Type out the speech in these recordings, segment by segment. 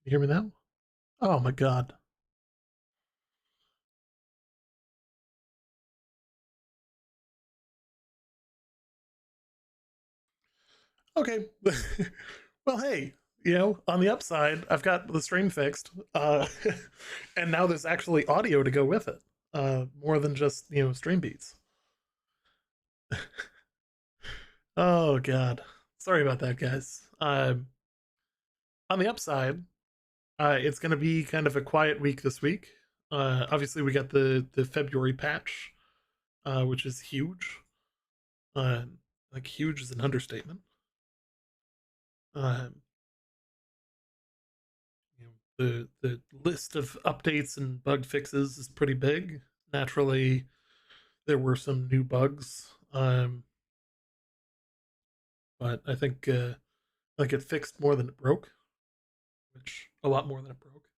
You hear me now? Oh my god. Okay. Well, hey, on the upside, I've got the stream fixed, and now there's actually audio to go with it, more than just stream beats. Oh god, sorry about that, guys. On the upside, it's going to be kind of a quiet week this week. Obviously, we got the February patch, which is huge. Uh, like huge is an understatement. Uh, the list of updates and bug fixes is pretty big. Naturally, there were some new bugs, but I think like it fixed more than it broke, which a lot more than it broke,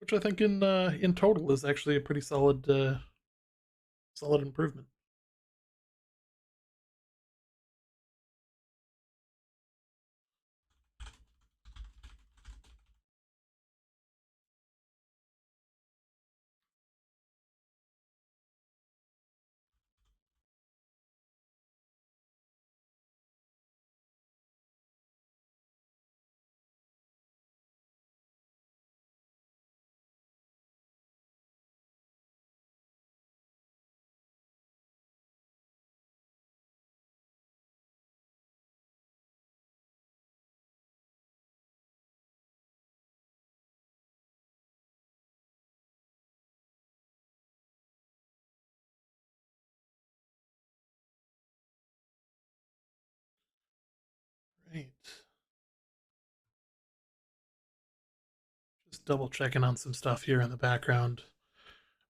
which I think in total is actually a pretty solid improvement. Right. Just double checking on some stuff here in the background,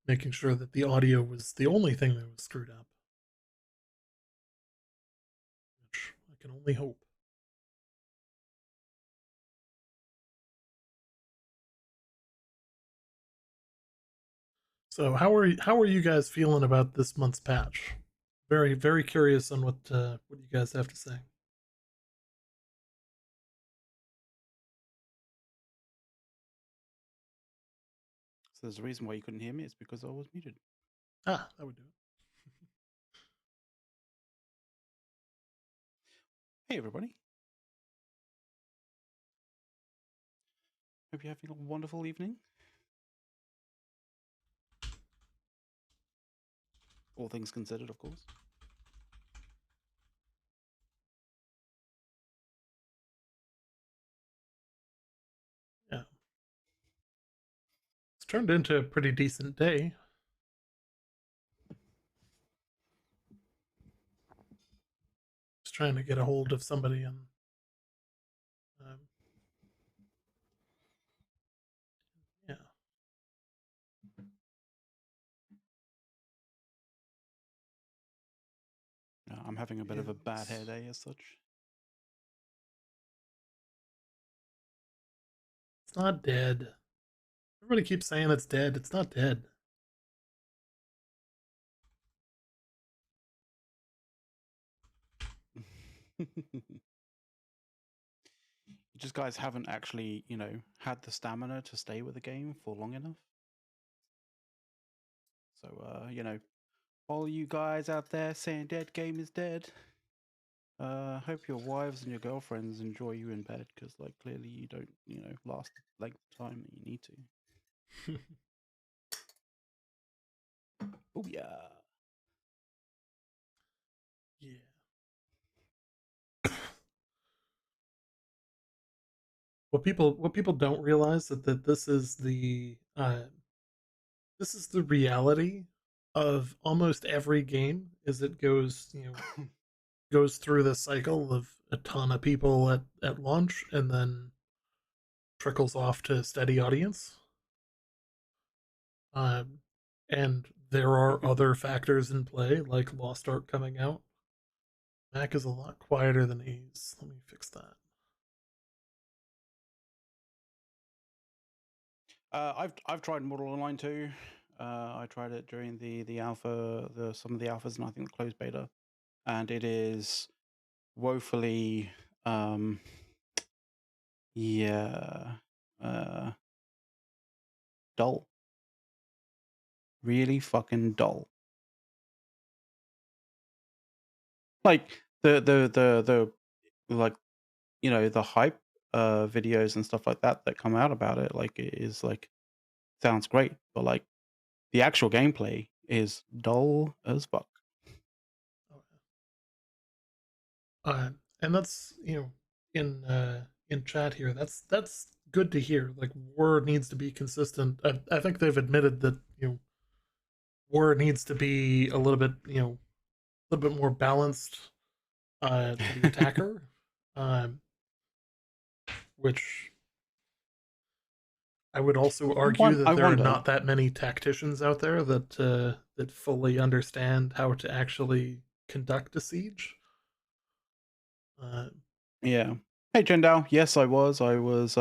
making sure that the audio was the only thing that was screwed up, which I can only hope. So how are you guys feeling about this month's patch? Very curious on what you guys have to say. So there's a reason why you couldn't hear me. It's because I was muted. Ah, that would do it. Hey, everybody. Hope you're having a wonderful evening. All things considered, of course. Yeah, it's turned into a pretty decent day. Just trying to get a hold of somebody and um, yeah, I'm having a bit of a bad hair it's day as such. not dead. Everybody keeps saying it's dead. It's not dead. You just guys haven't actually, had the stamina to stay with the game for long enough. So, all you guys out there saying dead game is dead, hope your wives and your girlfriends enjoy you in bed, because, clearly you don't, last the length of time that you need to. Oh, yeah. Yeah. What people don't realize that this is the reality of almost every game is it goes through the cycle of a ton of people at launch and then trickles off to a steady audience. Um, and there are other factors in play, like Lost Ark coming out. Mac is a lot quieter than A's. Let me fix that. I've tried Model Online too. I tried it during the alpha, some of the alphas, and I think the closed beta, and it is woefully, yeah, dull. Really fucking dull. Like the like the hype videos and stuff like that that come out about it, like it is like sounds great, but like the actual gameplay is dull as fuck. And that's in chat here. That's good to hear. Like war needs to be consistent. I think they've admitted that war needs to be a little bit a little bit more balanced to the attacker, um, which I would also argue that I there are wonder. not that many tacticians out there that fully understand how to actually conduct a siege. Uh, Yeah. Hey, Jendal. Yes, I was. I was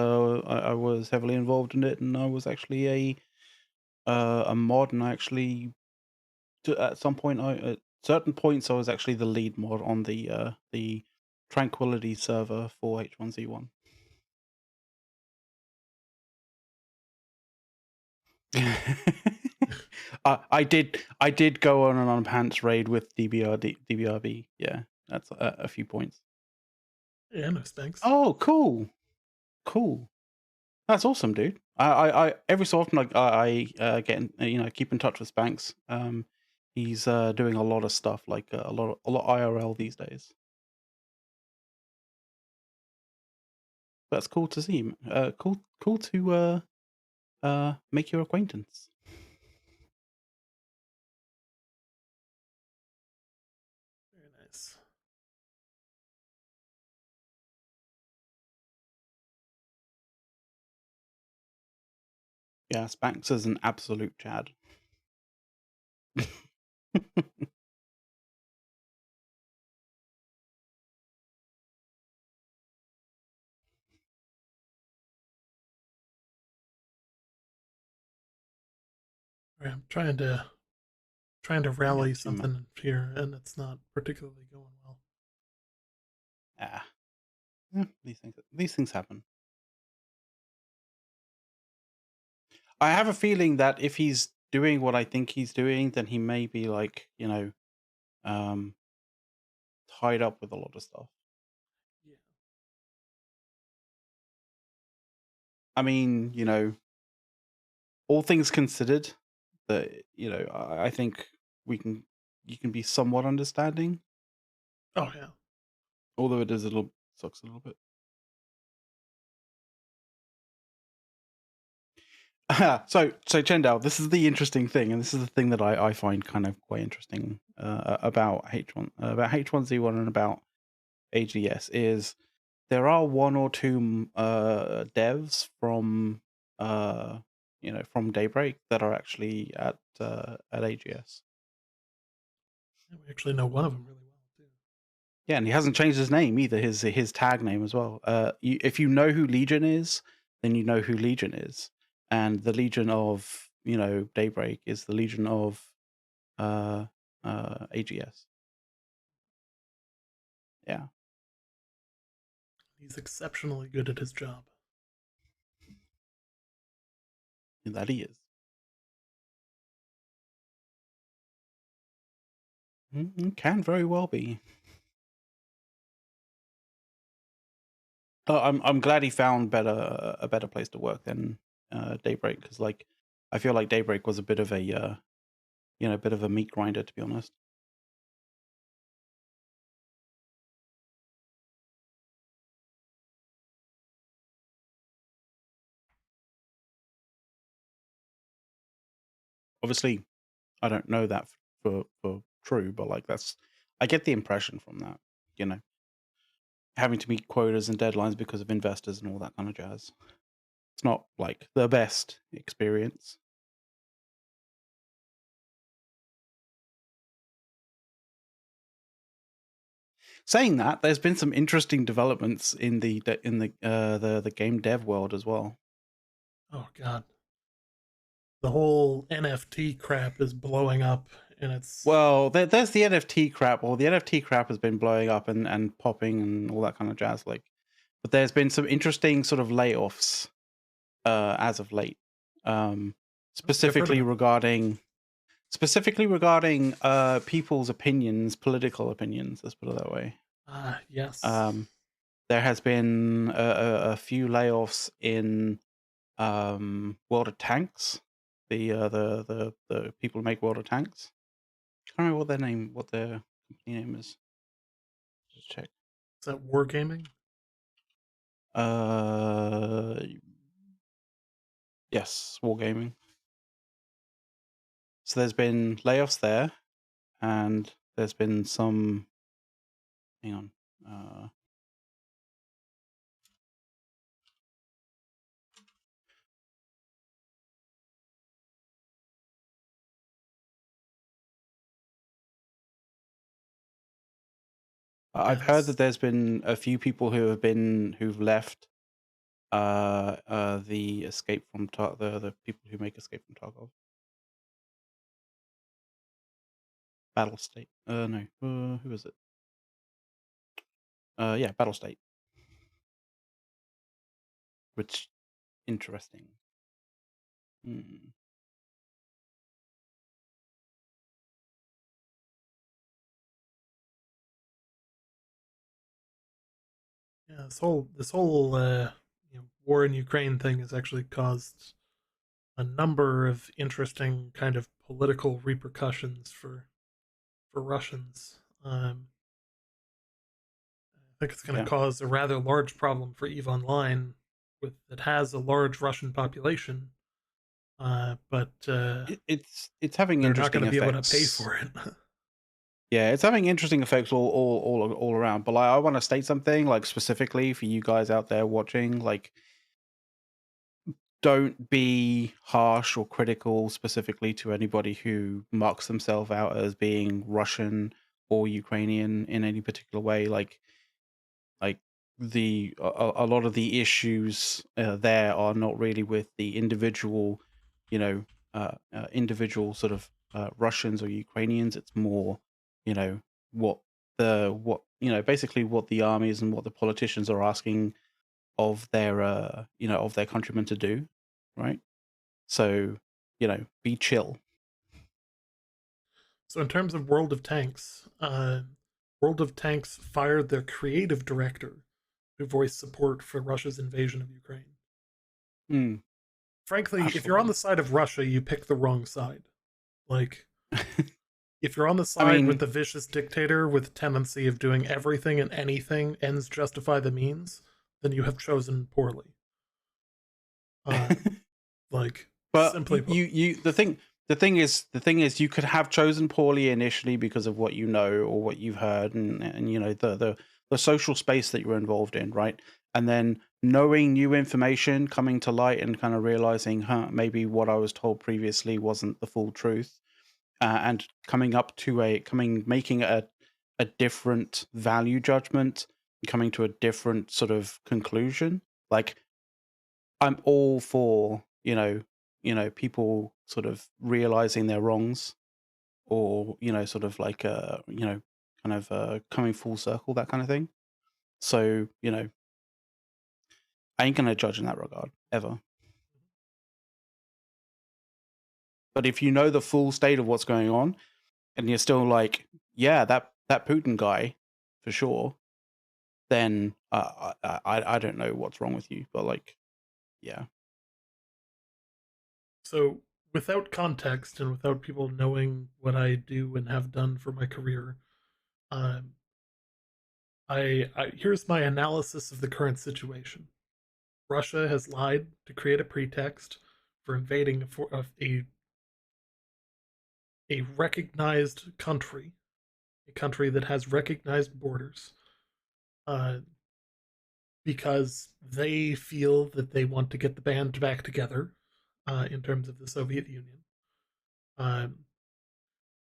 heavily involved in it, and I was actually a mod, and I actually at some point, at certain points, I was actually the lead mod on the Tranquility server for H1Z1. I did go on an unpants raid with DBRB. Yeah, that's a few points. yeah, no thanks. Oh, cool. That's awesome, dude. I every so often get keep in touch with Spanx. He's doing a lot of stuff, like a lot IRL these days. That's cool to see. Cool to make your acquaintance. Very nice. Yeah, Spanx is an absolute Chad. Right, I'm trying to I got rally you, man. something here, and it's not particularly going well. Ah, these things happen. I have a feeling that if he's doing what I think he's doing, then he may be like, um, tied up with a lot of stuff. Yeah. I mean, all things considered, that I think we can you can be somewhat understanding, Oh yeah. although it is a little sucks a little bit. So Chendal, this is the interesting thing, and this is the thing that I find kind of quite interesting about H1Z1 and about AGS is there are one or two devs from from Daybreak that are actually at AGS. Yeah, we actually know one of them really well too. Yeah, and he hasn't changed his name either. His tag name as well. If you know who Legion is, then you know who Legion is, and the Legion of Daybreak is the Legion of uh, AGS. Yeah, He's exceptionally good at his job. that he is. Can very well be. I'm glad he found a better place to work than Daybreak, because like I feel like Daybreak was a bit of a bit of a meat grinder, to be honest. Obviously, I don't know that for true, but like I get the impression from that, you know, having to meet quotas and deadlines because of investors and all that kind of jazz. It's not like the best experience. Saying that, there's been some interesting developments in the game dev world as well. Oh god. The whole NFT crap is blowing up, and it's Well, there's the NFT crap. Well, the NFT crap has been blowing up and popping and all that kind of jazz. Like, but there's been some interesting sort of layoffs as of late, um, I don't think I've heard of specifically it. regarding specifically regarding people's opinions, political opinions. Let's put it that way. Ah, yes. Um, there has been a few layoffs in World of Tanks, the people who make World of Tanks. I can't remember what their company name is. Just check. Is that wargaming? Uh, yes, Wargaming. So there's been layoffs there, and there's been some. Hang on. Uh, I've heard Yes. that there's been a few people who've left the Escape from the people who make Escape from Tarkov. Battle State. No. Who is it? Yeah, Battle State. Which interesting. Hmm. Yeah, this whole war in Ukraine thing has actually caused a number of interesting kind of political repercussions for Russians. I think it's going to Yeah. cause a rather large problem for Eve Online, with it has a large Russian population, but It's having they're not going interesting to be able to pay effects. for it. Yeah, it's having interesting effects all around. But like, I want to state something like specifically for you guys out there watching. Like, don't be harsh or critical specifically to anybody who marks themselves out as being Russian or Ukrainian in any particular way. Like a lot of the issues there are not really with the individual, you know, individual sort of Russians or Ukrainians. It's more, you know, what basically what the armies and what the politicians are asking of their of their countrymen to do, right? So, be chill. So, in terms of World of Tanks, World of Tanks fired their creative director, who voiced support for Russia's invasion of Ukraine. Mm, Frankly, if you're on the absolutely. side of Russia, you pick the wrong side. Like, if you're on the I side with mean, the vicious dictator with a tendency of doing everything and anything, ends justify the means, then you have chosen poorly. Uh, like, but simply put. the thing is you could have chosen poorly initially because of what you know or what you've heard and the social space that you're involved in, right? And then knowing new information coming to light and kind of realizing, maybe what I was told previously wasn't the full truth, and making a different value judgment, coming to a different sort of conclusion. Like, I'm all for, people sort of realizing their wrongs, or, sort of like, kind of coming full circle, that kind of thing. So, I ain't gonna judge in that regard ever. But if you know the full state of what's going on, and you're still like, yeah, that Putin guy, for sure, then I don't know what's wrong with you. But like, yeah. So, without context and without people knowing what I do and have done for my career, um, I here's my analysis of the current situation. Russia has lied to create a pretext for invading a recognized country, a country that has recognized borders, uh, because they feel that they want to get the band back together in terms of the Soviet Union. Um,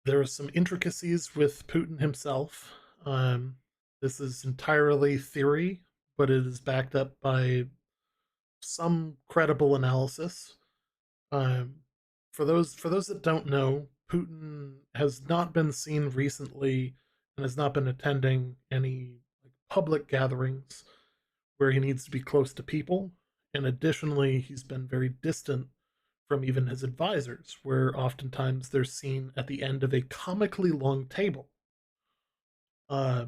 there are some intricacies with Putin himself. Um, this is entirely theory, but it is backed up by some credible analysis. Um, for those that don't know, Putin has not been seen recently and has not been attending any public gatherings where he needs to be close to people. And additionally, he's been very distant from even his advisors, where oftentimes they're seen at the end of a comically long table. Uh,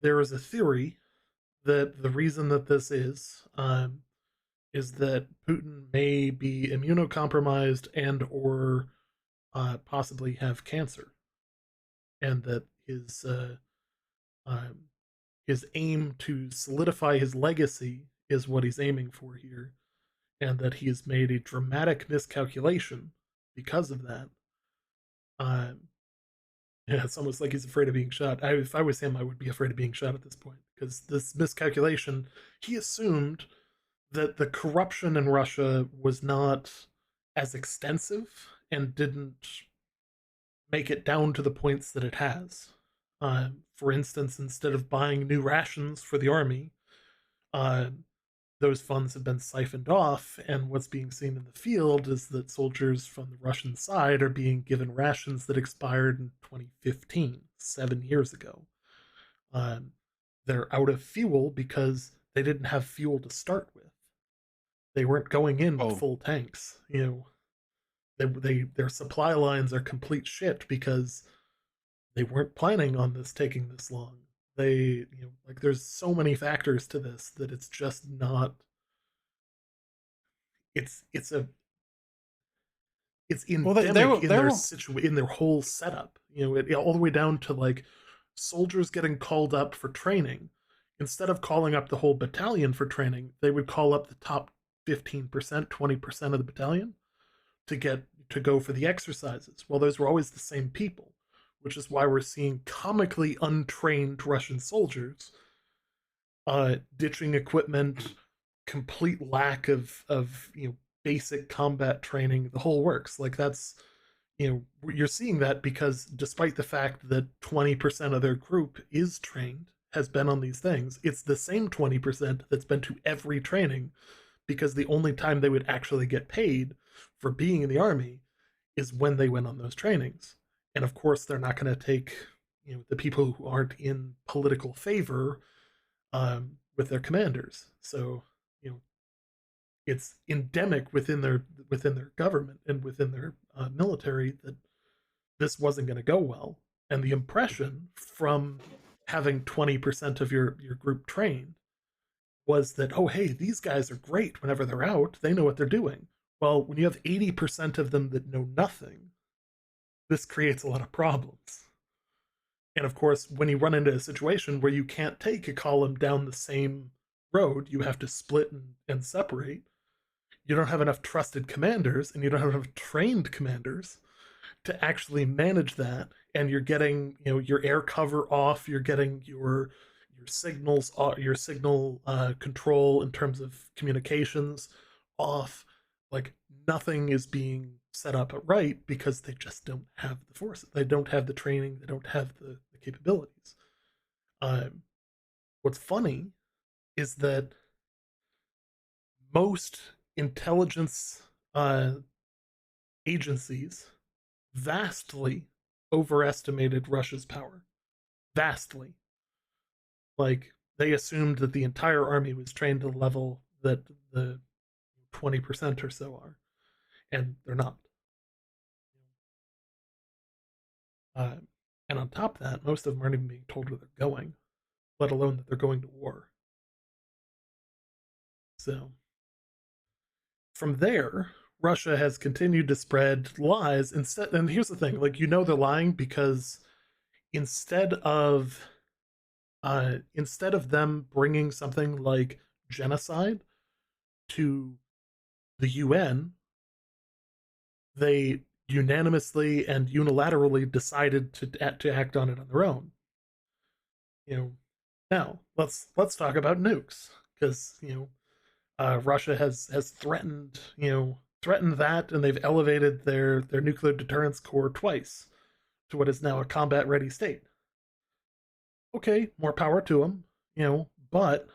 there is a theory that the reason that this is that Putin may be immunocompromised and or possibly have cancer, and that um, his aim to solidify his legacy is what he's aiming for here, and that he has made a dramatic miscalculation because of that. Um, yeah, it's almost like he's afraid of being shot. If I was him, I would be afraid of being shot at this point because this miscalculation, he assumed that the corruption in Russia was not as extensive and didn't make it down to the points that it has. For instance, instead of buying new rations for the army, uh, those funds have been siphoned off, and what's being seen in the field is that soldiers from the Russian side are being given rations that expired in 2015, 7 years ago. Um, they're out of fuel because they didn't have fuel to start with. They weren't going in with Oh, full tanks. Their supply lines are complete shit because they weren't planning on this taking this long. Like there's so many factors to this that it's just not. It's well, they endemic were in they their were in their whole setup. All the way down to like soldiers getting called up for training. Instead of calling up the whole battalion for training, they would call up the top 15%, 20% of the battalion to go for the exercises. Well, those were always the same people, which is why we're seeing comically untrained Russian soldiers ditching equipment, complete lack of basic combat training, the whole works. Like that's you're seeing that because despite the fact that 20% of their group is trained, has been on these things, it's the same 20% that's been to every training because the only time they would actually get paid for being in the army is when they went on those trainings. And of course, they're not going to take the people who aren't in political favor with their commanders. So you know it's endemic within their government and within their military that this wasn't going to go well. And the impression from having 20% of your group trained was that, oh, hey, these guys are great whenever they're out. They know what they're doing. Well, when you have 80% of them that know nothing, this creates a lot of problems. And of course, when you run into a situation where you can't take a column down the same road, you have to split and separate. You don't have enough trusted commanders and you don't have enough trained commanders to actually manage that, and you're getting your air cover off, you're getting your signals your signal control in terms of communications off. Like nothing is being set up right because they just don't have the forces, they don't have the training, they don't have the capabilities. um, what's funny is that most intelligence uh, agencies vastly overestimated Russia's power. Vastly. Like, they assumed that the entire army was trained to the level that the 20% or so are, and they're not. Uh, and on top of that, most of them aren't even being told where they're going, let alone that they're going to war. So, from there, Russia has continued to spread lies instead. And here's the thing, like, they're lying because instead of instead of them bringing something like genocide to the UN, they unanimously and unilaterally decided to act on it on their own. You know, now let's talk about nukes because Russia has threatened that, and they've elevated their nuclear deterrence core twice to what is now a combat ready state. Okay, more power to him, but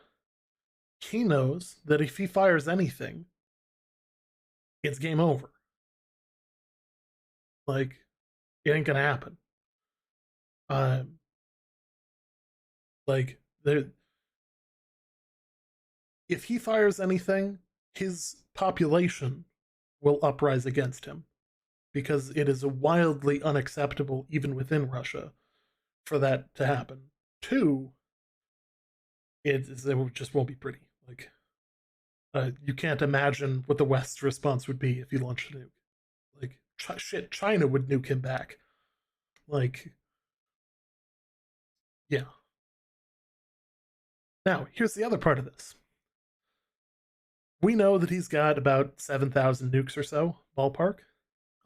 he knows that if he fires anything, it's game over. Like, it ain't gonna happen. Um, like there, if he fires anything, his population will uprise against him because it is wildly unacceptable, even within Russia, for that to happen. Two, it just won't be pretty. Like, you can't imagine what the West's response would be if he launched a nuke. Like, shit, China would nuke him back. Like, yeah. Now, here's the other part of this. We know that he's got about 7,000 nukes or so, ballpark.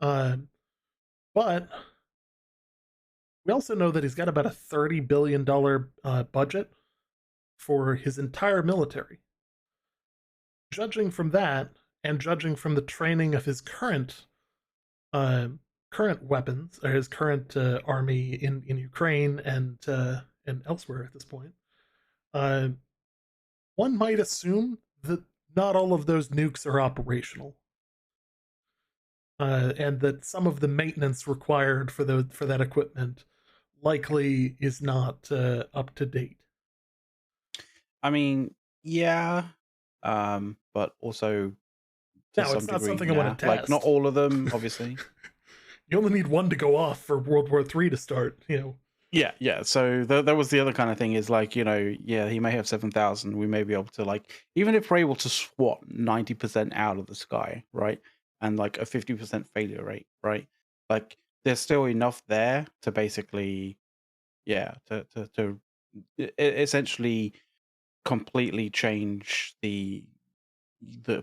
Um, but we also know that he's got about a $30 billion budget for his entire military. Judging from that, and judging from the training of his uh, current weapons, or his current army in Ukraine and elsewhere at this point, uh, one might assume that not all of those nukes are operational, and that some of the maintenance required for that equipment likely is not up to date. I mean, yeah, but also to Now, some it's not degree, something I want nah. to Like not test. all of them, obviously. You only need one to go off for World War III to start. Yeah, yeah. So that was the other kind of thing is like, yeah, he may have 7,000. We may be able to like, even if we're able to swat 90% out of the sky, right? And like a 50% failure rate, right? Like there's still enough there to basically, yeah, to essentially completely change the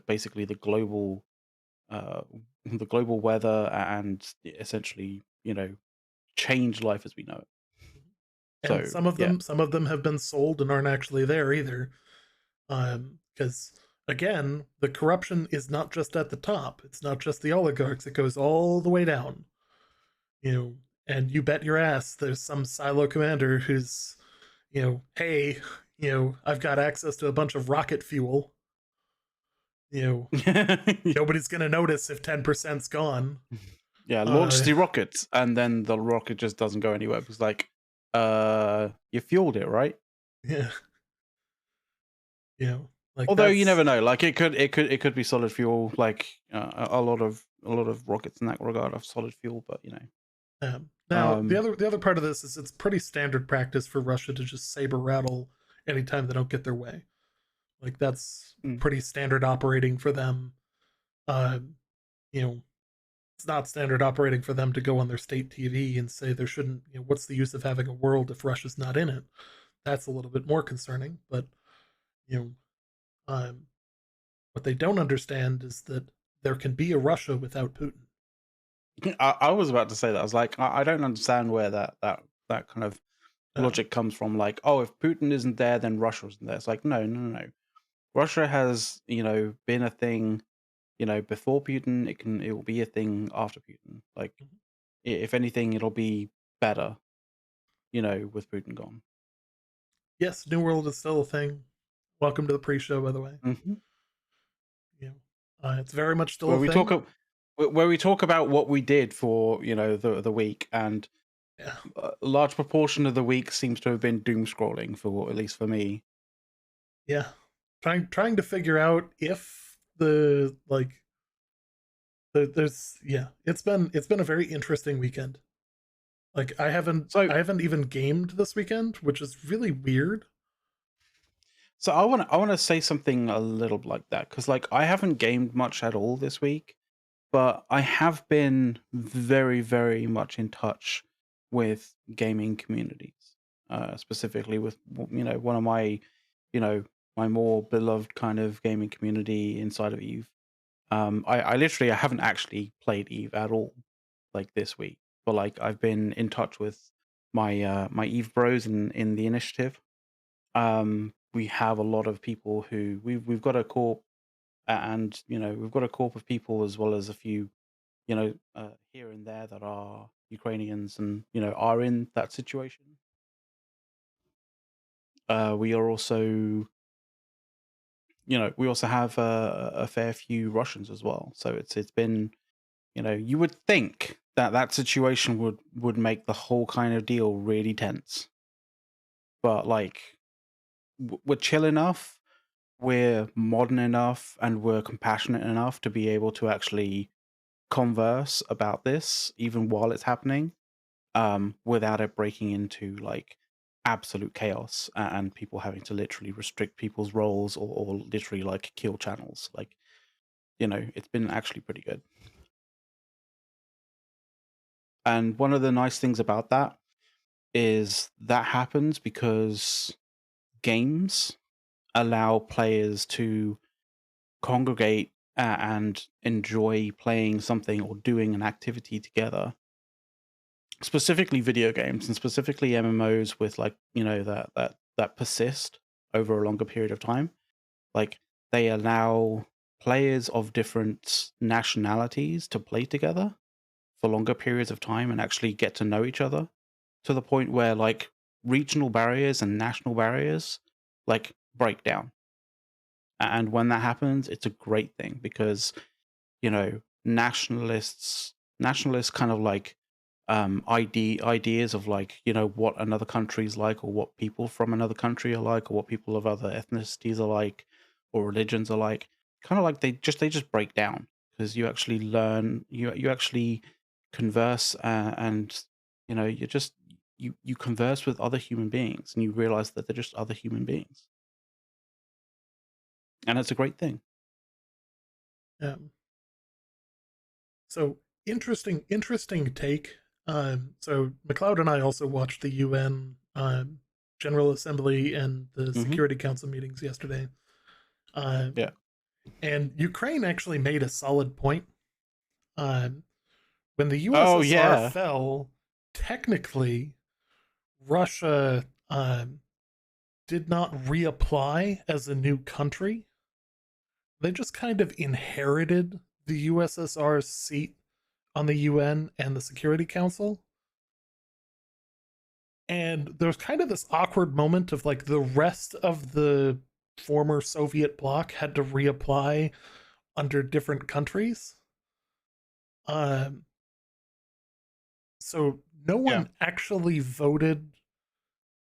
basically uh the global weather and essentially, change life as we know it. And So yeah. some of them have been sold and aren't actually there either. Because again, the corruption is not just at the top. It's not just the oligarchs. It goes all the way down. You know, and you bet your ass there's some silo commander who's, hey, I've got access to a bunch of rocket fuel. You know, nobody's gonna notice if 10%'s gone. Yeah, launch Uh, the rocket, and then the rocket just doesn't go anywhere because, like, you fueled it, right? yeah, you know, like Although you that's never know. Like, it could be solid fuel. Like, a lot of rockets in that regard have solid fuel, but now um, the other part of this is it's pretty standard practice for Russia to just saber rattle anytime they don't get their way. Like that's mm. pretty standard operating for them. Uh, you know, it's not standard operating for them to go on their state TV and say there shouldn't. What's the use of having a world if Russia's not in it? That's a little bit more concerning. But you know, what they don't understand is that there can be a Russia without Putin. I was about to say that. I was like, I don't understand where that kind of Uh, logic comes from. Like, oh, if Putin isn't there, then Russia isn't there. It's like, no, no, no, no. Russia has, been a thing, before Putin. It will be a thing after Putin. Like, if anything, it'll be better, with Putin gone. yes, New World is still a thing. Welcome to the pre-show, by the way. Hmm. It's very much still Where a we talk, thing. where we talk about what we did for the week, and Yeah, a large proportion of the week seems to have been doom scrolling for at least for me. yeah. Trying to figure out if the like there's yeah. It's been a very interesting weekend. Like So, I haven't even gamed this weekend, which is really weird. so I want to say something a little like that because like I haven't gamed much at all this week, but I have been very, very much in touch with gaming communities, specifically with one of my, you know, my more beloved kind of gaming community inside of Eve. I haven't actually played Eve at all, like this week, but like I've been in touch with my Eve bros in the initiative. We have a lot of people who we've got a corp, and we've got a corp of people as well as a few here and there that are Ukrainians and are in that situation. We are also, we also have a fair few Russians as well. So it's been, you would think that that situation would make the whole kind of deal really tense, but like we're chill enough we're modern enough and we're compassionate enough to be able to actually converse about this even while it's happening, without it breaking into like absolute chaos and people having to literally restrict people's roles or literally like kill channels. Like, it's been actually pretty good. And one of the nice things about that is that happens because games allow players to congregate and enjoy playing something or doing an activity together, specifically video games and specifically MMOs with like, that persist over a longer period of time. Like, they allow players of different nationalities to play together for longer periods of time and actually get to know each other, to the point where like regional barriers and national barriers like break down. And when that happens, it's a great thing because, nationalists kind of like ideas of like, what another country's like, or what people from another country are like, or what people of other ethnicities are like, or religions are like, kind of like they just break down because you actually learn, you actually converse, and you converse with other human beings and you realize that they're just other human beings, and it's a great thing. So interesting take. So McLeod and I also watched the UN General Assembly and the Hmm. Security Council meetings yesterday. Um, Yeah. and Ukraine actually made a solid point. Um, when the Oh USSR yeah. fell, technically Russia did not reapply as a new country. They just kind of inherited the USSR's seat on the UN and the Security Council. And there's kind of this awkward moment of like the rest of the former Soviet bloc had to reapply under different countries. Um, so no Yeah. one actually voted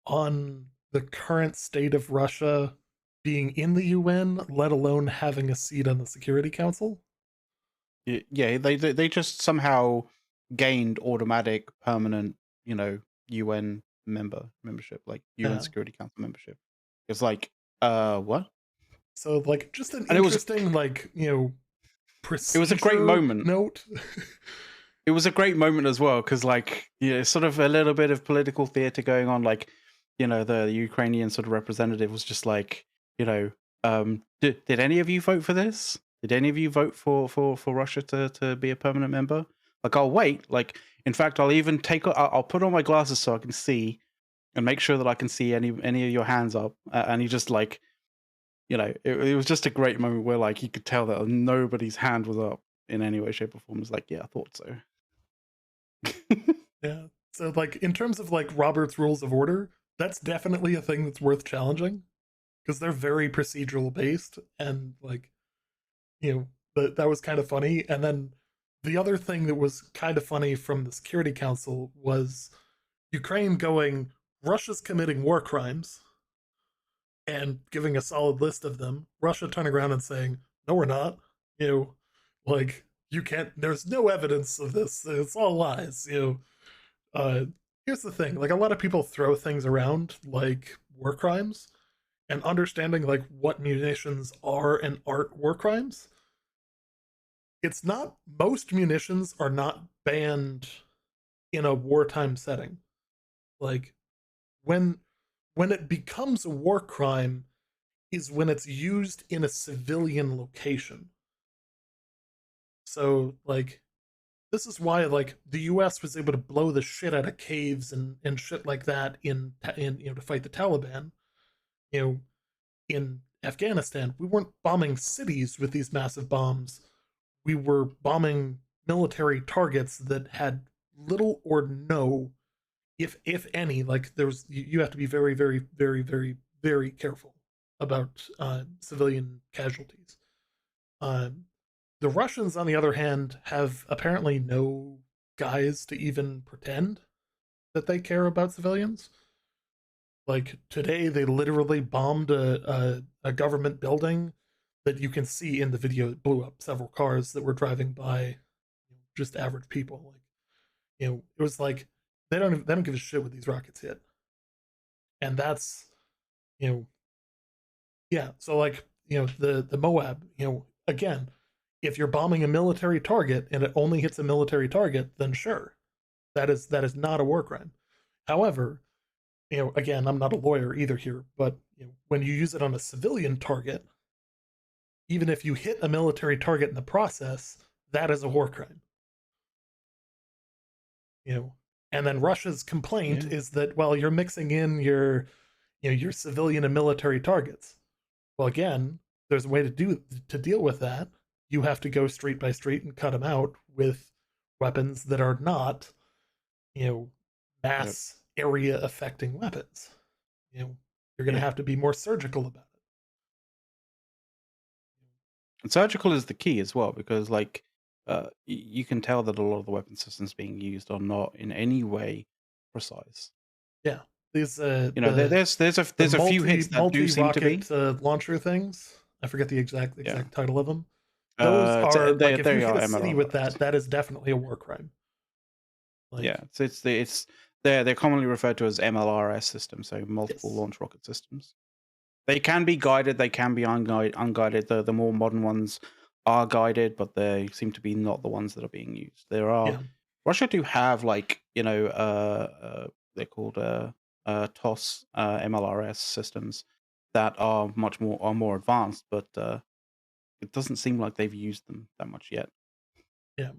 on the current state of Russia being in the UN, let alone having a seat on the Security Council. Yeah, they just somehow gained automatic permanent, UN membership, like UN Uh, Security Council membership. It's like, what? so like just an And interesting like it was a great procedure moment. note. It was a great moment as well because, like, sort of a little bit of political theater going on. Like, the Ukrainian sort of representative was just like, did any of you vote for this? Did any of you vote for Russia to be a permanent member? Like, I'll wait. Like, in fact, I'll even I'll put on my glasses so I can see and make sure that I can see any of your hands up. And he just like, it was just a great moment where like you could tell that nobody's hand was up in any way, shape, or form. It's like, yeah, I thought so. Yeah. So like in terms of like Robert's rules of order, that's definitely a thing that's worth challenging because they're very procedural based and like that was kind of funny. And then the other thing that was kind of funny from the Security Council was Ukraine going, Russia's committing war crimes and giving a solid list of them. Russia turning around and saying, no, we're not. You know, like you can't. There's no evidence of this. It's all lies. Here's the thing: like a lot of people throw things around like war crimes, and understanding like what munitions are and aren't war crimes. It's not. Most munitions are not banned in a wartime setting. Like when when it becomes a war crime is when it's used in a civilian location. So like this is why like the US was able to blow the shit out of caves and shit like that in to fight the Taliban. You know, in Afghanistan, we weren't bombing cities with these massive bombs. We were bombing military targets that had little or no, if any, like there's you have to be very very very very very careful about civilian casualties. Um, the Russians, on the other hand, have apparently no guys to even pretend that they care about civilians. Like today, they literally bombed a government building that you can see in the video. It blew up several cars that were driving by, just average people. Like, it was like they don't give a shit what these rockets hit, and that's, you know yeah. So like, the Moab, again, if you're bombing a military target and it only hits a military target, then sure, that is not a war crime. However, again, I'm not a lawyer either here, but when you use it on a civilian target, even if you hit a military target in the process, that is a war crime. You know, and then Russia's complaint Yeah. is that, well, you're mixing in your civilian and military targets. Well, again, there's a way to deal with that. You have to go street by street and cut them out with weapons that are not, you know, Yep. mass area affecting weapons. You know, you're going to Yeah. have to be more surgical about it. And surgical is the key as well because, like, you can tell that a lot of the weapon systems being used are not in any way precise. Yeah, these You know, the there's a few hits that do multi seem to rocket be. launcher things. I forget the Yeah. exact title of them. Those So are like, if you they hit are a city with MLRS. that, that is definitely a war crime. Yeah. Like, So it's they're commonly referred to as MLRS systems, so multiple yes, launch rocket systems. They can be guided, they can be unguided. The more modern ones are guided, but they seem to be not the ones that are being used. There are yeah, Russia do have, like, they're called TOS MLRS systems that are more advanced, but it doesn't seem like they've used them that much yet. yeah.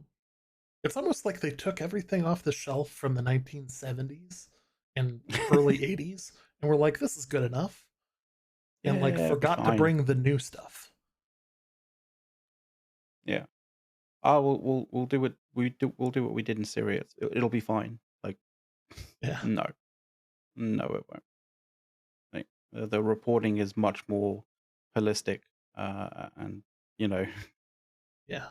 It's almost like they took everything off the shelf from the 1970s and early 80s and were like, this is good enough, and like Yeah, it'll be forgot to fine. bring the new stuff. Yeah. Oh, we'll do what we'll do what we did in Syria. It'll be fine. Like, Yeah, no, no, it won't. Like, the reporting is much more holistic, and you know, yeah,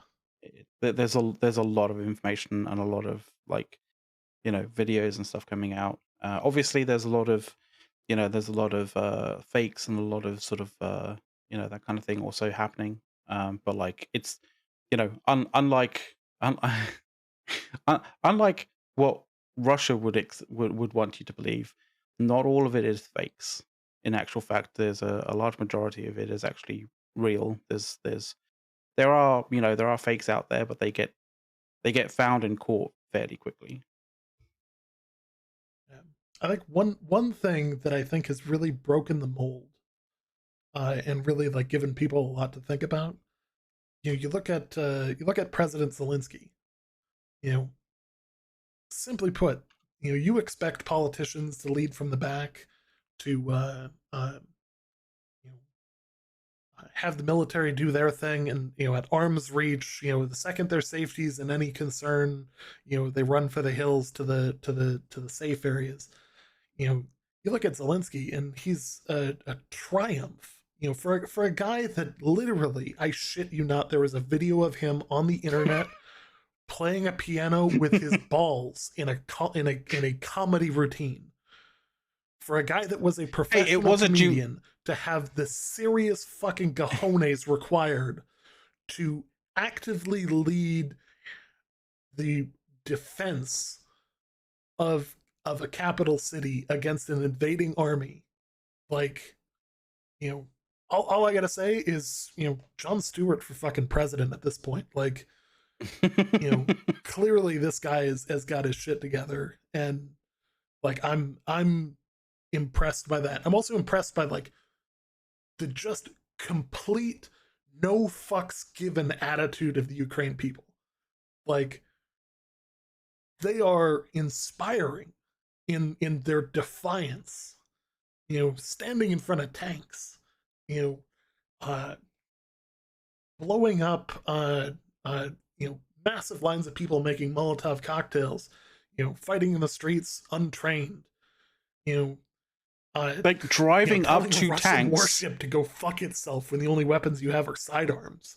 there's a lot of information and a lot of, like, videos and stuff coming out. Obviously, there's a lot of fakes and a lot of sort of that kind of thing also happening. But like, it's unlike unlike what Russia would want you to believe, not all of it is fakes. In actual fact, there's a large majority of it is actually real. There are fakes out there, but they get found in court fairly quickly. yeah. I think one thing that I think has really broken the mold, and really like given people a lot to think about. You look at President Zelensky. You know, simply put, you expect politicians to lead from the back, to you know, have the military do their thing, and at arm's reach. The second their safety's in any concern, they run for the hills to the safe areas. You know, you look at Zelensky, and he's a triumph. For a guy that literally, I shit you not, there was a video of him on the internet playing a piano with his balls in a comedy routine. For a guy that was a Hey, it professional was a June. comedian to have the serious fucking cojones required to actively lead the defense of of a capital city against an invading army, like, you know all I gotta say is, John Stewart for fucking president at this point. Like, you know clearly this guy has got his shit together, and like, I'm impressed by that. I'm also impressed by like the just complete no fucks given attitude of the Ukraine people. Like, they are inspiring in their defiance, standing in front of tanks, you know uh blowing up, massive lines of people making Molotov cocktails, fighting in the streets untrained, you know uh Like, driving up telling a to Russian tanks. warship to go fuck itself when the only weapons you have are sidearms.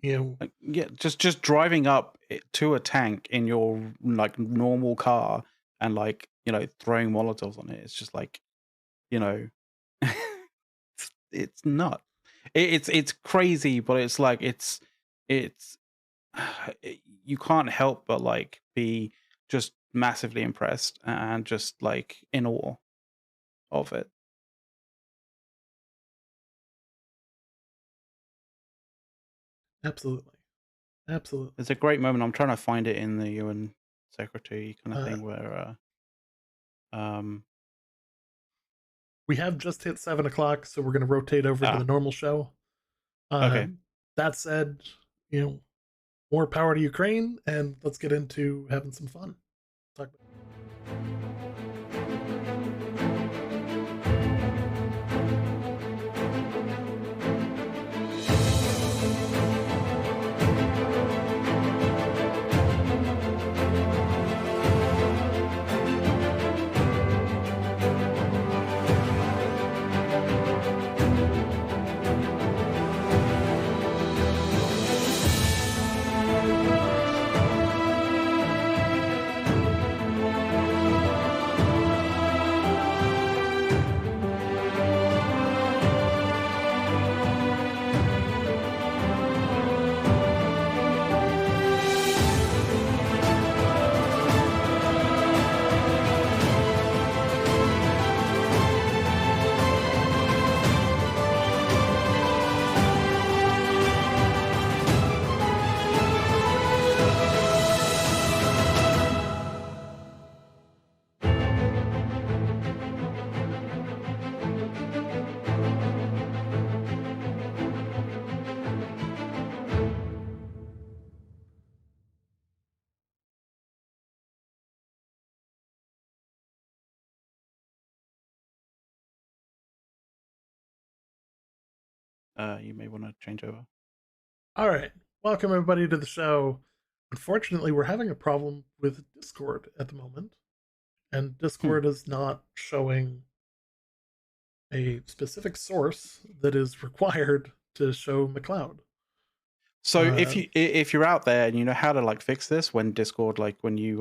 you know Like, yeah, just driving up to a tank in your, like, normal car and, like, throwing molotovs on it. It's just like, you know, it's not. It's crazy, but it's like it's you can't help but like be just massively impressed and just like in awe of it. Absolutely, absolutely. It's a great moment. I'm trying to find it in the UN secretary kind of Uh, thing where um we have just hit 7 o'clock, so we're going to rotate over to the ah normal show. okay. That said, you know, more power to Ukraine, and let's get into having some fun. Talk about You may want to change over. All right, welcome everybody to the show. Unfortunately, we're having a problem with Discord at the moment, and Hmm. Discord is not showing a specific source that is required to show McLeod. So Uh, if you're out there and you know how to like fix this when Discord, like when you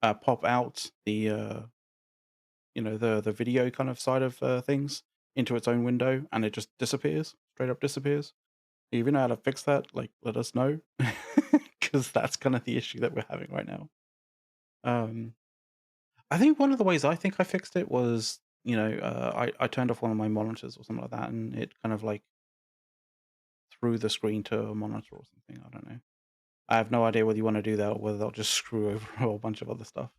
pop out the you know the video kind of side of things into its own window and it just disappears, straight up disappears. If you know how to fix that, like let us know, because that's kind of the issue that we're having right now. Um, I think one of the ways I think I fixed it was, you know, I turned off one of my monitors or something like that, and it kind of like threw the screen to a monitor or something. I don't know. I have no idea whether you want to do that or whether they'll just screw over a whole bunch of other stuff.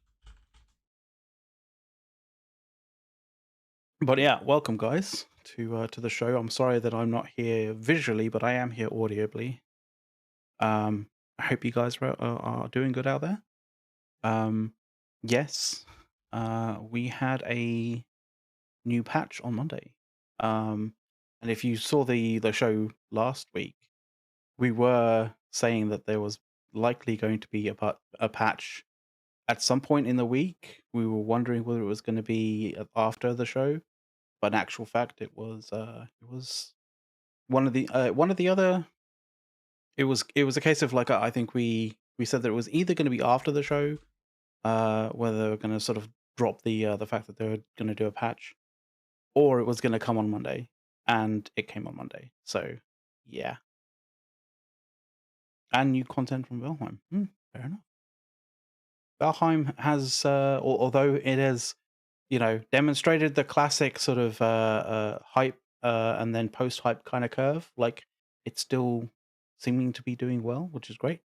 But yeah, welcome guys to the show. I'm sorry that I'm not here visually, but I am here audibly. I hope you guys are doing good out there. Um, yes, we had a new patch on Monday. And if you saw the show last week, we were saying that there was likely going to be a patch at some point in the week. We were wondering whether it was going to be after the show, but in actual fact, it was one of the other. It was a case of like I think we said that it was either going to be after the show, whether they were going to sort of drop the fact that they were going to do a patch, or it was going to come on Monday, and it came on Monday. So yeah, and new content from Valheim. Fair enough. Valheim has, although it has, you know, demonstrated the classic sort of hype and then post hype kind of curve. Like it's still seeming to be doing well, which is great.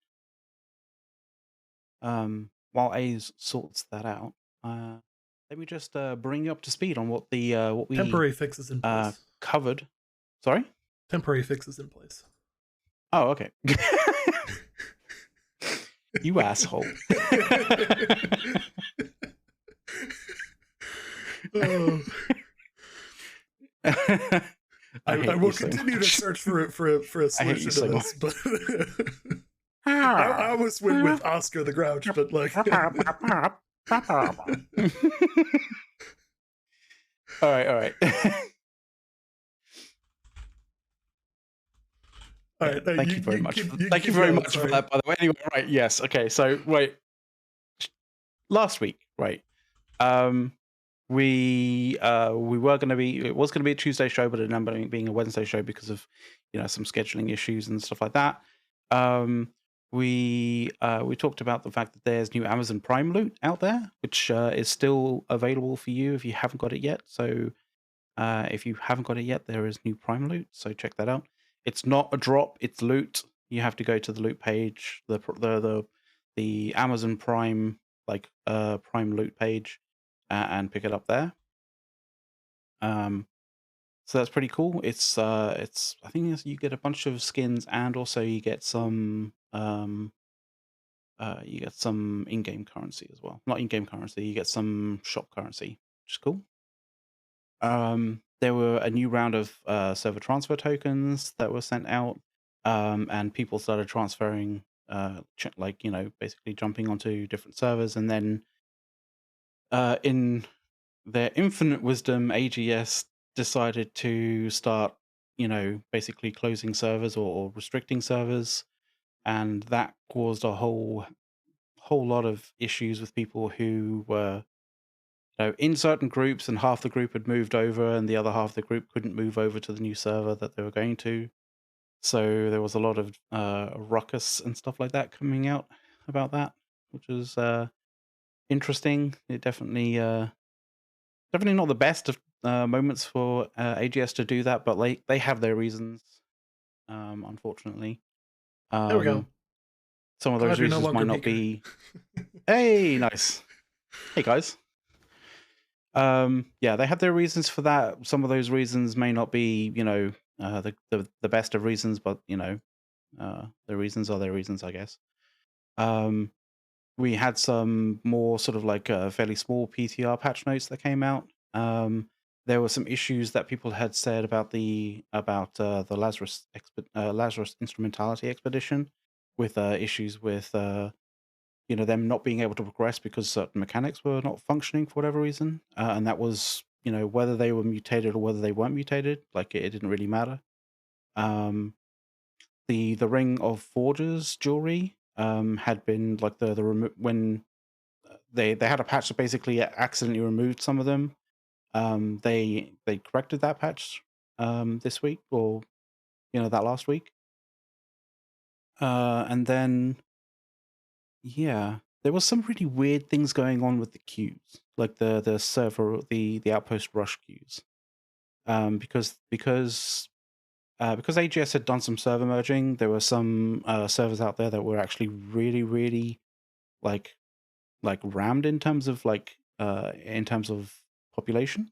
While A's sorts that out, let me just bring you up to speed on what we temporary fixes in place. covered. Sorry. Temporary fixes in place. Oh, okay. You asshole. Oh. I I hate will you so continue to much. search for a I hate you solution to so this, but I much. almost went with Oscar the Grouch, but like, All right, all right. all Yeah, right, thank you very much. you Thank you keep very going. much for Sorry. that, by the way. Anyway, right, yes. Okay, so wait. Last week, right. Um we were going to be it was going to be a Tuesday show, but it ended up being a Wednesday show because of some scheduling issues and stuff like that. Um, we talked about the fact that there's new Amazon Prime loot out there, which is still available for you if you haven't got it yet. So if you haven't got it yet, there is new Prime loot, so check that out. It's not a drop; it's loot. You have to go to the loot page, the Amazon Prime Prime loot page, and pick it up there. So that's pretty cool. It's I think you get a bunch of skins, and also you get some in-game currency as well. Not in-game currency, you get some shop currency, which is cool. There were a new round of server transfer tokens that were sent out, and people started transferring, basically jumping onto different servers, and then in their infinite wisdom, AGS decided to start, basically closing servers or restricting servers, and that caused a whole lot of issues with people who were in certain groups, and half the group had moved over, and the other half of the group couldn't move over to the new server that they were going to. So there was a lot of ruckus and stuff like that coming out about that, which was interesting. It definitely not the best of moments for AGS to do that, but they have their reasons. Unfortunately, There we go. um, some of those Glad you're no reasons might longer not meeker. be. Hey, nice. Hey guys. Yeah, they have their reasons for that. Some of those reasons may not be, the best of reasons, but their reasons are their reasons, I guess. Um, we had some more sort of like fairly small PTR patch notes that came out. There were some issues that people had said about the Lazarus instrumentality expedition, with issues with them not being able to progress because certain mechanics were not functioning for whatever reason, and that was whether they were mutated or whether they weren't mutated. Like it didn't really matter. Um, the Ring of Forges jewelry had been like when they had a patch that basically accidentally removed some of them. They corrected that patch this week, or that last week, and then yeah, there was some really weird things going on with the queues, like the server, the outpost rush queues, because AGS had done some server merging. There were some servers out there that were actually really, really like rammed in terms of population.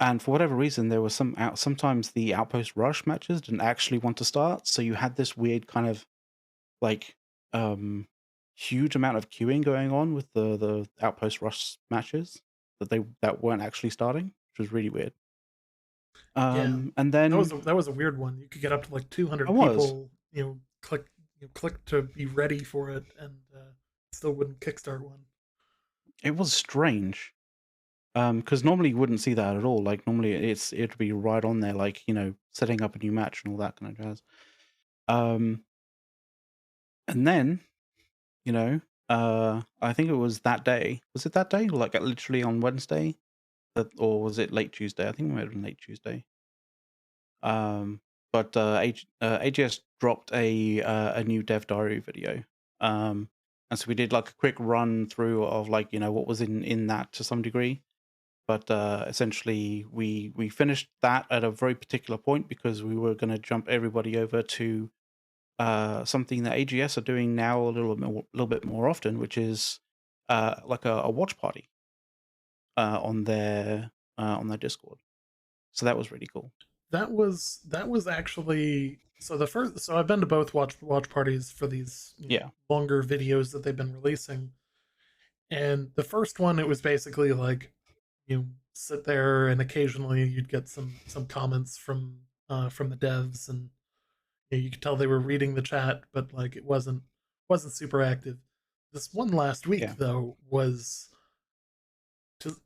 And for whatever reason, there was sometimes the outpost rush matches didn't actually want to start, so you had this weird kind of like huge amount of queuing going on with the outpost rush matches that weren't actually starting, which was really weird. Yeah, And then that was a weird one. You could get up to like I 200 was people, click to be ready for it, and still wouldn't kickstart one. it was strange, because normally you wouldn't see that at all. Like normally it'd be right on there, like setting up a new match and all that kind of jazz. And then I think it was that day. Was it that day? Like literally on Wednesday? Or was it late Tuesday? I think it might have been late Tuesday. But AGS dropped a new dev diary video. And so we did like a quick run through of like what was in that to some degree. But essentially we finished that at a very particular point because we were going to jump everybody over to something that AGS are doing now a little bit more often, which is like a watch party on their Discord. So that was really cool. That was actually so the first. So I've been to both watch parties for these Yeah, longer videos that they've been releasing, and the first one it was basically like you sit there and occasionally you'd get some comments from the devs, and you could tell they were reading the chat, but like it wasn't super active. This one last yeah, week though was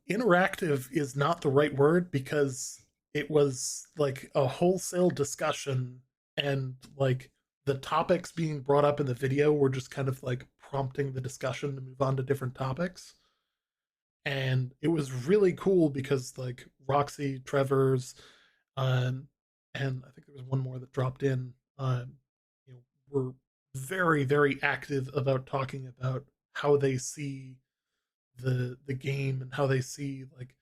interactive is not the right word because it was like a wholesale discussion, and like the topics being brought up in the video were just kind of like prompting the discussion to move on to different topics. and it was really cool because like Roxy, Trevor's, um, and I think there was one more that dropped in. You know, were very very active about talking about how they see the game and how they see like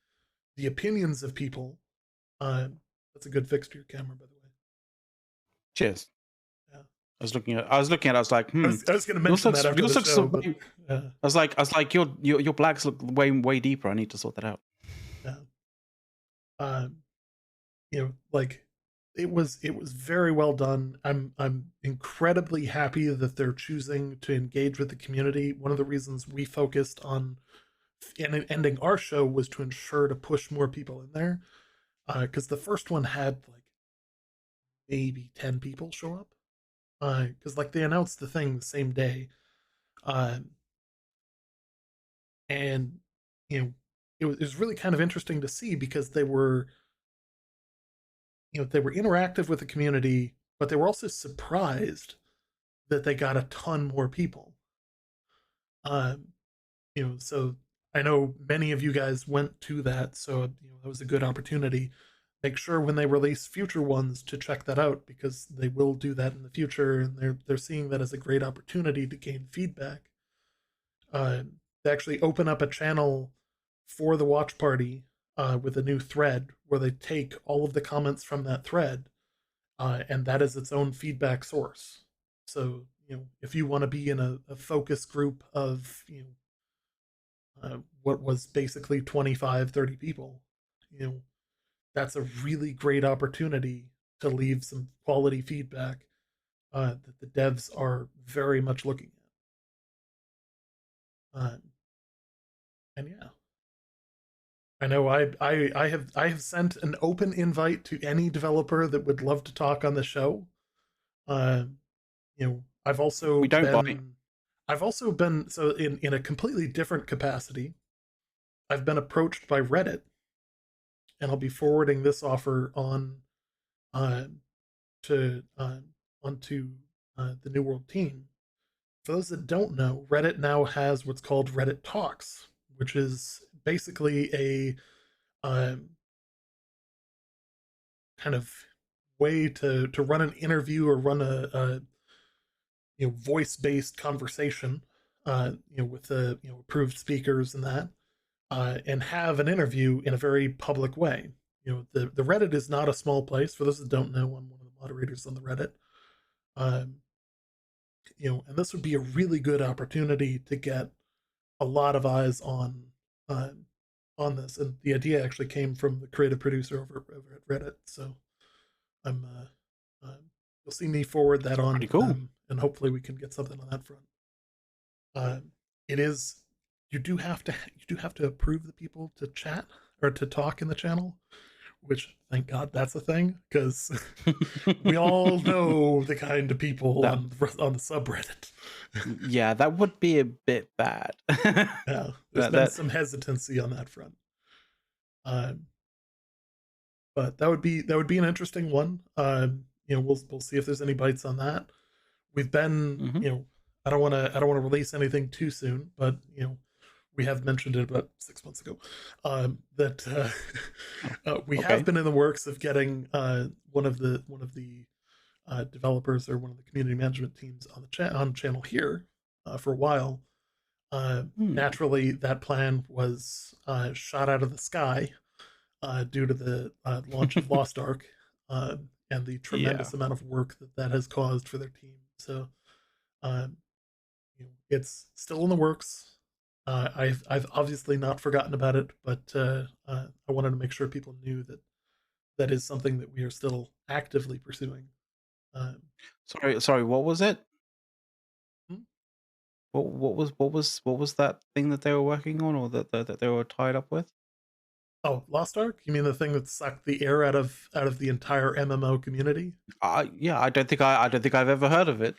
the opinions of people. That's a good fix to your camera, by the way. Cheers. Yeah, I was like, I was going to yours mention that looks after the show, but way. yeah, I was like, your blacks look way deeper. I need to sort that out. yeah. Um, like it was very well done. I'm incredibly happy that they're choosing to engage with the community. One of the reasons we focused on ending our show was to ensure to push more people in there, because the first one had like maybe 10 people show up, because like they announced the thing the same day, uh, and you know it was really kind of interesting to see because they were interactive with the community, but they were also surprised that they got a ton more people. Um, so I know many of you guys went to that, so that was a good opportunity. Make sure when they release future ones to check that out because they will do that in the future, and they're seeing that as a great opportunity to gain feedback. They actually open up a channel for the watch party with a new thread where they take all of the comments from that thread, and that is its own feedback source. So if you want to be in a focus group of what was basically 25, 30 people, you know that's a really great opportunity to leave some quality feedback that the devs are very much looking at. And yeah, I know I have sent an open invite to any developer that would love to talk on the show. Uh, I've also We don't bite. been I've also been so in a completely different capacity. I've been approached by Reddit, and I'll be forwarding this offer on uh, to onto the New World team. For those that don't know, Reddit now has what's called Reddit Talks, which is basically a um, kind of way to run an interview or run a voice based conversation, with the approved speakers and that, and have an interview in a very public way. The Reddit is not a small place. For those that don't know, I'm one of the moderators on the Reddit. Um, and this would be a really good opportunity to get a lot of eyes uh, on this. And the idea actually came from the creative producer over at Reddit. So I'm you'll see me forward that on Pretty to cool. them, and hopefully we can get something on that front. It is you do have to approve the people to chat or to talk in the channel, which thank God that's a thing because we all know the kind of people that on the subreddit. yeah, that would be a bit bad. Yeah, there's that been that some hesitancy on that front. Um, but that would be an interesting one. We'll see if there's any bites on that. We've been, mhm. I don't want to release anything too soon, but we have mentioned it about 6 months ago, that Oh, we have okay. been in the works of getting one of the developers or one of the community management teams on the channel here for a while. Hmm. Naturally, that plan was shot out of the sky due to the launch of Lost Ark, and the Yeah. tremendous amount of work that has caused for their team. So um, it's still in the works. I've obviously not forgotten about it, but I wanted to make sure people knew that that is something that we are still actively pursuing. Um, Sorry, what was it? hmm? What was that thing that they were working on or that they were tied up with? Oh, Lost Ark? You mean the thing that sucked the air out of the entire MMO community? Yeah, I don't think I've ever heard of it.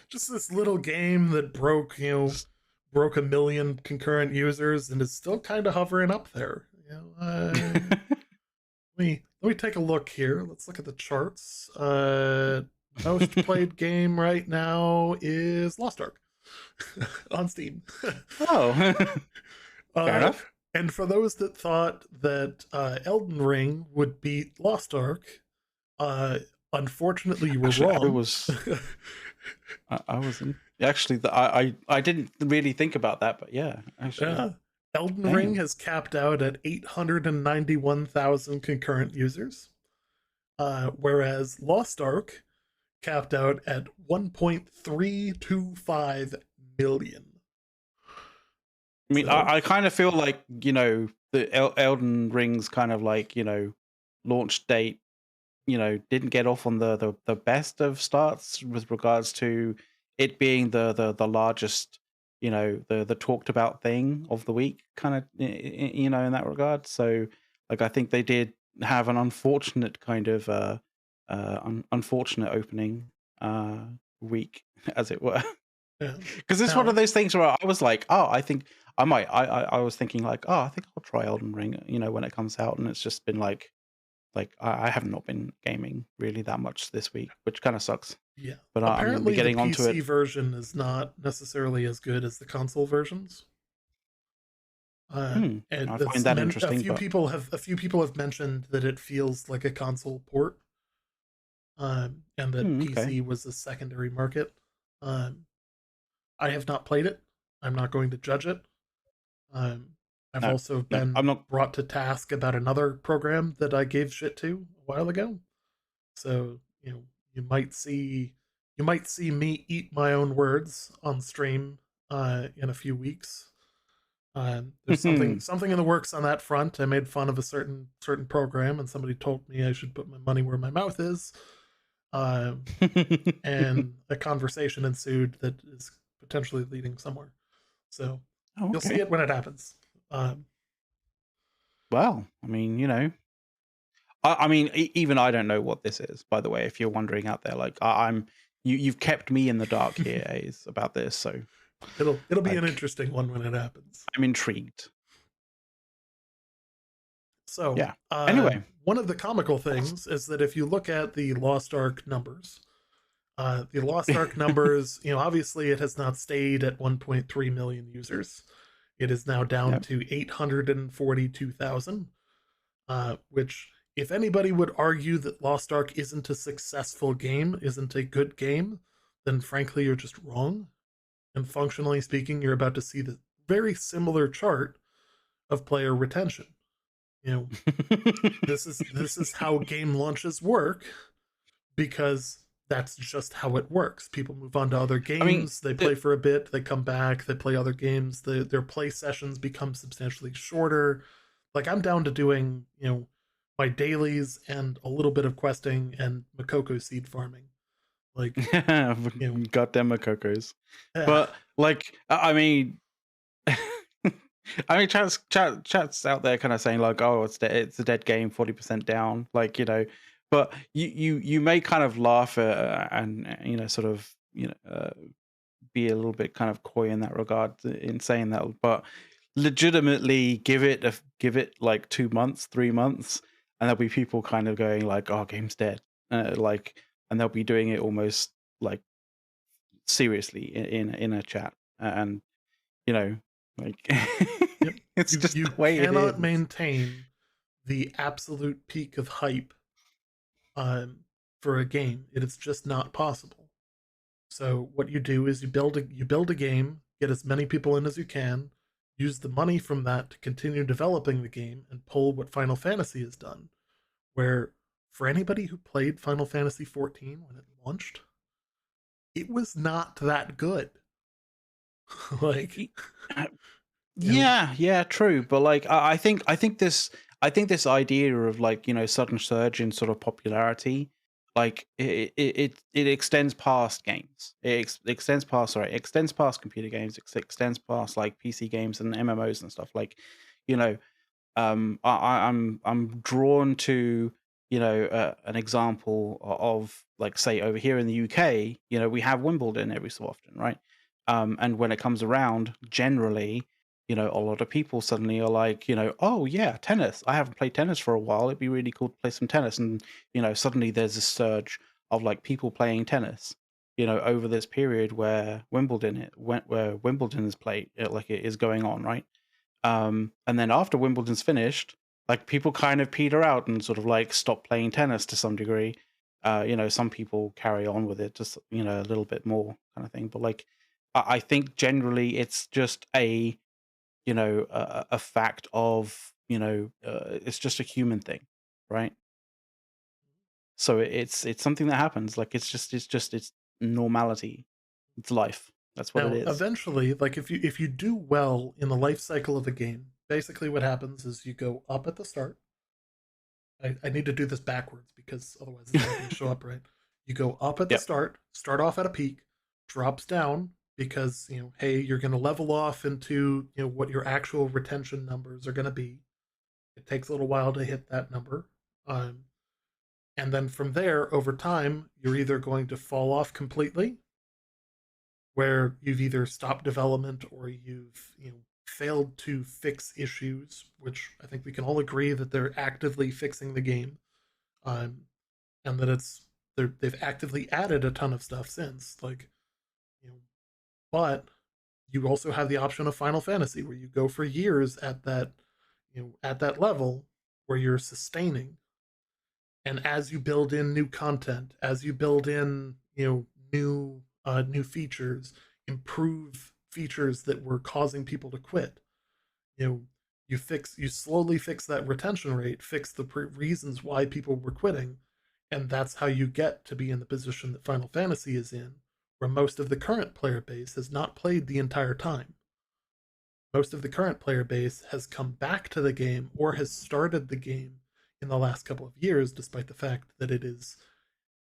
Just this little game that broke a million concurrent users and is still kind of hovering up there. Let me take a look here. Let's look at the charts. Most played game right now is Lost Ark on Steam. Oh. Fair Uh, enough. and for those that thought that Elden Ring would beat Lost Ark, uh, unfortunately, you were Actually, wrong. I was in actually I didn't really think about that, but yeah, actually, Yeah. Elden Ring damn. has capped out at 891,000 concurrent users, whereas Lost Ark capped out at 1.325 million. I mean, So, I kind of feel like the Elden Ring's kind of like launch date didn't get off on the best of starts with regards to it being the largest, the talked about thing of the week, kind of, in that regard. So, like, I think they did have an unfortunate kind of unfortunate opening week, as it were. yeah. Because it's one of Now, those things where I was like, oh, I think I might. I was thinking like, oh, I think I'll try Elden Ring, when it comes out, and it's just been like I have not been gaming really that much this week, which kind of sucks. yeah. But I'm going to be Apparently, the getting onto it. PC version is not necessarily as good as the console versions. And I find that a interesting, few but people have mentioned that it feels like a console port, and that okay. PC was a secondary market. Um, I have not played it. I'm not going to judge it. Um, I've No, also no, I'm been not. brought to task about another program that I gave shit to a while ago. So, you might see you might see me eat my own words on stream in a few weeks. There's something in the works on that front. I made fun of a certain program, and somebody told me I should put my money where my mouth is. Um, and a conversation ensued that is potentially leading somewhere. So Oh, you'll see okay. it when it happens. Um, Well, I mean, I mean, even I don't know what this is. By the way, if you're wondering out there, like I'm, you've kept me in the dark here, Ace, about this. So, it'll be an like, interesting one when it happens. I'm intrigued. So Yeah. Anyway, one of the comical that's things is that if you look at the Lost Ark numbers, the Lost Ark numbers, obviously it has not stayed at 1.3 million users. It is now down yeah. to 842,000, which, if anybody would argue that Lost Ark isn't a successful game, isn't a good game, then frankly, you're just wrong. And functionally speaking, you're about to see the very similar chart of player retention. You know, this is how game launches work, because that's just how it works. People move on to other I mean, games, they play for a bit, they come back, they play other games, their play sessions become substantially shorter. Like, I'm down to doing, my dailies and a little bit of questing and Makoko seed farming. Like, you know, goddamn Makokos. yeah, But like, I mean, I mean, chats out there kind of saying like, "Oh, it's a dead game, 40% down." Like, but you may kind of laugh at, and sort of be a little bit kind of coy in that regard in saying that, but legitimately give it like 2 months, 3 months, and there'll be people kind of going like, "Oh, game's dead," like, and they'll be doing it almost like seriously in a chat, and you know, like yep. it's You just you the way it cannot is. maintain the absolute peak of hype for a game. It is just not possible. So what you do is you build a game, get as many people in as you can, use the money from that to continue developing the game, and pull what Final Fantasy has done. Where, for anybody who played Final Fantasy 14 when it launched, it was not that good. Like, Y- uh, you know, Yeah, yeah, true. But like, I think this idea of like sudden surge in sort of popularity, like it extends past games. Extends past computer games. Extends past like PC games and MMOs and stuff. Like, you know, I'm drawn to an example of like say over here in the UK, we have Wimbledon every so often, right? And when it comes around, generally, a lot of people suddenly are like, oh yeah, tennis. I haven't played tennis for a while. It'd be really cool to play some tennis, and suddenly there's a surge of like people playing tennis. Over this period where Wimbledon is played, like it is going on, right? And then after Wimbledon's finished, like people kind of peter out and sort of like stop playing tennis to some degree. Some people carry on with it, just a little bit more kind of thing. But like, I think generally it's just a fact of it's just a human thing, right? So it's something that happens. Like it's normality. It's life. That's what it Now, is. eventually, like if you do well in the life cycle of a game, basically what happens is you go up at the start. I need to do this backwards because otherwise it's not going to show up right. You go up at the Yep. start off at a peak, drops down because hey, you're going to level off into what your actual retention numbers are going to be. It takes a little while to hit that number, and then from there, over time, you're either going to fall off completely, where you've either stopped development or you've failed to fix issues, which I think we can all agree that they're actively fixing the game, um, and that they've actively added a ton of stuff since. Like, you know, but you also have the option of Final Fantasy, where you go for years at that level where you're sustaining, and as you build in new content, as you build in new features, improve features that were causing people to quit, you know you slowly fix that retention rate, fix the reasons why people were quitting, and that's how you get to be in the position that Final Fantasy is in, where most of the current player base has not played the entire time. Most of the current player base has come back to the game or has started the game in the last couple of years, despite the fact that it is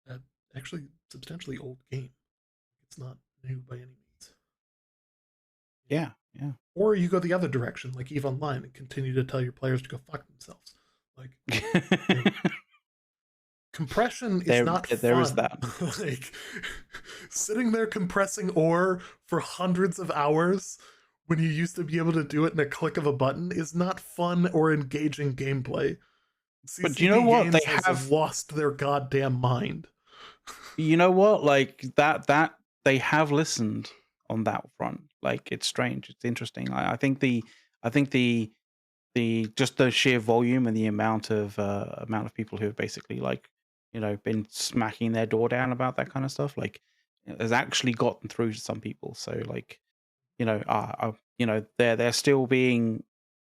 uh, actually substantially old game. It's not new by any means. Yeah. Yeah. Or you go the other direction, like Eve Online, and continue to tell your players to go fuck themselves. Like, you know, compression is not There is fun. that. Like, sitting there compressing ore for hundreds of hours when you used to be able to do it in a click of a button is not fun or engaging gameplay. But you know CCP what? They Games has have lost their goddamn mind. you know what? Like that they have listened on that front. Like it's strange. It's interesting. I think the just the sheer volume and the amount of people who have basically like been smacking their door down about that kind of stuff like has actually gotten through to some people. So like they're still being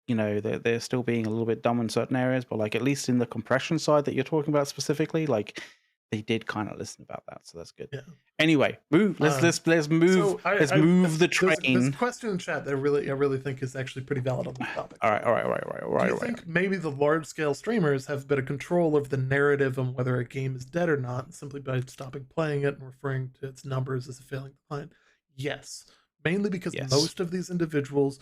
they're still being a little bit dumb in certain areas, but like at least in the compression side that you're talking about specifically, like they did kind of listen about that, so that's good. Yeah. Anyway, move. Let's move. So Let's move the there's a train. question in chat that I really think is actually pretty valid on this topic. All right, all right, all right, all right, all Do right, you all right. think maybe the large scale streamers have a bit of control of the narrative on whether a game is dead or not simply by stopping playing it and referring to its numbers as a failing client? Yes. Mainly because Yes. most of these individuals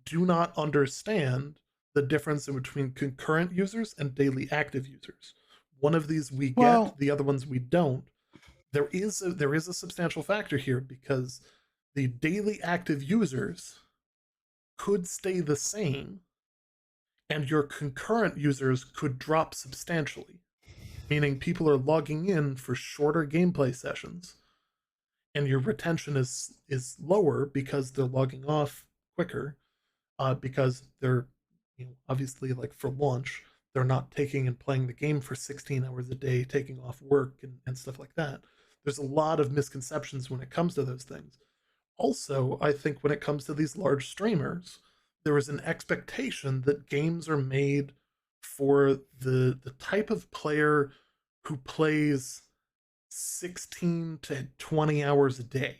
do not understand the difference in between concurrent users and daily active users. One of these we get, Well, the other ones we don't. There is a substantial factor here because the daily active users could stay the same and your concurrent users could drop substantially, meaning people are logging in for shorter gameplay sessions and your retention is lower because they're logging off quicker, because they're obviously, like, for launch, they're not taking and playing the game for 16 hours a day, taking off work and stuff like that. There's a lot of misconceptions when it comes to those things. Also, I think when it comes to these large streamers, there is an expectation that games are made for the type of player who plays 16 to 20 hours a day,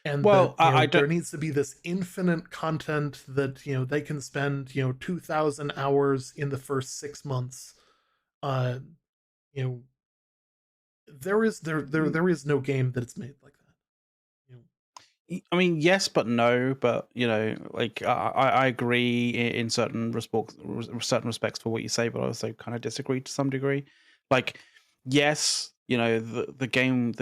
and that I don't. there needs to be this infinite content that they can spend 2,000 hours in the first 6 months. uh you know there is no game that it's made like that. you know I mean, yes, but no. But like I agree in certain respects for what you say, but I also kind of disagree to some degree. Like, yes, the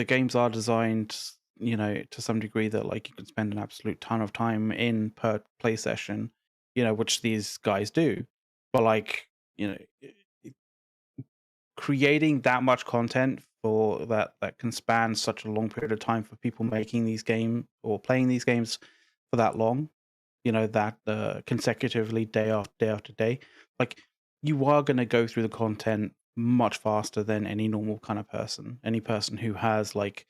games are designed, to some degree that like you can spend an absolute ton of time in per play session, which these guys do. But like, you know, creating that much content for that can span such a long period of time for people making these game or playing these games for that long that consecutively day after day, like you are going to go through the content much faster than any normal kind of person, any person who has like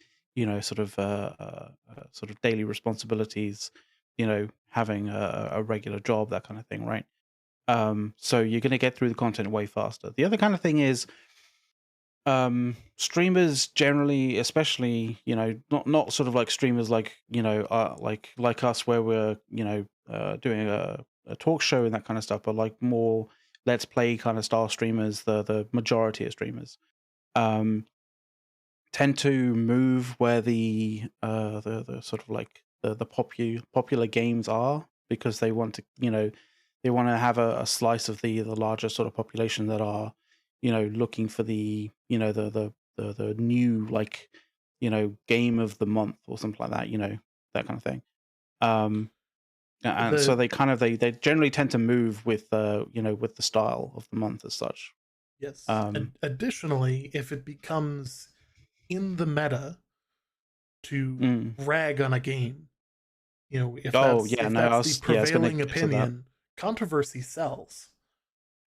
sort of daily responsibilities, having a regular job, that kind of thing, right? So you're going to get through the content way faster. The other kind of thing is streamers generally, especially, not sort of like streamers like, like us, where we're, doing a talk show and that kind of stuff, but like more let's play kind of style streamers, the majority of streamers um tend to move where the sort of like the popular games are, because they want to, they want to have a slice of the larger sort of population that are, looking for the, the new, like, game of the month or something like that, that kind of thing. um and so The they generally tend to move with with the style of the month as such. Yes. um Additionally, if it becomes in the meta to mm. rag on a game, Oh yeah, if no, that's the I was gonna prevailing get to that. opinion, controversy sells.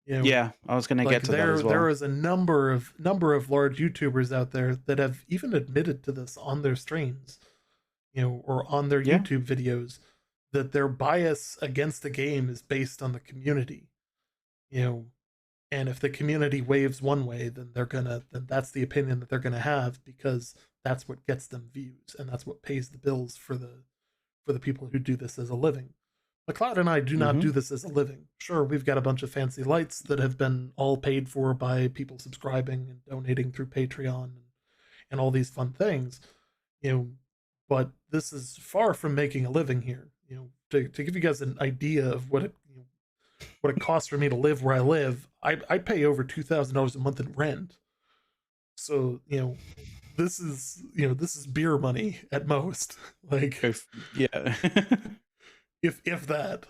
You know, Yeah, I was gonna like get to that as there well. is a number of large YouTubers out there that have even admitted to this on their streams, or on their Yeah. YouTube videos, that their bias against the game is based on the community. You know, and if the community waves one way, then that's the opinion that they're gonna have, because that's what gets them views and that's what pays the bills for the people who do this as a living. McLeod and I do not Mhm. do this as a living. Sure, we've got a bunch of fancy lights that have been all paid for by people subscribing and donating through Patreon and all these fun things, you know, but this is far from making a living here. To give you guys an idea of what it costs for me to live where I live, I pay over $2,000 a month in rent. So this is beer money at most. Like, Yeah. if that.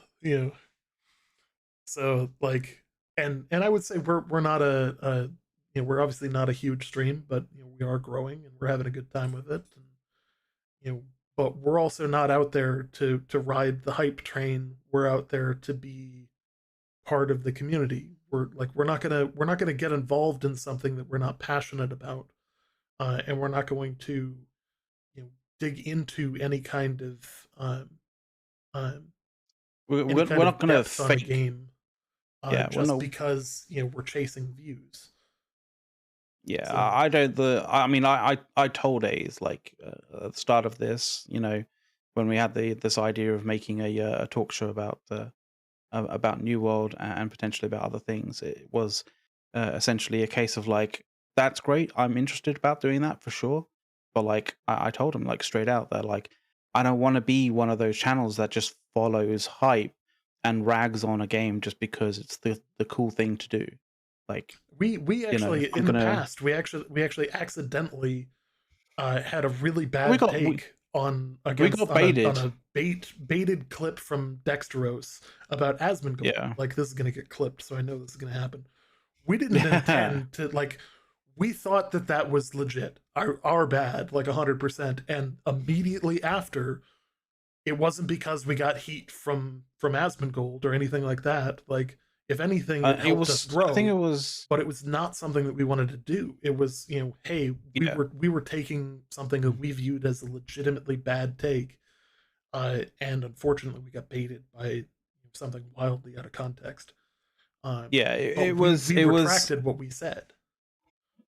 So like, and I would say we're not we're obviously not a huge stream, but we are growing and we're having a good time with it. And, you know, but we're also not out there to ride the hype train. We're out there to be part of the community. We're not gonna get involved in something that we're not passionate about, and we're not going to dig into um, any kind We're of not gonna depth on a fake. game, Yeah, we're just no. because we're chasing views. Yeah, So I don't. I mean, I told A's like at the start of this, when we had this idea of making a talk show about New World and potentially about other things. It was essentially a case of like, that's great. I'm interested about doing that for sure. But like, I told him like straight out that like, I don't want to be one of those channels that just follows hype and rags on a game just because it's the cool thing to do. Like, we if actually, I'm in the gonna, past, we actually accidentally had a really we bad got take on we against got on baited. a baited clip from Dexteros about Asmongold. Yeah, Like, this is gonna get clipped, so I know this is gonna happen. We didn't yeah. intend to, like, we thought that was legit, our bad, like 100%. And immediately after, it wasn't because we got heat from Asmongold or anything like that. Like, if anything, it It helped us was. I think it grow, was. but it was not something that we wanted to do. It was, hey, we Yeah. were taking something that we viewed as a legitimately bad take, and unfortunately, we got baited by something wildly out of context. Yeah. But we It was. retracted what we said.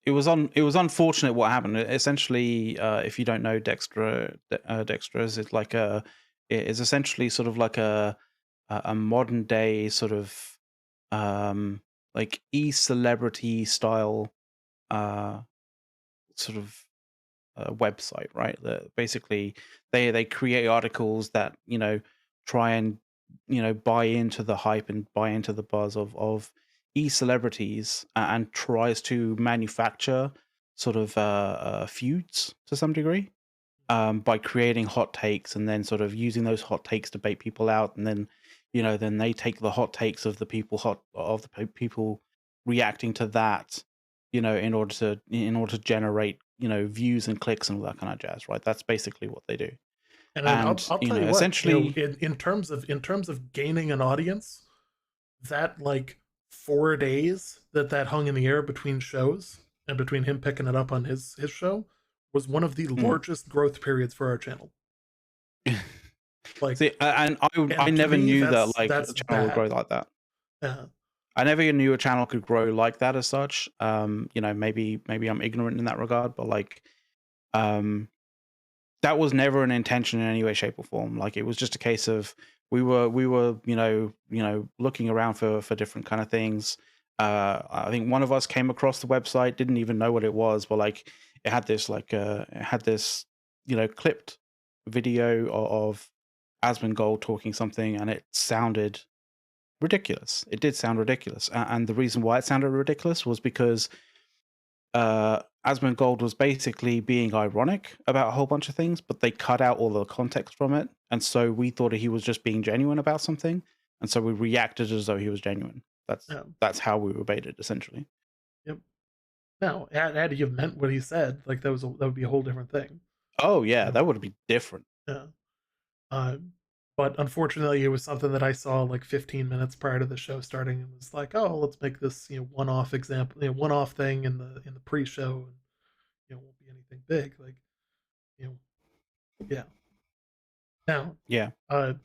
It was unfortunate what happened. Essentially, if you don't know Dextras, it's like it is essentially sort of like a modern day sort of um like e-celebrity style uh sort of website, right? That basically they create articles that try and buy into the hype and buy into the buzz of celebrities, and tries to manufacture sort of feuds to some degree, by creating hot takes and then sort of using those hot takes to bait people out, and then then they take the hot takes of the people reacting to that, in order to generate views and clicks and all that kind of jazz, right? That's basically what they do. And then And I'll you tell know, you what, you know, essentially, in terms of gaining an audience, that like 4 days that hung in the air between shows and between him picking it up on his show was one of the mm. largest growth periods for our channel. Like, See, and I and to never me, knew that like that's a channel would grow bad. like that. Uh, I never knew a channel could grow like that as such. You know, maybe I'm ignorant in that regard, but like, um, that was never an intention in any way, shape, or form. Like, it was just a case of we were looking around for different kind of things. I think one of us came across the website, didn't even know what it was, but like it had this clipped video of Asmongold talking something, and it sounded ridiculous. It did sound ridiculous, and the reason why it sounded ridiculous was because Asmongold was basically being ironic about a whole bunch of things, but they cut out all the context from it, and so we thought he was just being genuine about something, and so we reacted as though he was genuine. That's um, that's how we were baited, essentially. yep. Now, had he have meant what he said, like that would be a whole different thing. Oh yeah, You know, that would be different. yeah. But unfortunately, it was something that I saw like 15 minutes prior to the show starting, and was like, "Oh, let's make this one-off example, one-off thing in the pre-show, and won't be anything big." Like, you know, yeah. Now, Yeah. uh,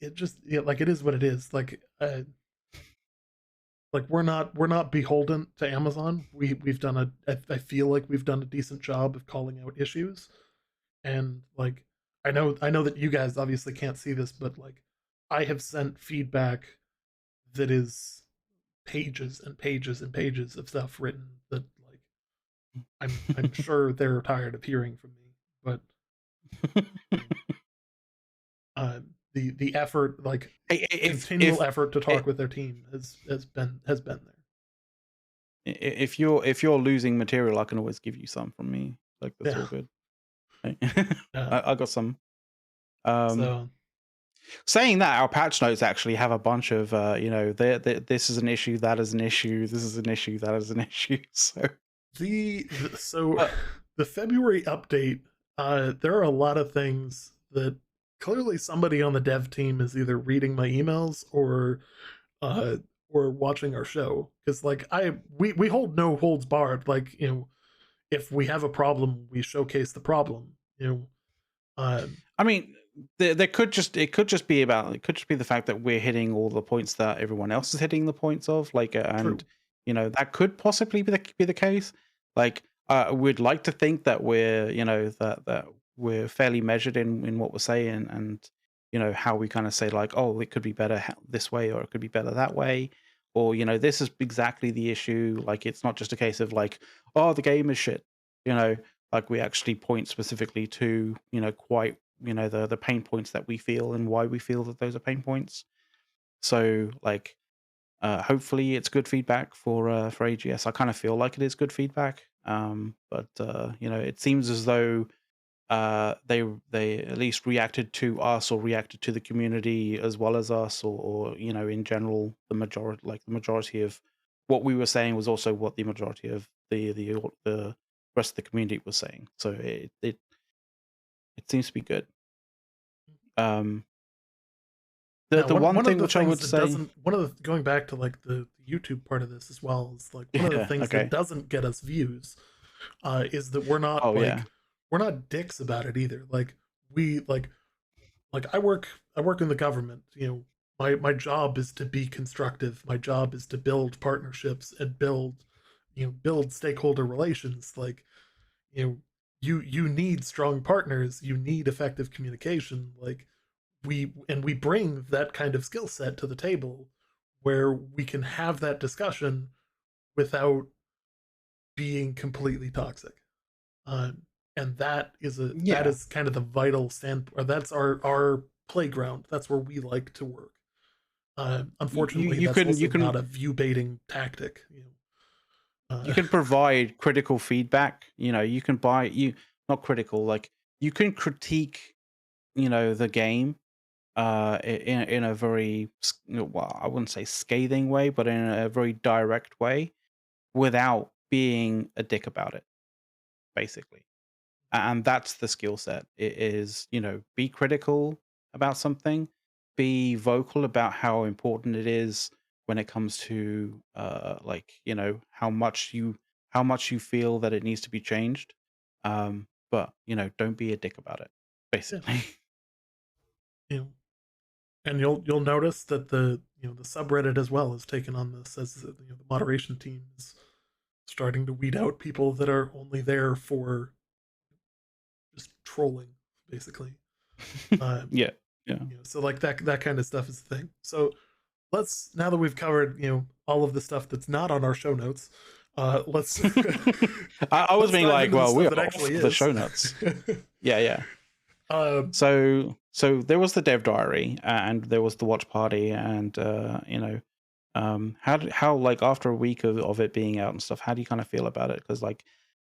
it just like it is what it is. Like we're not beholden to Amazon. We've done I feel like we've done a decent job of calling out issues, and like I know that you guys obviously can't see this, but like I have sent feedback that is pages and pages and pages of stuff written that like I'm sure they're tired of hearing from me, but you know, the effort, like continual if effort to talk with their team has been there. if you're losing material, I can always give you some from me. Like, that's Yeah. all good. uh, I got some. Um, so Saying that, our patch notes actually have a bunch of, this is an issue, that is an issue, this is an issue, that is an issue. So, so uh, the February update, there are a lot of things that clearly somebody on the dev team is either reading my emails uh or watching our show, because like we hold no holds barred. Like, if we have a problem, we showcase the problem. Uh, I mean, there could just it could just be the fact that we're hitting all the points that everyone else is hitting the points of, like, and true. that could possibly be the case. Like, we'd like to think that we're that we're fairly measured in what we're saying, and how we kind of say, like, oh, it could be better this way, or it could be better that way, or this is exactly the issue. Like, it's not just a case of like, oh, the game is shit. You know, like, we actually point specifically to quite the pain points that we feel and why we feel that those are pain points. So, like, hopefully it's good feedback for AGS. I kind of feel like it is good feedback, but it seems as though they at least reacted to us, or reacted to the community as well as us, or in general, the majority of what we were saying was also what the majority of the rest of the community was saying. So it seems to be good. Um, Now, the one one of thing the which I things would that say, doesn't one of the going back to like the YouTube part of this as well, is like one of the yeah, things that okay, doesn't get us views, is that oh yeah, we're not dicks about it either. Like, we like I work in the government. My job is to be constructive. My job is to build partnerships and build stakeholder relations. Like, you know you need strong partners. You need effective communication. Like, we bring that kind of skill set to the table, where we can have that discussion without being completely toxic. And that yeah. is kind of the vital stand, or that's our playground. That's where we like to work. Unfortunately, You that's can also not a view baiting tactic. you Uh, can provide critical feedback. You can buy you not critical, like, you can critique the game in a very well, I wouldn't say scathing way, but in a very direct way, without being a dick about it, basically. and that's the skill set. It is, be critical about something, be vocal about how important it is when it comes to like, how much you feel that it needs to be changed. But don't be a dick about it, Yeah, basically. you know, and you'll notice that the subreddit as well has taken on this as the moderation team is starting to weed out people that are only there for just trolling, basically. Um, Yeah, yeah. so like that kind of stuff is the thing. So let's, now that we've covered all of the stuff that's not on our show notes, let's I was let's being dive like, into the well, we stuff are that off actually the is. show notes. Yeah, yeah. um, So there was the dev diary, and there was the watch party, and how like after a week of it being out and stuff, how do you kind of feel about it? Because like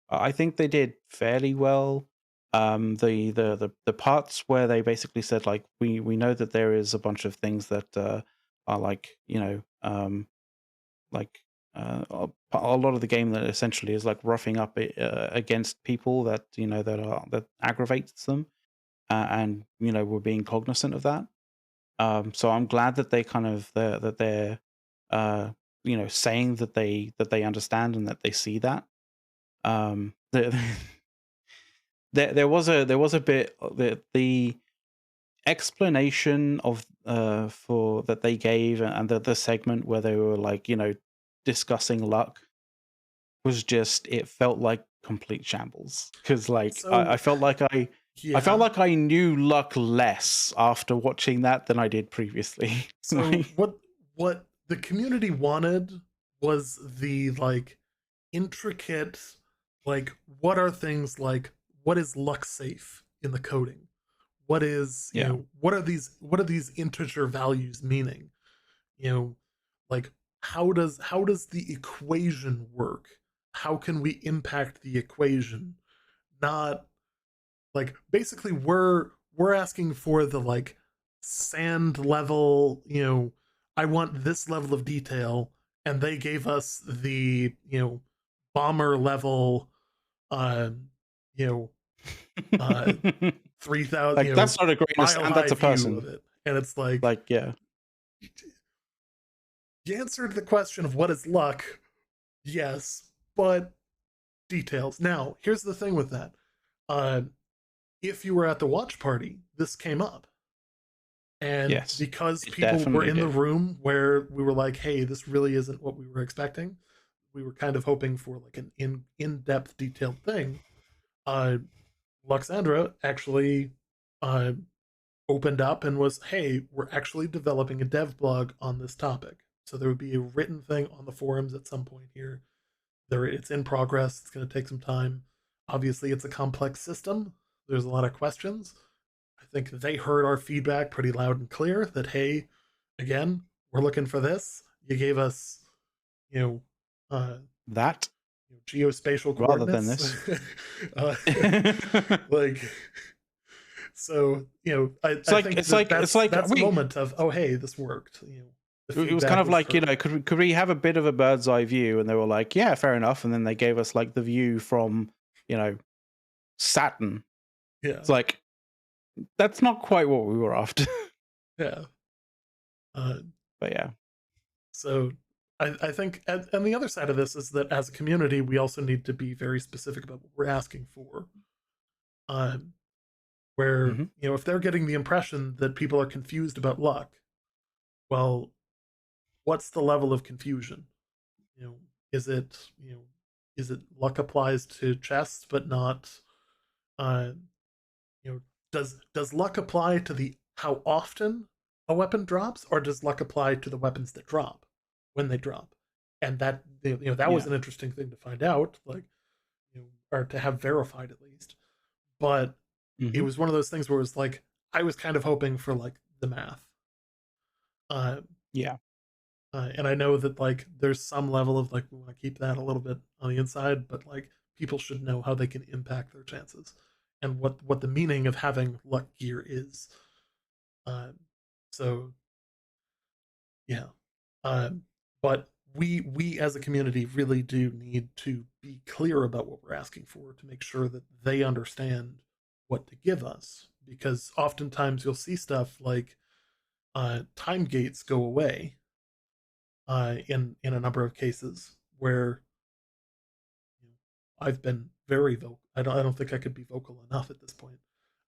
I think they did fairly well. The parts where they basically said like we know that there is a bunch of things that are like like a lot of the game that essentially is like roughing up against people that that aggravates them, and we're being cognizant of that. So I'm glad that they kind of that they're uh, saying that they understand and that they see that. The, there was a bit the explanation of for that they gave, and the segment where they were like discussing luck was just, it felt like complete shambles, because like I so felt like I felt yeah, like I knew luck less after watching that than I did previously. so Like, what the community wanted was the like intricate, like what are things like, what is luck safe in the coding, what is yeah. what are these integer values meaning, you know like how does the equation work, how can we impact the equation, not like basically we're asking for the like sand level, I want this level of detail, and they gave us the bomber level, uh you know uh 3,000, Like, that's not a grain of mile sand, high that's a view of person. it, and it's like Like, yeah. you answered the question of what is luck, yes, but details. Now here's the thing with that, uh if you were at the watch party, this came up. And Yes. because It people were definitely in the did. room where we were like, hey, this really isn't what we were expecting, we were kind of hoping for like an in-depth detailed thing. uh Luxandra actually uh opened up and was, hey, we're actually developing a dev blog on this topic, so there would be a written thing on the forums at some point here. It's in progress, it's going to take some time. Obviously it's a complex system, there's a lot of questions. I think they heard our feedback pretty loud and clear that, hey, again, we're looking for this. You gave us, you know, uh, That geospatial rather than coordinates. this. uh, like, so It's I like think it's that like it's that's like that's a we moment of, oh hey, this worked. The it was kind feedback of was like, heard. could we have a bit of a bird's eye view? And they were like, yeah, fair enough. And then they gave us like the view from, you know, Saturn. Yeah, It's like, that's not quite what we were after. yeah. Uh, But yeah. so I think, and the other side of this is that as a community, we also need to be very specific about what we're asking for. Um, where Hmm. if they're getting the impression that people are confused about luck, well, what's the level of confusion? you know is it is it luck applies to chests but not, uh you know does luck apply to the how often a weapon drops, or does luck apply to the weapons that drop when they drop? And that that was Yeah. an interesting thing to find out, like, or to have verified at least. But it Hmm. was one of those things where it was like, I was kind of hoping for like the math. Uh, Yeah. and I know that like there's some level of like, we want to keep that a little bit on the inside, but like people should know how they can impact their chances and what the meaning of having luck gear is. Uh, so yeah, uh, but we as a community really do need to be clear about what we're asking for to make sure that they understand what to give us, because oftentimes you'll see stuff like time gates go away in a number of cases where I've been very vocal. I don't think I could be vocal enough at this point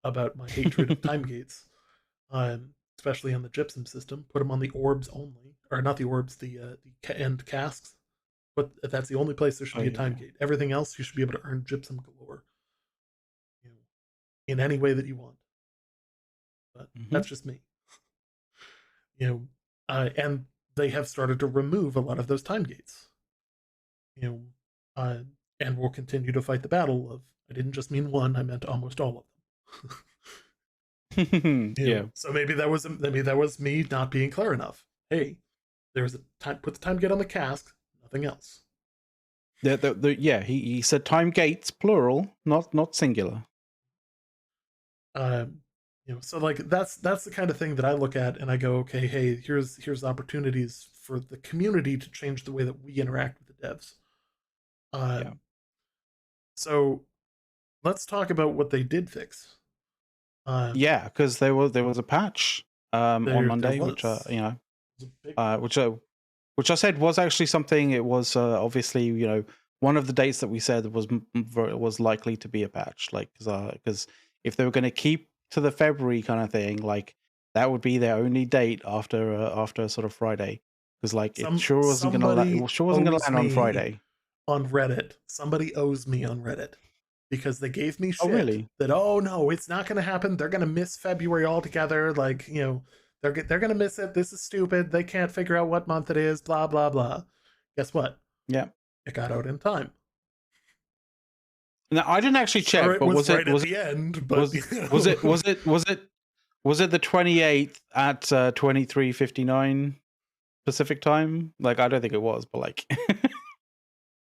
about my hatred of time gates, especially on the gypsum system. Put them on the orbs only, or not the orbs, the end casks. But that's the only place there should Oh be a time yeah. gate. Everything else, you should be able to earn gypsum galore, you know, in any way that you want. But Hmm. that's just me, you know. And they have started to remove a lot of those time gates, you know, uh, and we'll continue to fight the battle of. I didn't just mean one; I meant almost all of them. Yeah. So maybe that was me not being clear enough. Hey, there's a time. Put the time gate on the cask. Nothing else. Yeah, he said time gates plural, not singular. Um, so like that's the kind of thing that I look at and I go, okay, hey, here's opportunities for the community to change the way that we interact with the devs. Yeah. So let's talk about what they did fix. Um, Yeah, because there was a patch on there Monday, which was a big one. uh, which uh, which I said was actually something. It was obviously one of the dates that we said was likely to be a patch, like because if they were going to keep to the February kind of thing, like that would be their only date after sort of Friday, because like it sure wasn't gonna Somebody sure wasn't gonna owes land on me Friday. on Reddit. Somebody owes me on Reddit because they gave me Oh shit really? that, oh no, it's not going to happen. They're going to miss February altogether. Like, they're going to miss it. This is stupid. They can't figure out what month it is. Blah blah blah. Guess what? Yeah. It got out in time. Now I didn't actually Sure, check, it but was was it right at was the end, but was was it was it was it was it the 28th at 23:59 Pacific time? Like I don't think it was, but like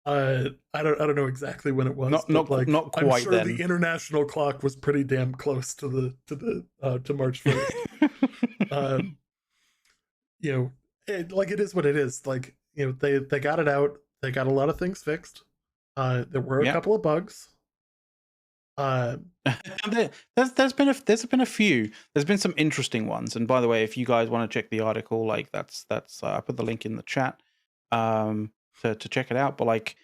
I don't know exactly when it was, not but like not I'm quite sure the then. international clock was pretty damn close to March 1st. Um, you know, it is what it is. Like, they got it out. They got a lot of things fixed. There were a Yeah. couple of bugs. Uh, There's been a few. There's been some interesting ones. And by the way, if you guys want to check the article, like that's I put the link in the chat to check it out. But like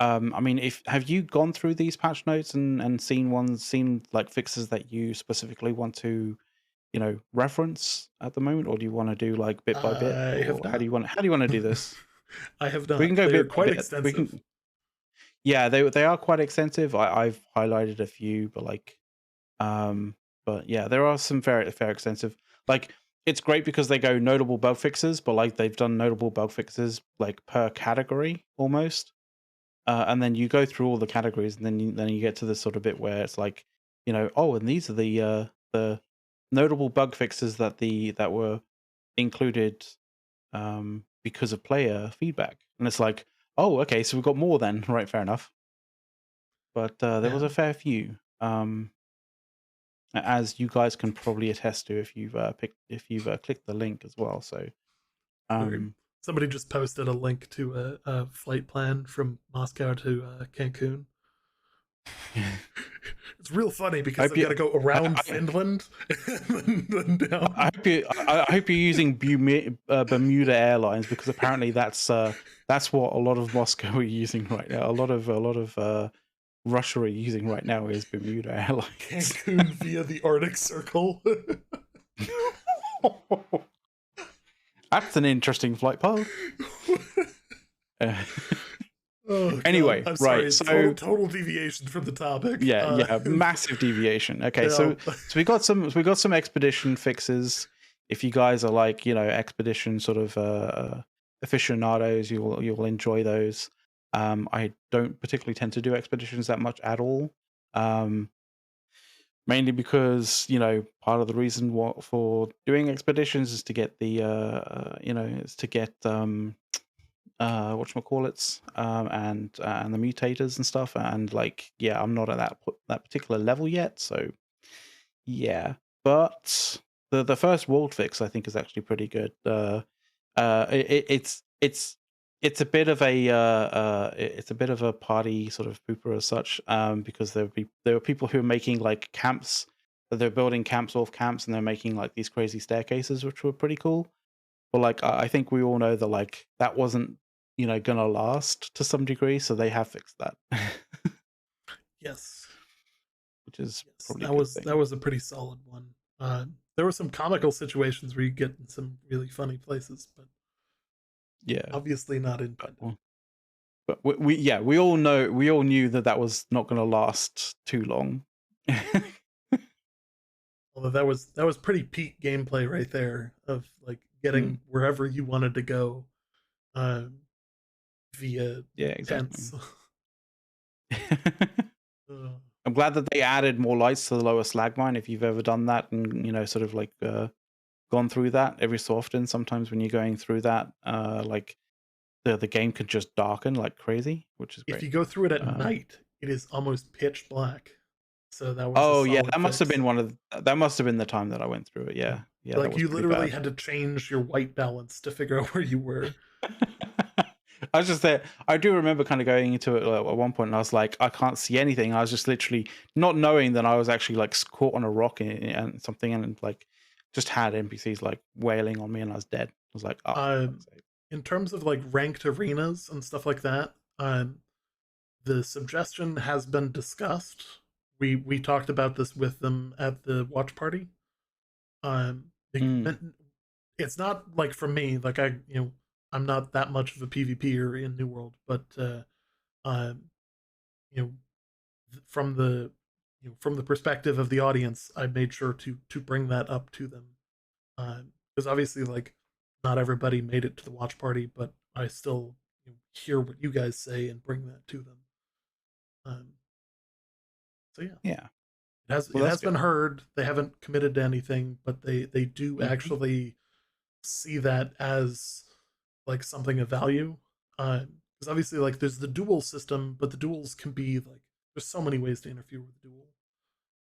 I mean, if have you gone through these patch notes and seen like fixes that you specifically want to reference at the moment, or do you want to do like bit by bit, I have or not. how do you want to do this? I have We can not. go They are bit by quite bit. We extensive. can. Yeah, they are quite extensive. I've highlighted a few, but like um, but yeah, there are some fair extensive. Like it's great because they go notable bug fixes, but like they've done notable bug fixes like per category almost. And then you go through all the categories, and then you get to this sort of bit where it's like, oh, and these are the notable bug fixes that were included because of player feedback, and it's like, oh, okay, so we've got more then, right? Fair enough. But there was Yeah. a fair few. As you guys can probably attest to if you've clicked the link as well. So Sorry. um, Somebody just posted a link to a flight plan from Moscow to Cancun. It's real funny I because hope they've you got to go I, around I, Finland and then I down. hope I hope you're using Bermuda Airlines, because apparently that's what a lot of Moscow are using right now. A lot of Russia are using right now is Bermuda Airlines. Cancun via the Arctic Circle. That's an interesting flight path. Uh, Oh god, anyway, I'm right. sorry. Total So total deviation from the topic. yeah, massive deviation. Okay, Yeah. so we got some expedition fixes. If you guys are like expedition sort of aficionados, you'll enjoy those. I don't particularly tend to do expeditions that much at all. Um, Mainly because part of the reason for doing expeditions is to get the is to get whatchamacallits, and the mutators and stuff, and like yeah, I'm not at that particular level yet, so yeah. But the first world fix I think is actually pretty good. It's it's a bit of a it's a bit of a party sort of pooper as such, because there are people who are making like camps. They're building camps off camps, and they're making like these crazy staircases, which were pretty cool. But like I think we all know that like that wasn't gonna last to some degree, so they have fixed that, Yes, which is yes, probably a good that thing. was a pretty solid one. There were some comical situations where you get in some really funny places, but Yeah, obviously not but, intended. well, but we all knew that that was not gonna last too long. Although that was pretty peak gameplay right there of like Mm, getting wherever you wanted to go uh, via yeah, exactly. tents. uh, I'm glad that they added more lights to the lower slag mine. If you've ever done that and sort of like gone through that every so often, sometimes when you're going through that, like the game could just darken like crazy, which is if great. you go through it at Um, night, it is almost pitch black. So that was a oh yeah, solid fix. that must have been the time that I went through it. Yeah. Yeah, yeah, that Like was you pretty literally bad. had to change your white balance to figure out where you were. I was just there. I do remember kind of going into it at one point, and I was like, I can't see anything. I was just literally not knowing that I was actually like caught on a rock and something, and like just had NPCs like wailing on me, and I was dead. I was like, oh, for Um, fuck's sake. in terms of like ranked arenas and stuff like that, the suggestion has been discussed. We talked about this with them at the watch party. They Mm, meant it's not like from me. Like I'm not that much of a PvPer in New World, but um, you know, from the from the perspective of the audience, I made sure to bring that up to them because obviously, like, not everybody made it to the watch party, but I still hear what you guys say and bring that to them. Um, so yeah, yeah. Well, it that's has been good. heard. They haven't committed to anything, but they do Hmm. actually see that as like something of value. Because obviously, like, there's the duel system, but the duels can be like there's so many ways to interfere with the duel,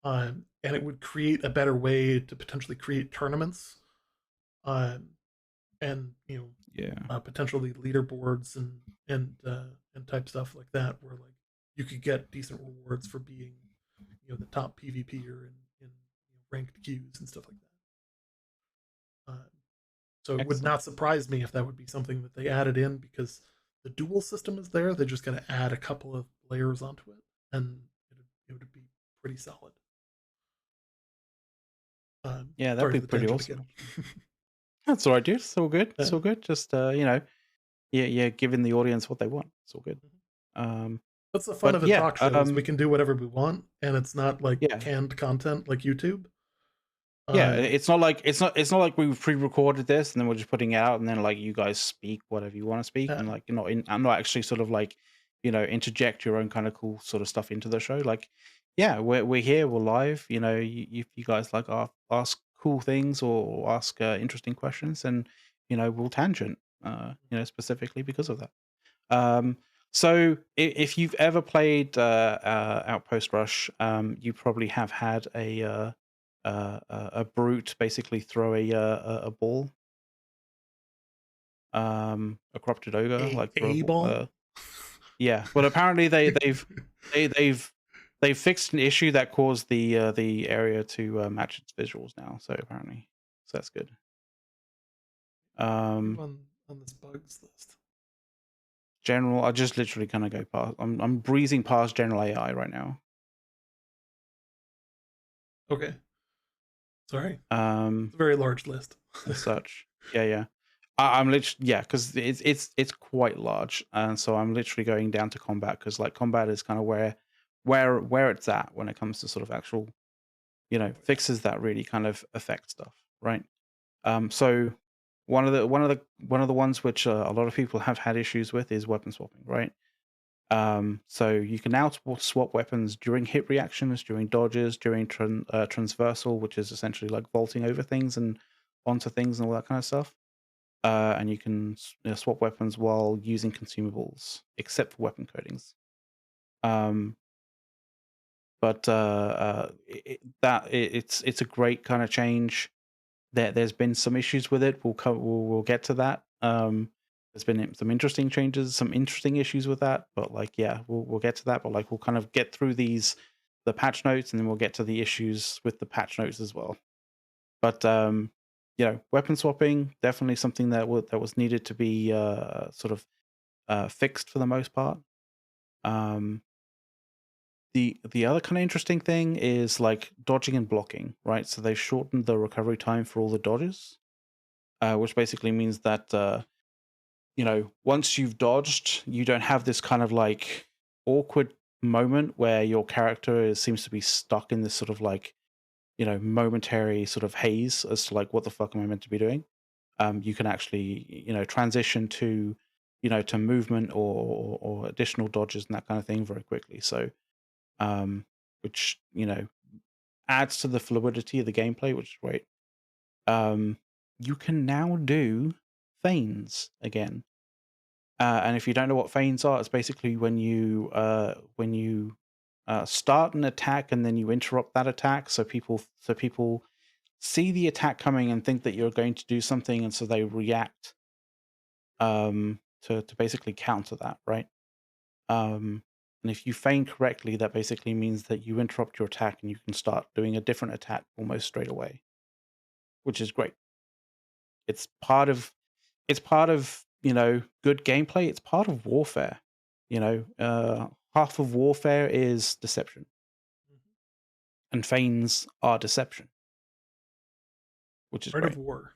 and it would create a better way to potentially create tournaments, um, and Yeah. potentially leaderboards and type stuff like that, where like you could get decent rewards for being the top PvPer in ranked queues and stuff like that. So it would Excellent. not surprise me if that would be something that they added in because the dual system is there. They're just going to add a couple of layers onto it, and it would be pretty solid. Yeah, that'd Sorry be for the pretty tangent again. awesome. That's all right, dude. It's all good. It's uh, all good. Just yeah, giving the audience what they want. It's all good. Um, that's the fun but of a yeah, talk show is we can do whatever we want, and it's not like yeah, canned content like YouTube. yeah. Uh, It's not like we've pre-recorded this and then we're just putting it out and then like you guys speak whatever you want to speak uh, and like you're not in. I'm not actually sort of like interject your own kind of cool sort of stuff into the show. Like, yeah, we're here, we're live. If you guys like ask cool things or ask interesting questions, and we'll tangent. Specifically because of that. Um, so if you've ever played Outpost Rush, you probably have had a brute basically throw a ball, a corrupted ogre like throw a a ball. ball. Yeah, but apparently they they've fixed an issue that caused the area to match its visuals now. So apparently, so that's good. You Um, on this bugs list. General, I just literally kind of go past. I'm breezing past general AI right now. Okay, sorry, Um, it's a very large list. as such. Yeah, yeah. I'm literally because it's quite large, and so I'm literally going down to combat because like combat is kind of where it's at when it comes to sort of actual Okay. fixes that really kind of affect stuff, right? So one of the ones which a lot of people have had issues with is weapon swapping, right? So you can now swap weapons during hit reactions, during dodges, during transversal, which is essentially like vaulting over things and onto things and all that kind of stuff. And you can swap weapons while using consumables, except for weapon coatings. Um, but it's a great kind of change. There's been some issues with it. We'll get to that. There's been some interesting changes, some interesting issues with that, but like, yeah, we'll get to that. But like, we'll kind of get through the patch notes, and then we'll get to the issues with the patch notes as well. But weapon swapping definitely something that was needed to be sort of fixed for the most part. Um, the other kind of interesting thing is like dodging and blocking, right? So they shortened the recovery time for all the dodges, which basically means that once you've dodged, you don't have this kind of like awkward moment where your character seems to be stuck in this sort of like momentary sort of haze as to like what the fuck am I meant to be doing. You can actually transition to to movement or additional dodges and that kind of thing very quickly. So um, which adds to the fluidity of the gameplay, which is great. Um, you can now do feigns again. And if you don't know what feigns are, it's basically when you start an attack and then you interrupt that attack, so people see the attack coming and think that you're going to do something, and so they react to basically counter that, right? And if you feign correctly, that basically means that you interrupt your attack and you can start doing a different attack almost straight away, which is great. It's part of good gameplay. It's part of warfare. Half of warfare is deception, and feigns are deception, which is Art of great. War.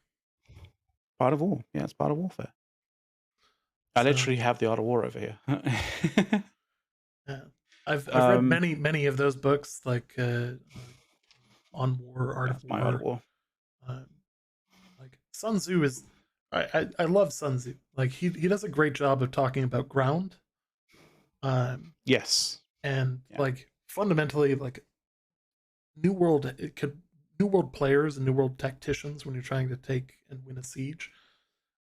Part of war. Yeah, it's part of warfare. I So literally have the art of war over here. yeah, I've read um, many of those books, like On War, Art of that's my art of War. war. Um, like Sun Tzu is, I love Sun Tzu. Like he does a great job of talking about ground, um, Yes. and Yeah. like fundamentally like New World. It could New World players and New World tacticians, when you're trying to take and win a siege,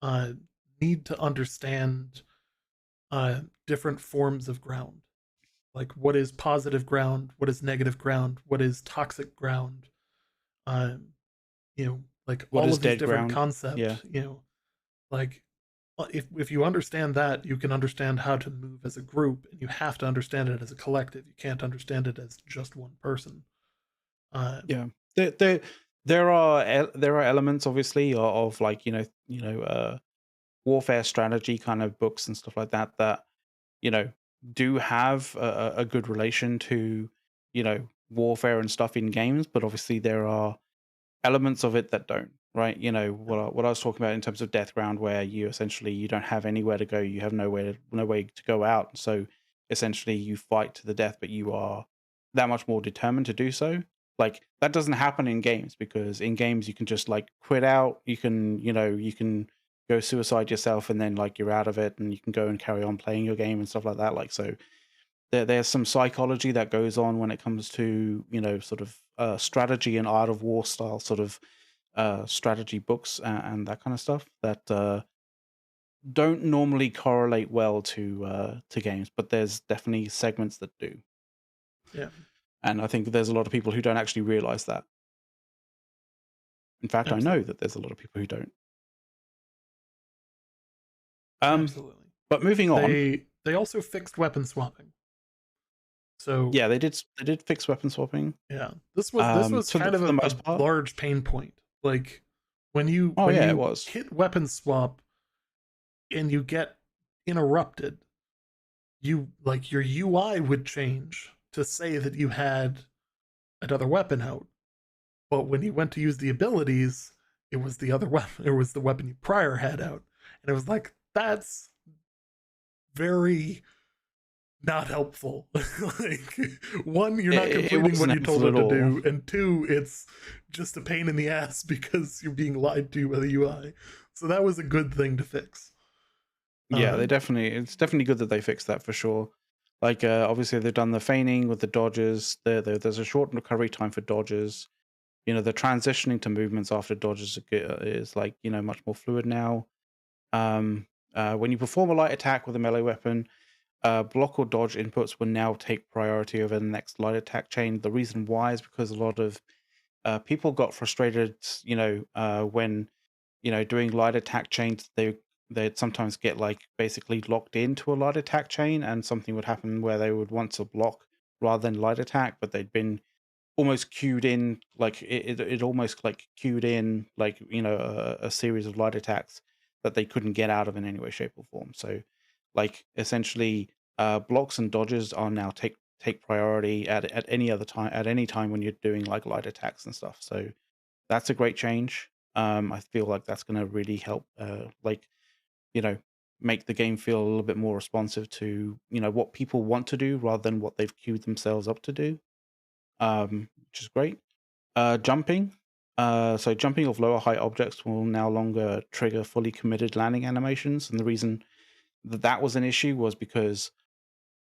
uh, need to understand different forms of ground. Like what is positive ground, what is negative ground, what is toxic ground. Um, like What all is of these dead different ground? Yeah. concepts. Like if you understand that, you can understand how to move as a group, and you have to understand it as a collective. You can't understand it as just one person. Yeah. There are elements obviously of like warfare strategy kind of books and stuff like that that you know do have a good relation to warfare and stuff in games, but obviously there are elements of it that don't, right? What I was talking about in terms of death ground, where you don't have anywhere to go, you have no way to go out, so essentially you fight to the death, but you are that much more determined to do so. Like that doesn't happen in games, because in games you can just like quit out, you can go suicide yourself, and then like you're out of it, and you can go and carry on playing your game and stuff like that. Like so there's some psychology that goes on when it comes to sort of strategy and art of war style sort of strategy books and that kind of stuff that don't normally correlate well to games, but there's definitely segments that do, yeah, and I think there's a lot of people who don't actually realize that. In fact, I know absolutely, that there's a lot of people who don't. um absolutely. but moving on. They also fixed weapon swapping. So Yeah, they did fix weapon swapping, yeah, this was kind of for the a most part. large pain point. Like Oh when yeah, it you was. hit weapon swap and you get interrupted, you like your UI would change to say that you had another weapon out. But when you went to use the abilities, it was the other weapon. It was the weapon you prior had out, and it was like that's very not helpful. Like one, you're not It completing what wasn't you told helpful it at to all. do, and two, it's just a pain in the ass because you're being lied to by the UI. So that was a good thing to fix. Yeah, Um, it's definitely good that they fixed that for sure. Like, obviously they've done the feigning with the dodges. There's a shortened recovery time for dodges. The transitioning to movements after dodges is like much more fluid now. Um, when you perform a light attack with a melee weapon, block or dodge inputs will now take priority over the next light attack chain. The reason why is because a lot of people got frustrated, when doing light attack chains. They they'd sometimes get like basically locked into a light attack chain, and something would happen where they would want to block rather than light attack, but they'd been almost queued in, like it almost like queued in, like, a series of light attacks that they couldn't get out of in any way, shape, or form. So, like, essentially, blocks and dodges are now take priority at any other time, at any time when you're doing like light attacks and stuff. So that's a great change. I feel like that's going to really help, like, you know, make the game feel a little bit more responsive to, what people want to do rather than what they've queued themselves up to do, which is great. Jumping. So jumping off lower height objects will no longer trigger fully committed landing animations. And the reason that that was an issue was because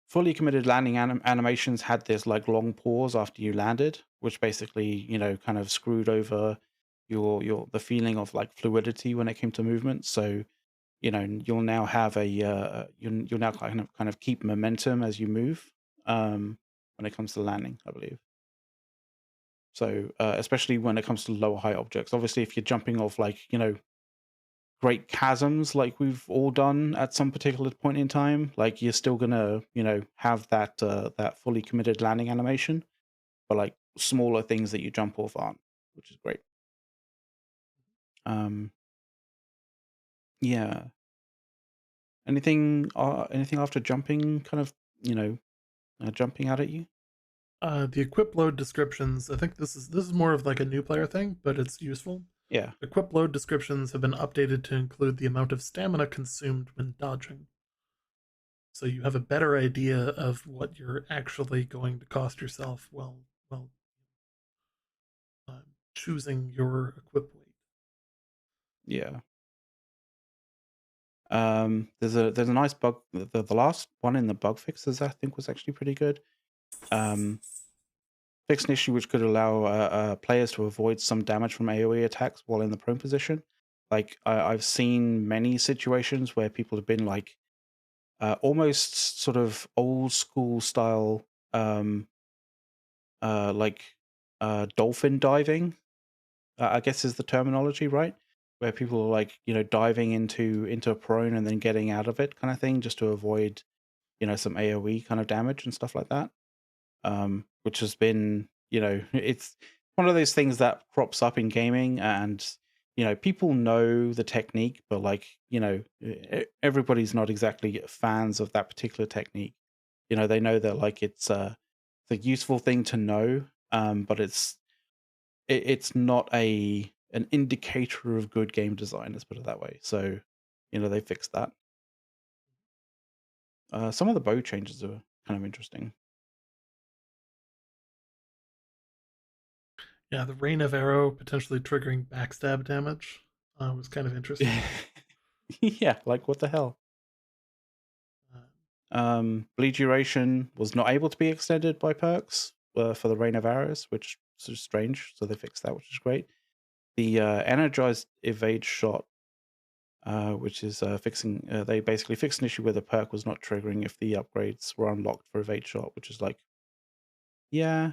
fully committed landing animations had this like long pause after you landed, which basically, kind of screwed over your the feeling of like fluidity when it came to movement. So, you'll now have you'll now kind of keep momentum as you move, when it comes to landing, I believe. So, especially when it comes to lower height objects, obviously, if you're jumping off like, great chasms, like we've all done at some particular point in time, like you're still gonna, have that fully committed landing animation, but like smaller things that you jump off aren't, which is great. Um, yeah. Anything after jumping, kind of, jumping out at you? The equip load descriptions. I think this is more of like a new player thing, but it's useful. Yeah, Equip load descriptions have been updated to include the amount of stamina consumed when dodging, so you have a better idea of what you're actually going to cost yourself while uh, choosing your equip weight. yeah. There's a nice bug. The last one in the bug fixes, I think, was actually pretty good. Um, Fixed an issue which could allow players to avoid some damage from AoE attacks while in the prone position. Like, I've seen many situations where people have been like, almost sort of old school style, like, dolphin diving, I guess is the terminology, right? Where people are like, diving into a prone and then getting out of it, kind of thing, just to avoid, some AoE kind of damage and stuff like that. Which has been, it's one of those things that crops up in gaming, and people know the technique, but like, everybody's not exactly fans of that particular technique. They know that like it's a useful thing to know, but it's not an indicator of good game design, let's put it that way. So, they fixed that. Some of the bow changes are kind of interesting. Yeah, the rain of arrow potentially triggering backstab damage was kind of interesting. Yeah, like what the hell? Uh, Bleed duration was not able to be extended by perks for the Rain of Arrows, which is strange. So they fixed that, which is great. The energized evade shot, which is fixing, they basically fixed an issue where the perk was not triggering if the upgrades were unlocked for evade shot, which is like, yeah,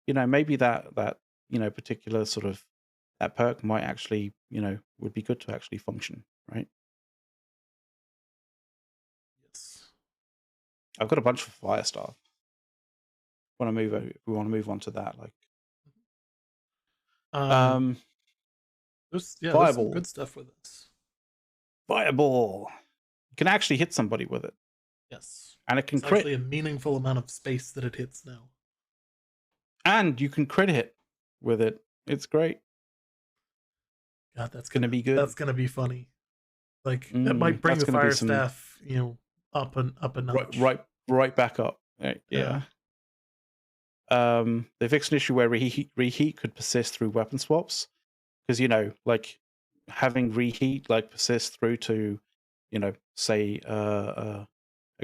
maybe that particular sort of that perk might actually, would be good to actually function, right? yes. I've got a bunch of fire stuff. We want to move on to that, like, Um, um, there's some fireball. good stuff with this. Fireball. You can actually hit somebody with it, Yes, and it can it's actually crit, a meaningful amount of space that it hits now. and you can crit hit with it. It's great. God, It's gonna be good. that's gonna be funny. Like that might bring That's the gonna be fire some staff, up a right, notch. right back up. Yeah. Yeah. They fixed an issue where reheat could persist through weapon swaps, because like having reheat like persist through to, say a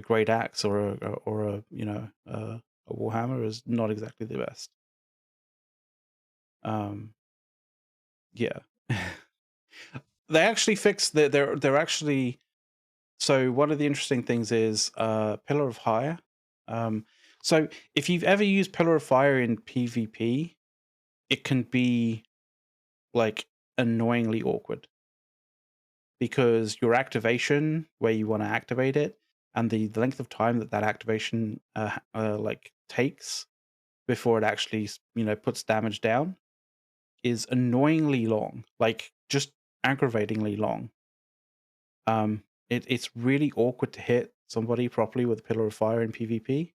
great axe or a warhammer is not exactly the best. Um, yeah. They actually fixed that. They're actually, so one of the interesting things is Pillar of Fire. Um, so if you've ever used Pillar of Fire in PvP, it can be like annoyingly awkward. because your activation, where you want to activate it, and the length of time that activation like takes before it actually puts damage down is annoyingly long, like just aggravatingly long. It's really awkward to hit somebody properly with a pillar of fire in PvP.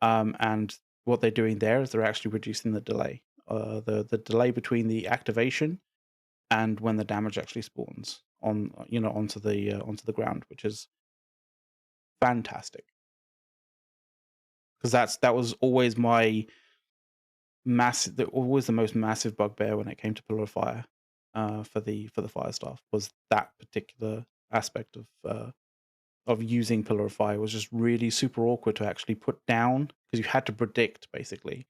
And what they're doing there is they're actually reducing the delay, the delay between the activation and when the damage actually spawns on onto the ground, which is fantastic, because that was always my always the most massive bugbear when it came to pillar of fire, for the fire staff, was that particular aspect of using pillar of fire was just really super awkward to actually put down, because you had to predict basically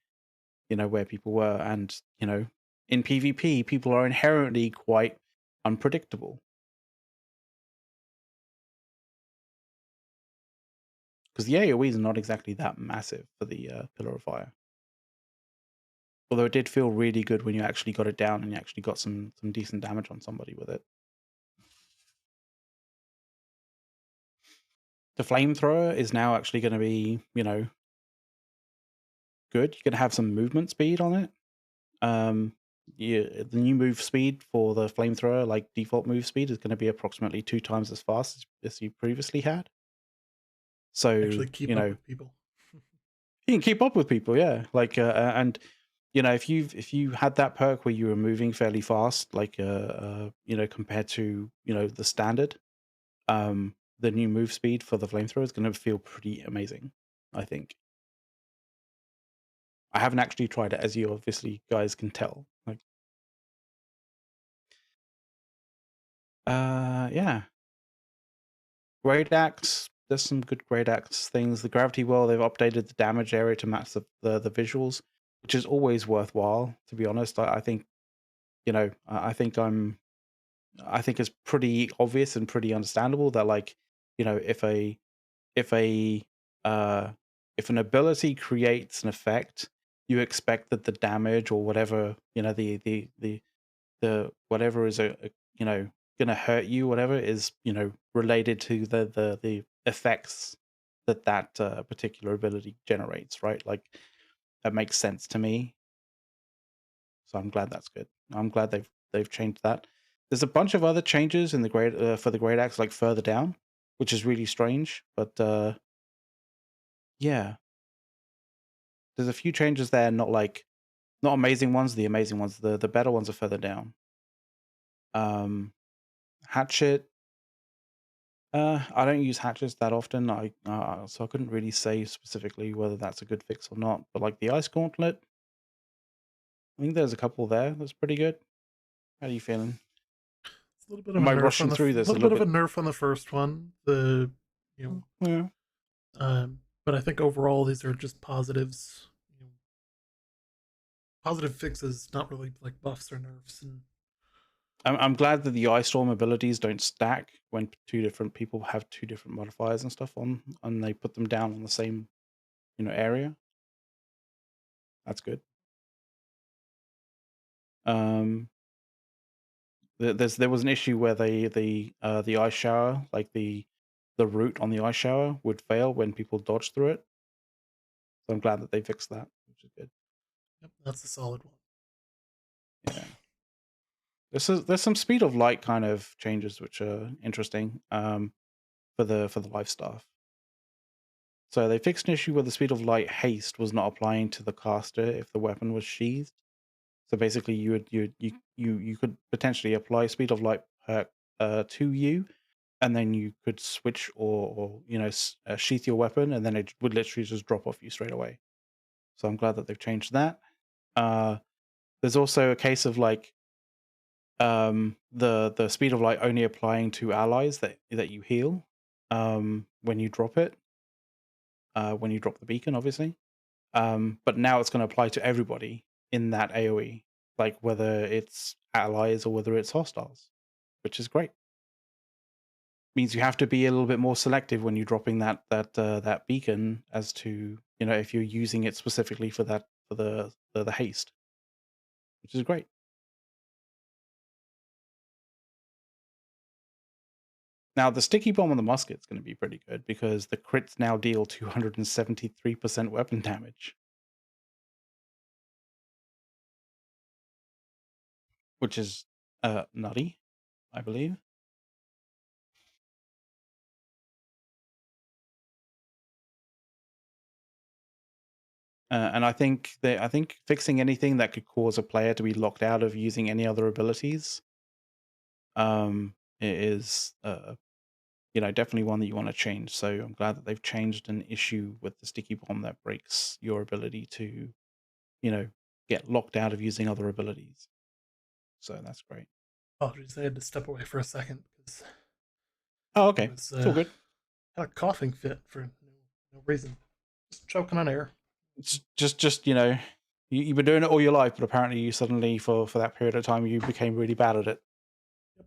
where people were, and in PvP people are inherently quite unpredictable, because the AoE is not exactly that massive for the pillar of fire. Although it did feel really good when you actually got it down and you actually got some decent damage on somebody with it. The flamethrower is now actually going to be, good. You're going to have some movement speed on it. The new move speed for the flamethrower, like default move speed, is going to be approximately 2 times as fast as you previously had. So, Actually, keep up with people. you can keep up with people, yeah. Like, and if you had that perk where you were moving fairly fast, like, compared to the standard, the new move speed for the flamethrower is going to feel pretty amazing, I think. I haven't actually tried it, as you obviously guys can tell. Like, yeah. Great axe. There's some good great axe things. The gravity well, they've updated the damage area to match the visuals, which is always worthwhile. To be honest, I think I think it's pretty obvious and pretty understandable that, like, if if a uh, if an ability creates an effect, you expect that the damage or whatever the whatever is gonna hurt you, whatever is related to the effects that particular ability generates, right? Like, that makes sense to me. So I'm glad that's good. I'm glad they've changed that. There's a bunch of other changes in the great for the great axe, like further down, which is really strange. But yeah, there's a few changes there. Not amazing ones. The amazing ones, the better ones, are further down. Hatchet. I don't use hatchets that often. So I couldn't really say specifically whether that's a good fix or not. But like the ice gauntlet, I think there's a couple there that's pretty good. How are you feeling? It's a little bit of a Am I nerf on rushing the through this a little little bit of a bit? nerf on the first one. The Yeah. but I think overall these are just positives. Positive fixes, not really like buffs or nerfs. And I'm glad that the ice storm abilities don't stack when two different people have two different modifiers and stuff on, and they put them down on the same area. That's good. There was an issue where the ice shower, like the route on the ice shower, would fail when people dodged through it. So I'm glad that they fixed that, which is good. yep, that's a solid one. Yeah. There's some speed of light kind of changes which are interesting, for the life staff. So they fixed an issue where the speed of light haste was not applying to the caster if the weapon was sheathed. So basically, you could potentially apply speed of light perk to you, and then you could switch or sheath your weapon, and then it would literally just drop off you straight away. So I'm glad that they've changed that. There's also a case of like the speed of light only applying to allies that you heal when you drop it, when you drop the beacon, obviously. But now it's going to apply to everybody in that AoE, like whether it's allies or whether it's hostiles, which is great. Means you have to be a little bit more selective when you're dropping that beacon as to if you're using it specifically for the haste, which is great. Now the sticky bomb on the musket's going to be pretty good because the crits now deal 273% weapon damage, which is nutty, I believe. And I think fixing anything that could cause a player to be locked out of using any other abilities is definitely one that you want to change. So I'm glad that they've changed an issue with the sticky bomb that breaks your ability to you know get locked out of using other abilities. So that's great. Apologies, I had to step away for a second because Oh, I okay, was it's all good. had a coughing fit for no reason, just choking on air. It's just you've been doing it all your life, but apparently you suddenly for that period of time you became really bad at it. Yep,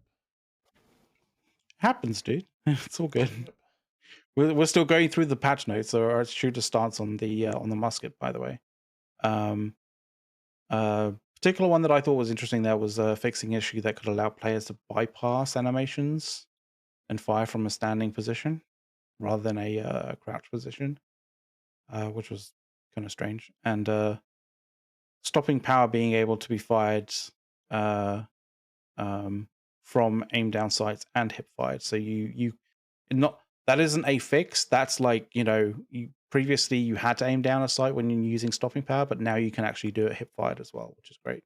Happens, dude. It's all good. yep. We're still going through the patch notes. So our shooter starts on the musket, by the way. Um, Particular one that I thought was interesting there was fixing issue that could allow players to bypass animations and fire from a standing position rather than a crouch position, which was kind of strange. And stopping power being able to be fired uh, um, from aim down sights and hip fired. So you not that isn't a fix. That's like previously you had to aim down a sight when you're using stopping power, but now you can actually do it hip fired as well, which is great.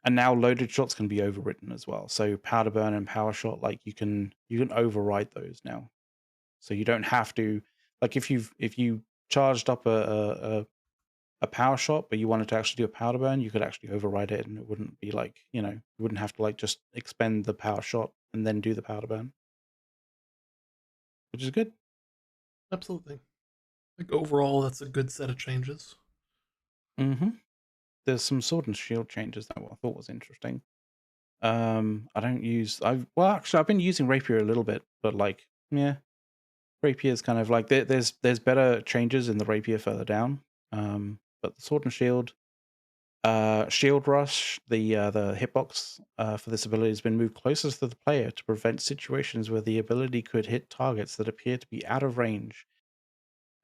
And now loaded shots can be overwritten as well. So powder burn and power shot, like you can override those now. So you don't have to, like if you charged up a power shot, but you wanted to actually do a powder burn, you could actually override it, and it wouldn't be like you wouldn't have to like just expend the power shot and then do the powder burn, which is good. Absolutely. I think overall, that's a good set of changes. hmm There's some sword and shield changes that I thought was interesting. I don't use. I've been using rapier a little bit, but like yeah, rapier is kind of like there's better changes in the rapier further down. But the sword and shield. Shield Rush, the hitbox for this ability has been moved closer to the player to prevent situations where the ability could hit targets that appear to be out of range.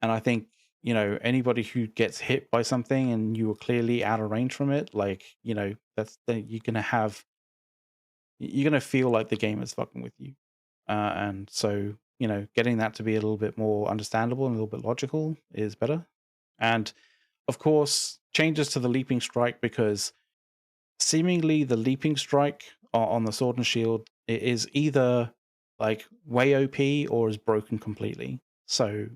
And I think, anybody who gets hit by something and you were clearly out of range from it, like, you're gonna feel like the game is fucking with you. And so, getting that to be a little bit more understandable and a little bit logical is better. And of course, changes to the leaping strike because seemingly the leaping strike on the sword and shield is either like way OP or is broken completely. So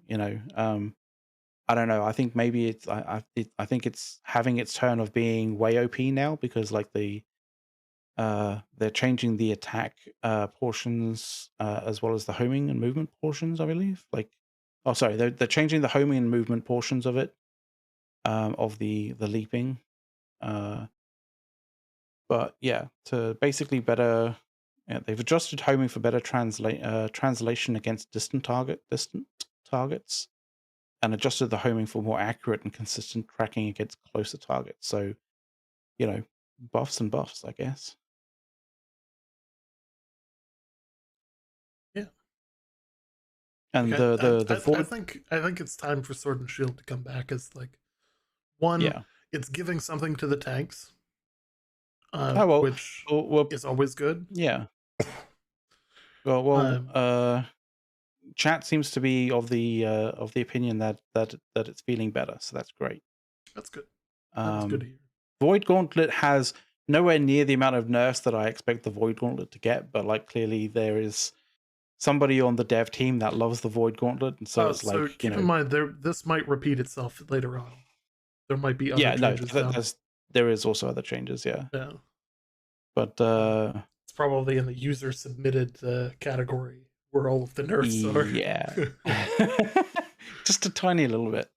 I don't know. I think maybe I think it's having its turn of being way OP now because like they're changing the attack portions as well as the homing and movement portions. I believe they're changing the homing and movement portions of it of the leaping. Uh, But yeah, to basically better, yeah, they've adjusted homing for better translation against distant targets, and adjusted the homing for more accurate and consistent tracking against closer targets. So, buffs and buffs, I guess. Yeah. And Like the I void, think it's time for Sword and Shield to come back as like one. yeah. It's giving something to the tanks, Oh well, which well, is always good. yeah. Well, Um, chat seems to be of the opinion that it's feeling better, so that's great. that's good. That is good to Um, hear. Void Gauntlet has nowhere near the amount of nerfs that I expect the Void Gauntlet to get, but like clearly there is somebody on the dev team that loves the Void Gauntlet, and so it's So like keep in mind this might repeat itself later on. There might be other yeah, no, changes down. there is also other changes, yeah, Yeah, but it's probably in the user submitted category where all of the nerfs are. yeah, just a tiny little bit.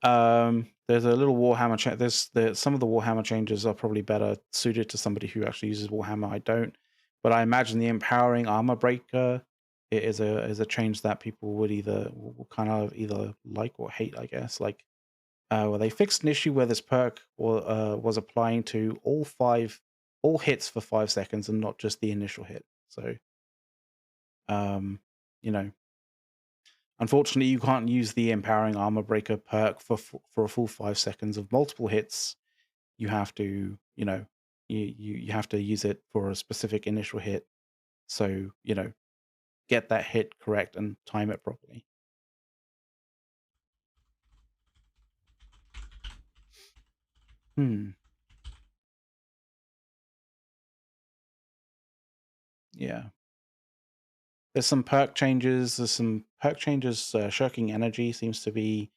There's a little Warhammer. Some of the Warhammer changes are probably better suited to somebody who actually uses Warhammer. I don't, but I imagine the empowering armor breaker is a change that people would will kind of either like or hate. I guess where they fixed an issue where this perk was applying to all hits for 5 seconds and not just the initial hit. So, um, you know, unfortunately, you can't use the empowering armor breaker perk for a full 5 seconds of multiple hits. You have to, you have to use it for a specific initial hit. So, get that hit correct and time it properly. Hmm. Yeah. There's some perk changes. There's some perk changes. Shirking energy seems to be,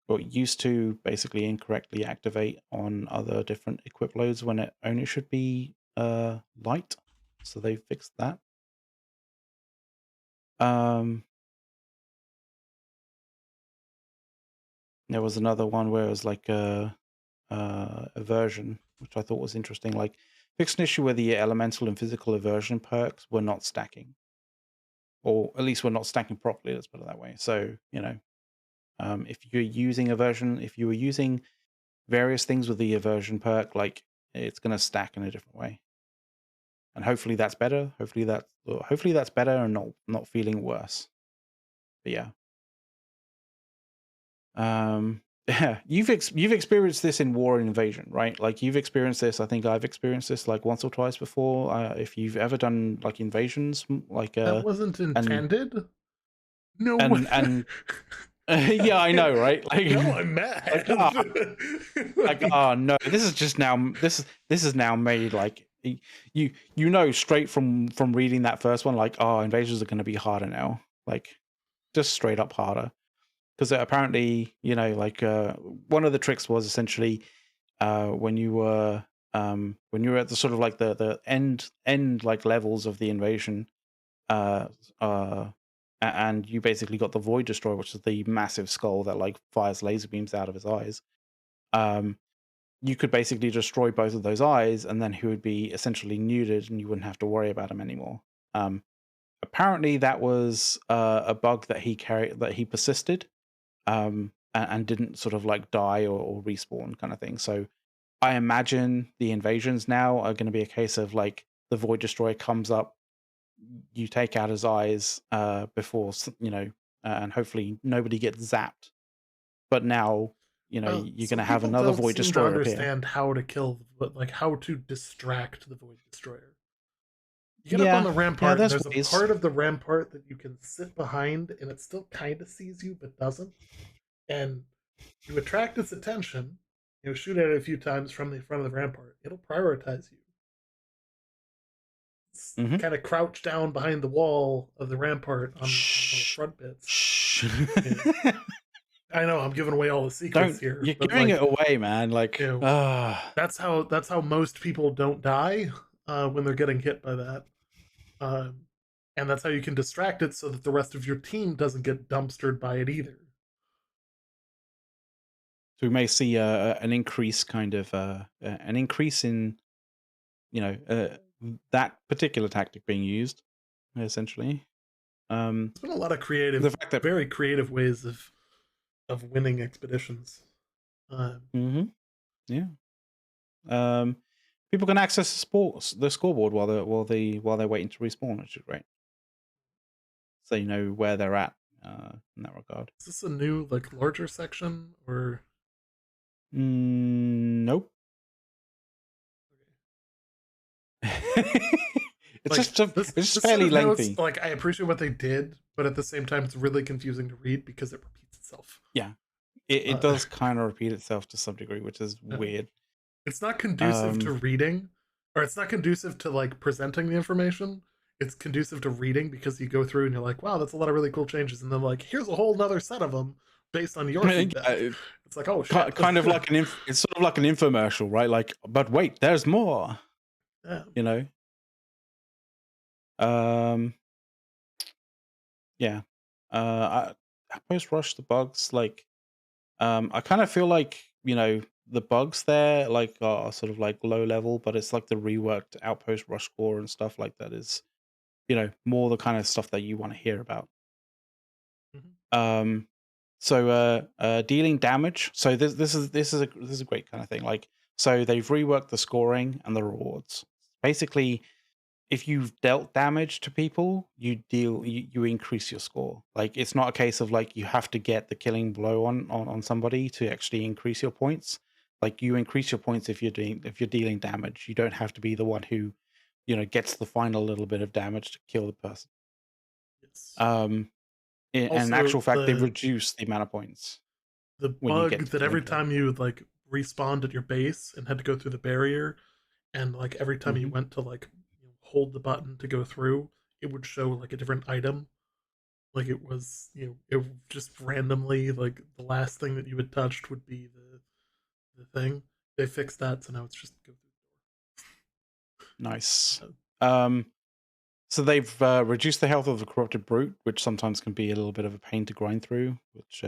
or it used to basically incorrectly activate on other different equip loads when it only should be light. So they fixed that. Um, there was another one where it was like a version, which I thought was interesting. Like fixed an issue where the elemental and physical aversion perks were not stacking, or at least were not stacking properly. Let's put it that way. So if you're using aversion, if you were using various things with the aversion perk, like it's going to stack in a different way. And hopefully that's better. Hopefully that's better and not feeling worse. But yeah. Yeah, you've experienced this in War and Invasion, right? Like you've experienced this. I think I've experienced this like once or twice before. If you've ever done like invasions, like That wasn't and intended. No way. and yeah, I know, right? Now I'm Like mad. oh no, this is just now this is now made like straight from reading that first one, like oh, invasions are going to be harder now, like just straight up harder. Because apparently, like one of the tricks was essentially when you were at the sort of like the end like levels of the invasion, uh, uh, and you basically got the Void Destroyer, which is the massive skull that like fires laser beams out of his eyes. Um, you could basically destroy both of those eyes, and then he would be essentially neutered, and you wouldn't have to worry about him anymore. Apparently, that was a bug that he persisted and didn't sort of like die or respawn kind of thing. So I imagine the invasions now are going to be a case of like the Void Destroyer comes up, you take out his eyes before, and hopefully nobody gets zapped. But now, Well, you're going some to have people another don't Void seem to Destroyer appear. understand how to kill, like how to distract the Void Destroyer. You get up on Yeah, the yeah, rampart, and there's there's a ways. part of the rampart that you can sit behind, and it still kind of sees you, but doesn't. And you attract its attention. Shoot at it a few times from the front of the rampart. It'll prioritize you. It's Mm-hmm. kind of crouched down behind the wall of the rampart on one of the Shh, front bits. shh. Yeah. I know I'm giving away all the secrets Don't here, you're but giving it away, man. you Like, know, that's how most people don't die when they're getting hit by that. Um, and that's how you can distract it so that the rest of your team doesn't get dumpstered by it either. so we may see an increase, kind of an increase in that particular tactic being used, essentially. There's been a lot of The fact that very creative ways of winning expeditions. hmm yeah, um, people can access the scoreboard while they're waiting to respawn, which is great. So you know where they're at in that regard. Is this a new like larger section or? Nope. it's Like just it's just this set fairly of notes, lengthy. like I appreciate what they did, but at the same time, it's really confusing to read because it repeats itself. Yeah, it Uh, does kind of repeat itself to some degree, which is uh, weird. it's not conducive to Um, reading, or it's not conducive to like presenting the information. It's conducive to reading because you go through and you're like, wow, that's a lot of really cool changes, and then like, here's a whole nother set of them based on your feedback. yeah, It's like, oh shit. kind of like it's sort of like an infomercial, right? Like, but wait, there's more. Yeah. You know. Um, yeah. Post rush the bugs, like, I kind of feel like the bugs there like are sort of like low level, but it's like the reworked outpost rush score and stuff like that is more the kind of stuff that you want to hear about. Mhm. Um, so dealing damage. So this is a great kind of thing. Like, so they've reworked the scoring and the rewards. Basically, if you've dealt damage to people, you increase your score. Like it's not a case of like you have to get the killing blow on somebody to actually increase your points. Like you increase your points if you're dealing damage. You don't have to be the one who, gets the final little bit of damage to kill the person. It's Um, in also actual fact, they reduce the amount of points the when you bug get to that killing every blow. time you like respawned at your base and had to go through the barrier, and like every time you Hmm. went to like hold the button to go through, it would show like a different item. Like it was, it just randomly like the last thing that you had touched would be the thing. They fixed that, so now it's just go Nice. through. Um, So they've reduced the health of the corrupted brute, which sometimes can be a little bit of a pain to grind through, which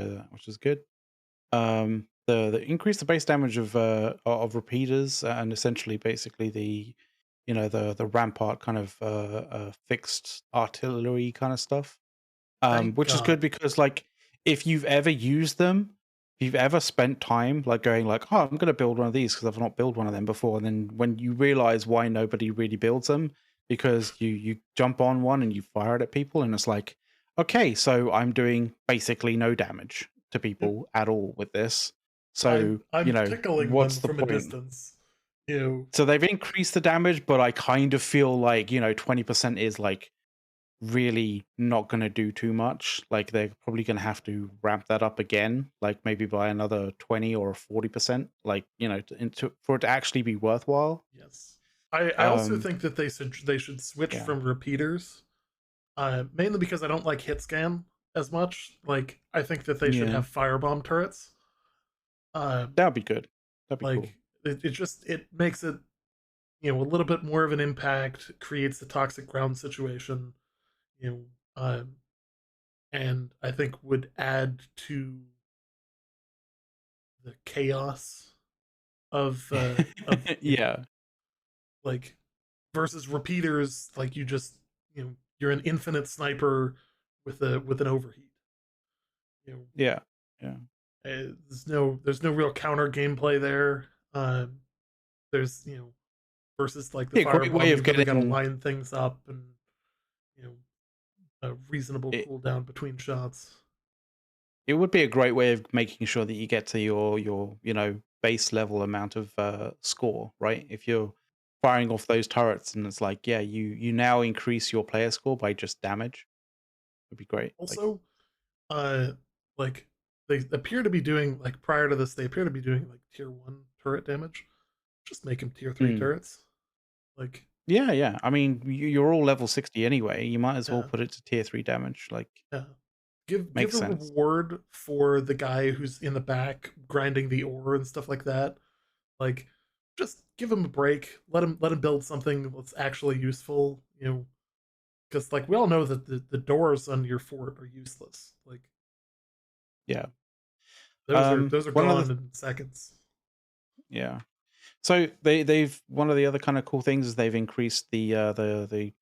is good. The increase the base damage of repeaters and essentially basically the rampart kind of fixed artillery kind of stuff, Thank which is God. good because like if you've ever used them, if you've ever spent time like going like, oh, I'm going to build one of these because I've not built one of them before, and then when you realize why nobody really builds them, because you jump on one and you fire it at people, and it's like, okay, so I'm doing basically no damage to Yep. people at all with this. So I'm tickling what's them the from a point? distance. You know, So they've increased the damage, but I kind of feel like 20% is like really not going to do too much. Like they're probably going to have to ramp that up again, like maybe by another 20 or 40%, like, for it to actually be worthwhile. yes. I also Um, think that they should switch yeah. from repeaters, mainly because I don't like hit scan as much. Like I think that they should Yeah. have firebomb turrets. Uh, That'd be good. That'd be like cool. it makes it a little bit more of an impact, creates the toxic ground situation, you know, and I think would add to the chaos of Yeah. like versus repeaters. Like you just you're an infinite sniper with an overheat. You know, Yeah. Yeah. there's no real counter gameplay there. There's versus like the Yeah. Great way firebomb, of you've really got to getting line things up and you know a reasonable it. cooldown between shots. It would be a great way of making sure that you get to your base level amount of score, right? If you're firing off those turrets and it's like, yeah, you now increase your player score by just damage. It'd be great. Like, Also, uh, like they appear to be doing like prior to this, they appear to be doing like tier one turret damage. Just make them tier three mm, turrets. Like, yeah, yeah. I mean, you're all level 60 anyway. You might as well yeah, put it to tier 3 damage. Like, yeah. Give makes a sense. reward for the guy who's in the back grinding the ore and stuff like that. Like, just give him a break. Let him build something that's actually useful. Because like we all know that the doors on your fort are useless. Like Yeah. those are One of the gone in seconds. yeah. So they've one of the other kind of cool things is they've increased the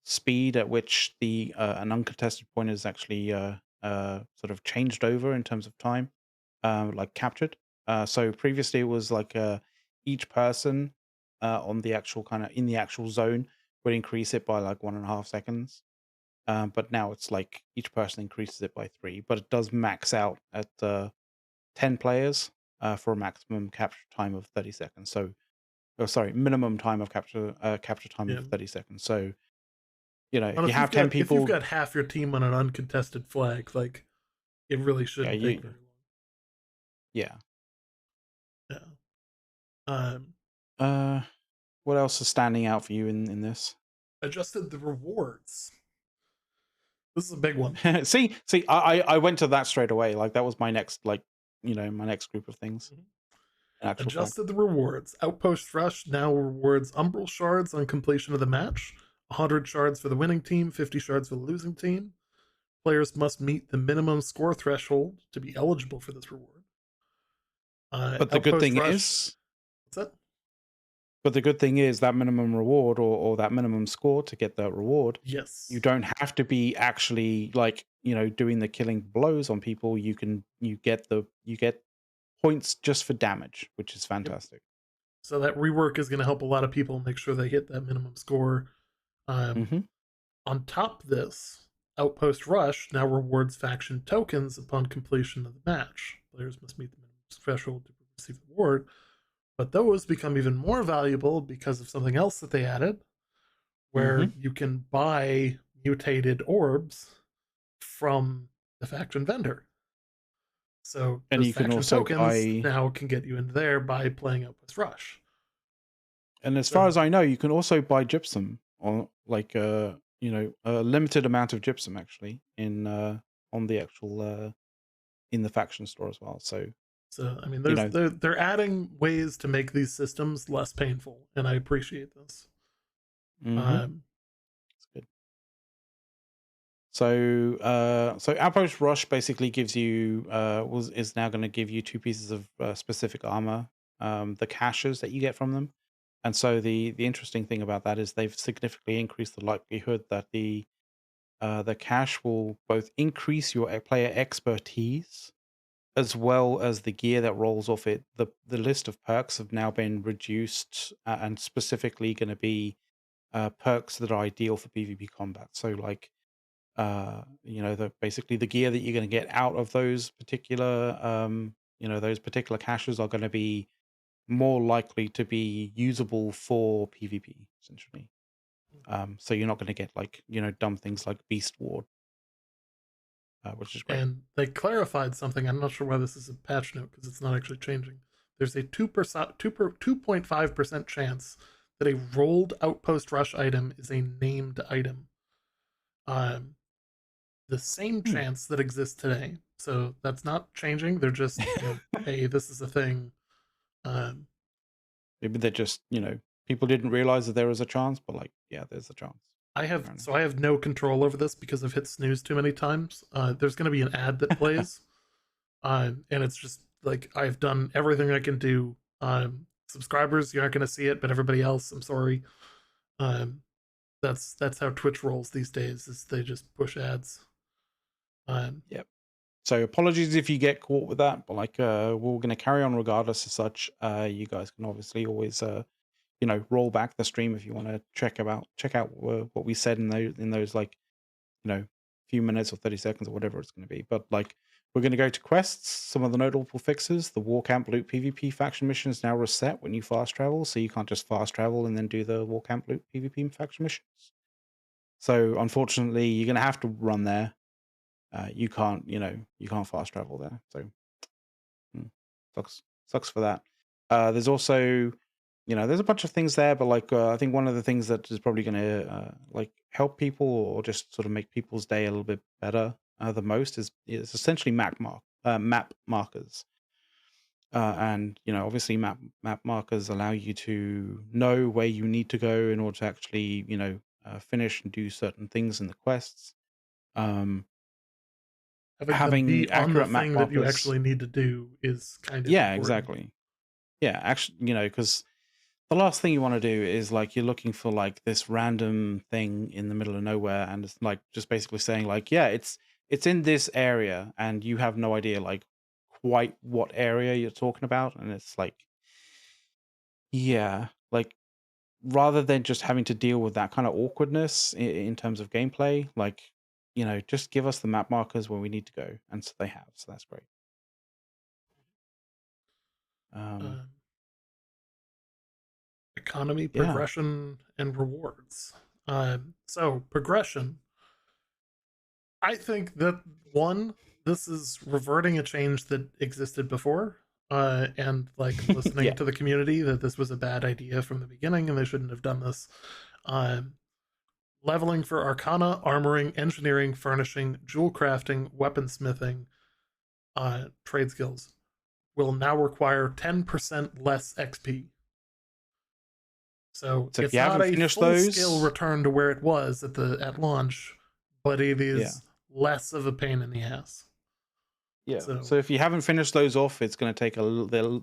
speed at which the an uncontested point is actually sort of changed over in terms of time, like captured. So previously it was like each person on the actual kind of in the actual zone would increase it by like 1.5 seconds. But now it's like each person increases it by 3, but it does max out at 10 players for a maximum capture time of 30 seconds. So, oh, sorry, minimum time of capture time Yeah. of 30 seconds. So if And you if you've have 10 got if you've people, got half your team on an uncontested flag, like it really yeah, shouldn't take very yeah. long. Yeah. Uh, what else is standing out for you in this? Adjusted the rewards. This is a big one. See, I went to that straight away. Like that was my next, like, my next group of things. Mhm. In actual fact. Adjusted the rewards. Outpost Rush now rewards Umbral shards on completion of the match. 100 shards for the winning team, 50 shards for the losing team. Players must meet the minimum score threshold to be eligible for this reward. But the good Outpost thing Rush. is, What's that? that minimum reward or that minimum score to get that reward, you Yes. don't have to be actually like, doing the killing blows on people. You get points just for damage, which is Yep. fantastic. So that rework is going to help a lot of people make sure they hit that minimum score. Um, Mm-hmm. on top of this, Outpost Rush now rewards faction tokens upon completion of the match. Players must meet the minimum threshold to receive the reward, but those become even more valuable because of something else that they added, Mm-hmm. where you can buy mutated orbs from the faction vendor. So And those you can faction also tokens buy, now can get you into there by playing Outpost Rush. and as far So as I know, you can also buy gypsum, or like a limited amount of gypsum actually in on the actual in the faction store as well. So So I mean, you there's know, they're adding ways to make these systems less painful, and I appreciate this. mm-hmm. Um, It's good. So Outpost Rush basically gives you is now going to give you two pieces of specific armor, the caches that you get from them, and so the interesting thing about that is they've significantly increased the likelihood that the cache will both increase your player expertise as well as the gear that rolls off it. The list of perks have now been reduced and specifically going to be perks that are ideal for PvP combat. So like the basically the gear that you're going to get out of those particular those particular caches are going to be more likely to be usable for PvP essentially. So you're not going to get like dumb things like Beast Ward, which is great. and they clarified something. I'm not sure why this is a patch note because it's not actually changing. There's a 2.5% chance that a rolled Outpost Rush item is a named item. Um, the same Hmm. chance that exists today. So that's not changing. They're just, hey, this is a thing. Um, Maybe they're just people didn't realize that there was a chance, but like yeah, there's a chance. Fair enough. I have no control over this because I've hit snooze too many times. There's going to be an ad that plays, and it's just like I've done everything I can do. Subscribers, you're not going to see it, but everybody else, I'm sorry. Um, that's how Twitch rolls these days. Is they just push ads. Yep. So apologies if you get caught with that, but like we're going to carry on regardless as such. You guys can obviously always roll back the stream if you want to check out what we said in those like few minutes or 30 seconds or whatever it's going to be. But like we're going to go to quests, some of the notable fixes. The War Camp Loot PvP faction mission is now reset when you fast travel, so you can't just fast travel and then do the War Camp Loot PvP faction missions. So unfortunately, you're going to have to run there. You can't fast travel there. So sucks for that. There's also there's a bunch of things there, but like I think one of the things that is probably going to like help people or just sort of make people's day a little bit better the most is essentially map markers. And obviously map markers allow you to know where you need to go in order to actually finish and do certain things in the quests. Um, Having them be Having on the accurate map thing that you markers, actually need to do is kind of yeah, important. exactly. Yeah, actually, because the last thing you want to do is like you're looking for like this random thing in the middle of nowhere, and it's like just basically saying like, yeah, it's in this area, and you have no idea like quite what area you're talking about, and it's like, yeah, like rather than just having to deal with that kind of awkwardness in terms of gameplay, like just give us the map markers where we need to go, and so they have, so that's great. Um, Um, Economy, yeah, progression, and rewards. So progression. I think that one, this is reverting a change that existed before, and like listening yeah. to the community that this was a bad idea from the beginning and they shouldn't have done this. Um, Leveling for Arcana, armoring, engineering, furnishing, jewel crafting, weaponsmithing, trade skills will now require 10% less XP. So So if it's you not haven't a finished full scale those, return to where it was at launch, but it yeah. is less of a pain in the ass. Yeah. So So if you haven't finished those off, it's going to take a little.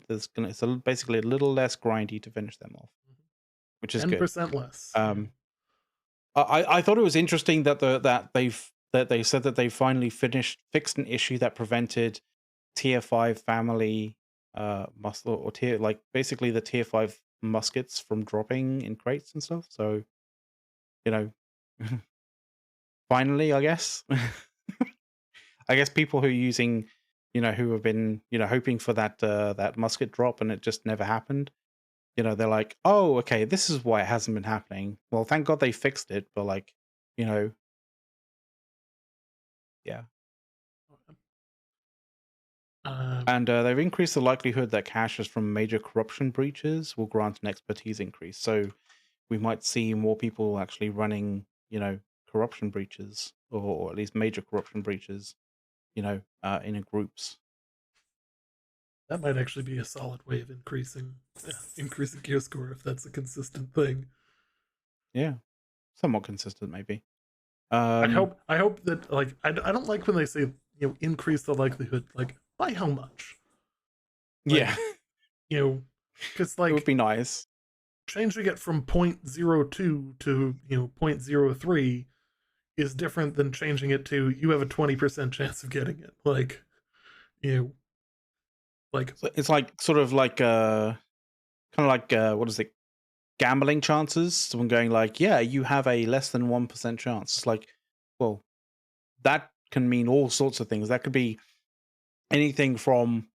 Basically a little less grindy to finish them off, which is good. 10% less. Um, I thought it was interesting that they said that they finally fixed an issue that prevented tier 5 family muscle or tier like basically the tier 5 muskets from dropping in crates and stuff. So you know, finally, I guess. I guess people who are using, who have been, hoping for that musket drop and it just never happened. They're like, oh, okay, this is why it hasn't been happening. Well, thank God they fixed it, but like, you know, yeah. Um, And they've increased the likelihood that caches from major corruption breaches will grant an expertise increase. So we might see more people actually running, corruption breaches or at least major corruption breaches, in groups. that might actually be a solid way of increasing gear score if that's a consistent thing. Yeah, somewhat consistent, maybe. I Um, hope I hope that like I don't like when they say increase the likelihood, like by how much, yeah, like because it would like be nice. changing it from 0.02 to 0.03 is different than changing it to you have a 20% chance of getting it. Like you know like So it's like sort of like kind of like what is it? Gambling chances. Someone going like, "Yeah, you have a less than 1% chance." It's like, well, that can mean all sorts of things. That could be anything from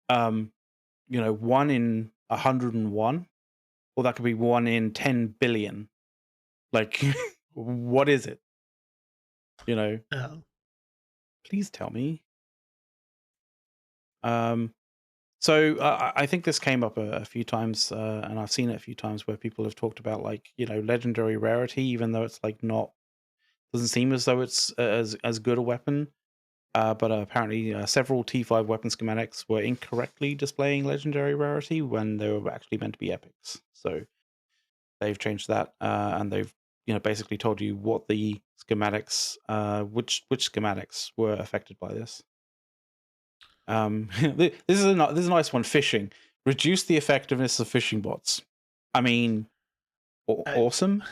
um, 1 in 101, or that could be 1 in 10 billion. Like, what is it? You know, uh, please tell me. Um, So I think this came up a few times, and I've seen it a few times where people have talked about like legendary rarity, even though it's like not doesn't seem as though it's as good a weapon. But apparently, several T5 weapon schematics were incorrectly displaying legendary rarity when they were actually meant to be epics. So they've changed that, and they've basically told you what the schematics, which schematics were affected by this. This is a nice one. Phishing. Reduce the effectiveness of phishing bots. I mean, I, awesome,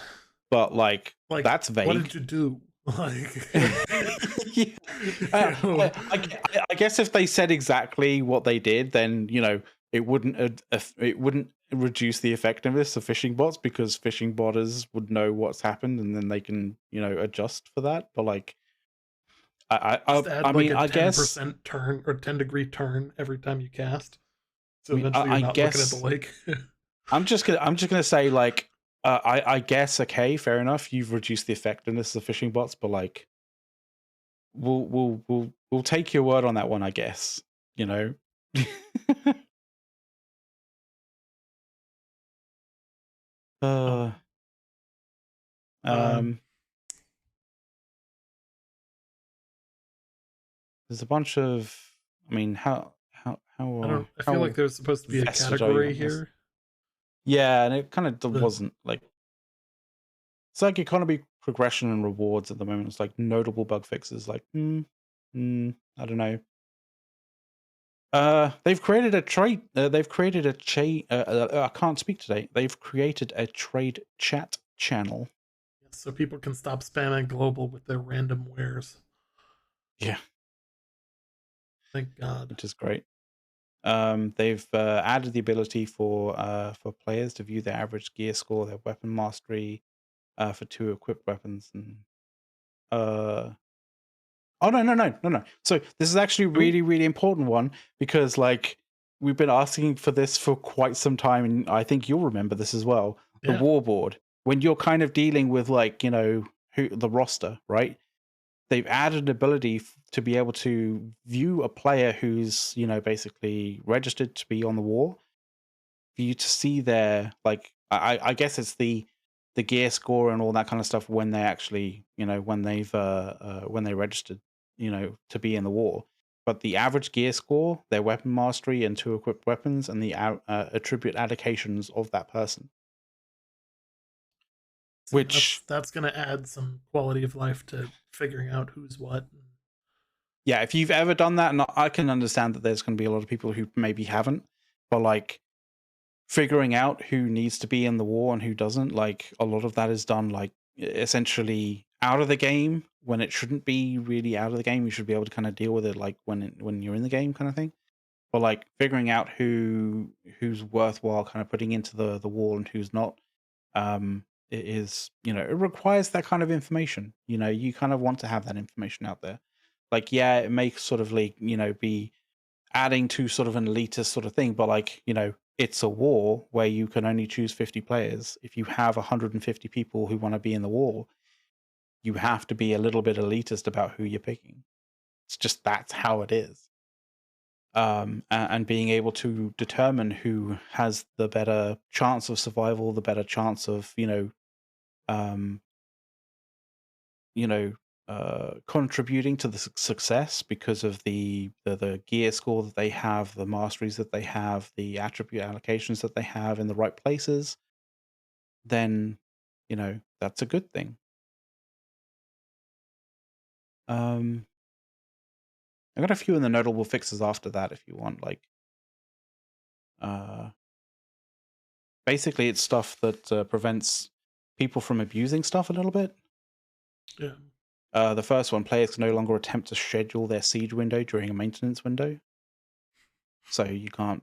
but like like that's what vague. did you do? Like Yeah. you know, I guess if they said exactly what they did, then it wouldn't reduce the effectiveness of phishing bots because phishing botters would know what's happened and then they can adjust for that. But like, just I add like mean, a I guess. 10% turn or 10-degree turn every time you cast. So I mean, eventually you're I not looking at the guess lake. I'm just gonna say like I guess okay, fair enough. You've reduced the effectiveness of phishing bots, but like we'll take your word on that one, I guess. You know. uh, um, um, um, there's a bunch of. I mean, I don't. I feel like how there's supposed to be a vested are you category on this? here. Yeah, and it kind of But wasn't like it's like economy progression and rewards at the moment. It's like notable bug fixes. Like, I don't know. They've created a trade. They've created a I can't speak today. They've created a trade chat channel. so people can stop spamming global with their random wares. Yeah, Thank God. which is great. They've added the ability for players to view their average gear score, their weapon mastery, for 2 equipped weapons, and uh, oh no. So this is actually Ooh, really important one because like we've been asking for this for quite some time, and I think you'll remember this as well. The yeah. warboard, when you're kind of dealing with like who the roster, right? They've added an ability to be able to view a player who's basically registered to be on the war for you to see their like I guess it's the gear score and all that kind of stuff when they actually when they registered to be in the war. But the average gear score, their weapon mastery and 2 equipped weapons, and the attribute allocations of that person. See, that's Which, that's gonna add some quality of life to figuring out who's what. yeah, if you've ever done that, and I can understand that there's going to be a lot of people who maybe haven't, but like figuring out who needs to be in the war and who doesn't, like a lot of that is done like essentially out of the game when it shouldn't be really out of the game. You should be able to kind of deal with it like when you're in the game kind of thing. But like figuring out who's worthwhile kind of putting into the wall and who's not it is, you know, it requires that kind of information. You know, you kind of want to have that information out there. Like, yeah, it may sort of like, you know, be adding to sort of an elitist sort of thing, but like, you know, it's a war where you can only choose 50 players. If you have 150 people who want to be in the war, you have to be a little bit elitist about who you're picking. It's just that's how it is. And being able to determine who has the better chance of survival, the better chance of, um, you know, contributing to the success because of the gear score that they have, the masteries that they have, the attribute allocations that they have in the right places, then that's a good thing. Um, I got a few in the notable fixes after that if you want. Like, uh, basically, it's stuff that prevents people from abusing stuff a little bit. Yeah. The first one, players can no longer attempt to schedule their siege window during a maintenance window. So you can't,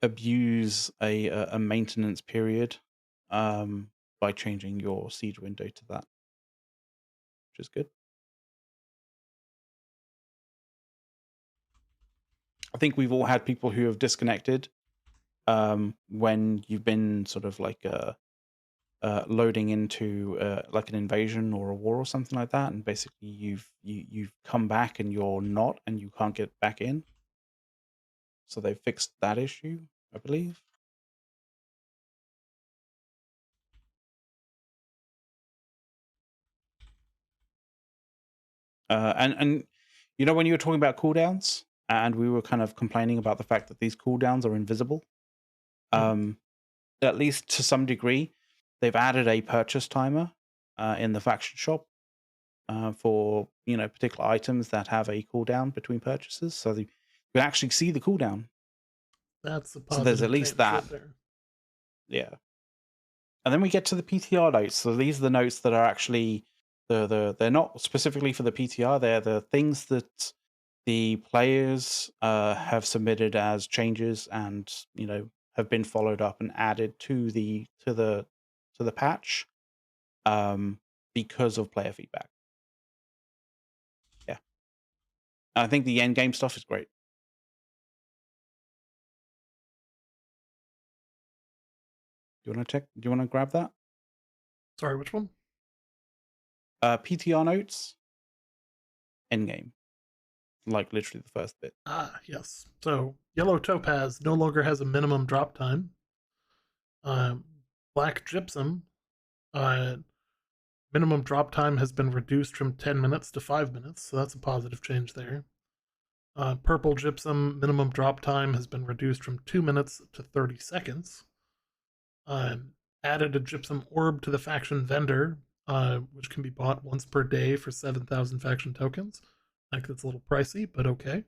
abuse a maintenance period by changing your siege window to that, which is good. I think we've all had people who have disconnected when you've been sort of like loading into like an invasion or a war or something like that, and basically you've come back and you're not, and you can't get back in. So they fixed that issue, I believe. And when you were talking about cooldowns, and we were kind of complaining about the fact that these cooldowns are invisible, at least to some degree, they've added a purchase timer in the faction shop for particular items that have a cooldown between purchases, so you can actually see the cooldown. That's a So there's at positive least change that. right there. Yeah. And then we get to the PTR notes. So these are the notes that are actually they're not specifically for the PTR. They're the things that the players have submitted as changes and have been followed up and added to the patch because of player feedback. Yeah, I think the end game stuff is great. Do you want to check? Do you want to grab that? Sorry, which one? PTR notes, end game, like literally the first bit. Ah, yes. So yellow topaz no longer has a minimum drop time. Black gypsum, uh, minimum drop time has been reduced from 10 minutes to 5 minutes, so that's a positive change there. Purple gypsum, minimum drop time has been reduced from 2 minutes to 30 seconds. Added a gypsum orb to the faction vendor, which can be bought once per day for 7,000 faction tokens. I think that's a little pricey, but okay.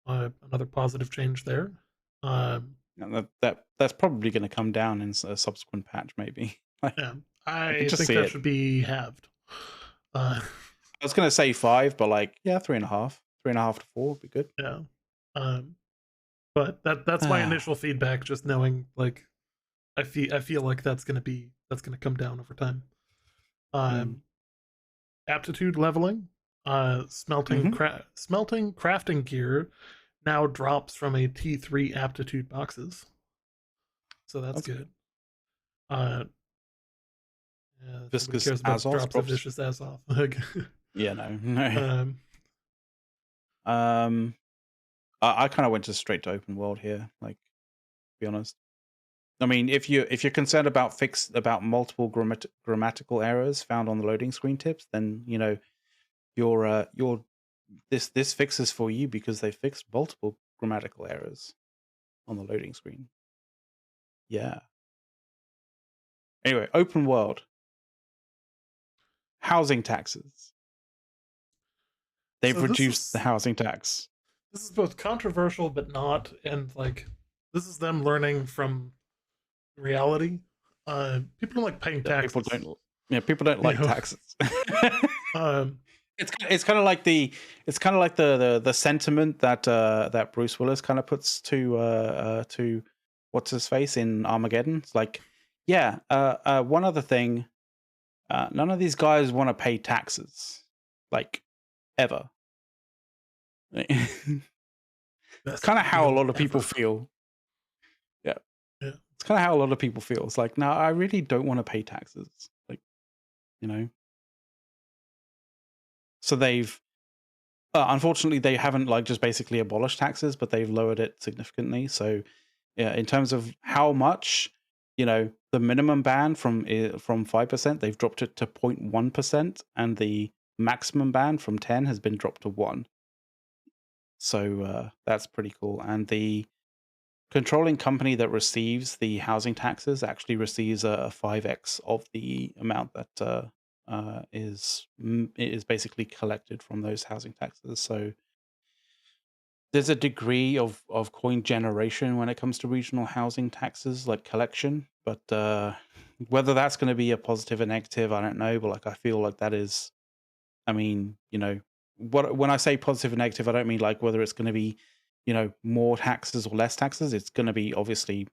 Another positive change there. That's probably going to come down in a subsequent patch, maybe. Yeah, I can I just think see that it. should be halved. I was going to say 5, but like, yeah, 3.5, 3.5 to 4 would be good. Yeah, but that's my initial feedback. Just knowing, like, I feel like that's gonna come down over time. Aptitude leveling, smelting crafting gear now drops from a T3 aptitude boxes, so that's good. Yeah, nobody cares about drops of vicious ass off. Yeah, no. I kind of went straight to open world here, like, to be honest. I mean, if you're concerned about multiple grammatical errors found on the loading screen tips, then this fixes for you because they fixed multiple grammatical errors on the loading screen. Yeah. Anyway, open world. Housing taxes. They've reduced the housing tax. This is both controversial but not, and like this is them learning from reality. People don't like paying taxes. People don't like taxes. It's kind of like the sentiment that that Bruce Willis kind of puts to what's his face in Armageddon. It's like, yeah, one other thing, none of these guys want to pay taxes, like, ever. It's Best kind of how a deal lot of people ever. feel. Yeah, Yeah. it's kind of how a lot of people feel. It's like, no, I really don't want to pay taxes. Like, you know, so they've unfortunately they haven't like just basically abolished taxes, but they've lowered it significantly. So yeah, in terms of how much, the minimum ban from 5%, they've dropped it to 0.1%, and the maximum ban from 10 has been dropped to 1. So that's pretty cool. And the controlling company that receives the housing taxes actually receives a 5x of the amount that is basically collected from those housing taxes. So there's a degree of coin generation when it comes to regional housing taxes, like collection, but whether that's going to be a positive or negative, I don't know. But like, I feel like that is, I mean, what when I say positive and negative, I don't mean like whether it's going to be, more taxes or less taxes. It's going to be obviously,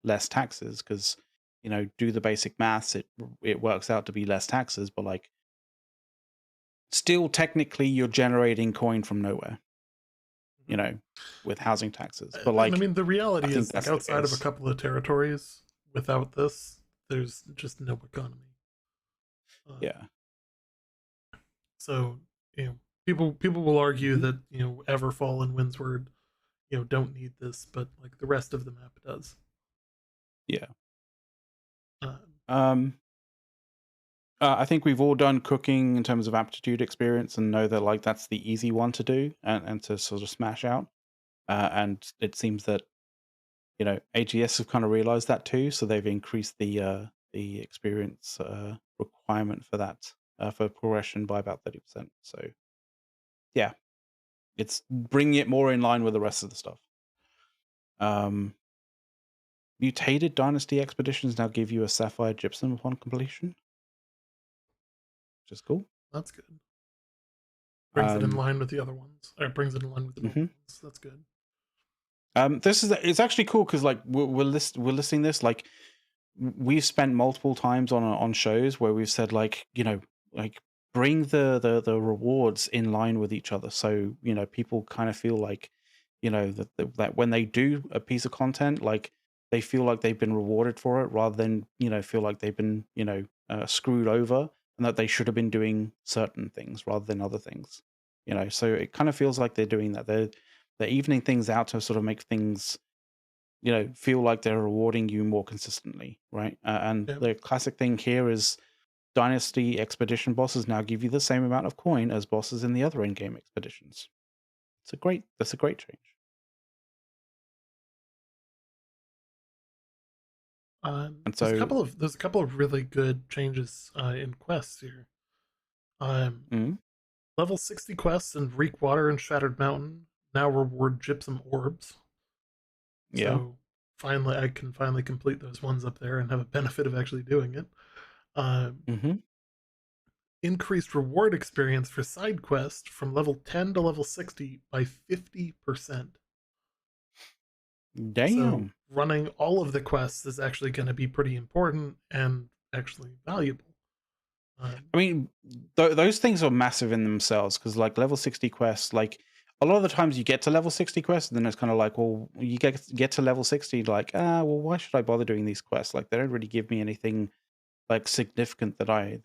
less taxes because, do the basic maths. It works out to be less taxes, but like, still technically you're generating coin from nowhere, you Mhm. know, with housing taxes. But And I like, mean, the I reality think is, like, that's the outside of a case. couple of territories, without this, there's just no economy. Uh, Yeah. so, people will argue Mhm. that Everfall and Windsward don't need this, but like the rest of the map does. Yeah. Uh, Um, I think we've all done cooking in terms of aptitude experience and know that like that's the easy one to do and to sort of smash out. And it seems that AGS have kind of realized that too, so they've increased the experience requirement for that for progression by about 30%. So yeah, it's bringing it more in line with the rest of the stuff. Um, Mutated Dynasty expeditions now give you a Sapphire Gypsum upon completion, which is cool. that's good. Brings it in Um, line with the other ones, or brings it in line with the normal mhm. ones. That's good. It's actually cool because like we're listing this like we've spent multiple times on shows where we've said like like bring the rewards in line with each other, so people kind of feel like that when they do a piece of content, like they feel like they've been rewarded for it rather than feel like they've been screwed over, and that they should have been doing certain things rather than other things. So it kind of feels like they're doing that. They're evening things out to sort of make things feel like they're rewarding you more consistently, right? And Yeah. the classic thing here is Dynasty expedition bosses now give you the same amount of coin as bosses in the other in-game expeditions. That's a great change. And so, There's a couple of really good changes in quests here. Um, mm, Level 60 quests in Reek Water and Shattered Mountain now reward gypsum orbs. yeah, So finally, I can finally complete those ones up there and have a benefit of actually doing it. hmm, Increased reward experience for side quests from level 10 to level 60 by 50%. So damn. running all of the quests is actually going to be pretty important and actually valuable. I mean, those things are massive in themselves because, like, level 60 quests, like, a lot of the times you get to level 60 quests, and then it's kind of like, well, you get to level 60, like, well, why should I bother doing these quests? Like, they don't really give me anything like significant that I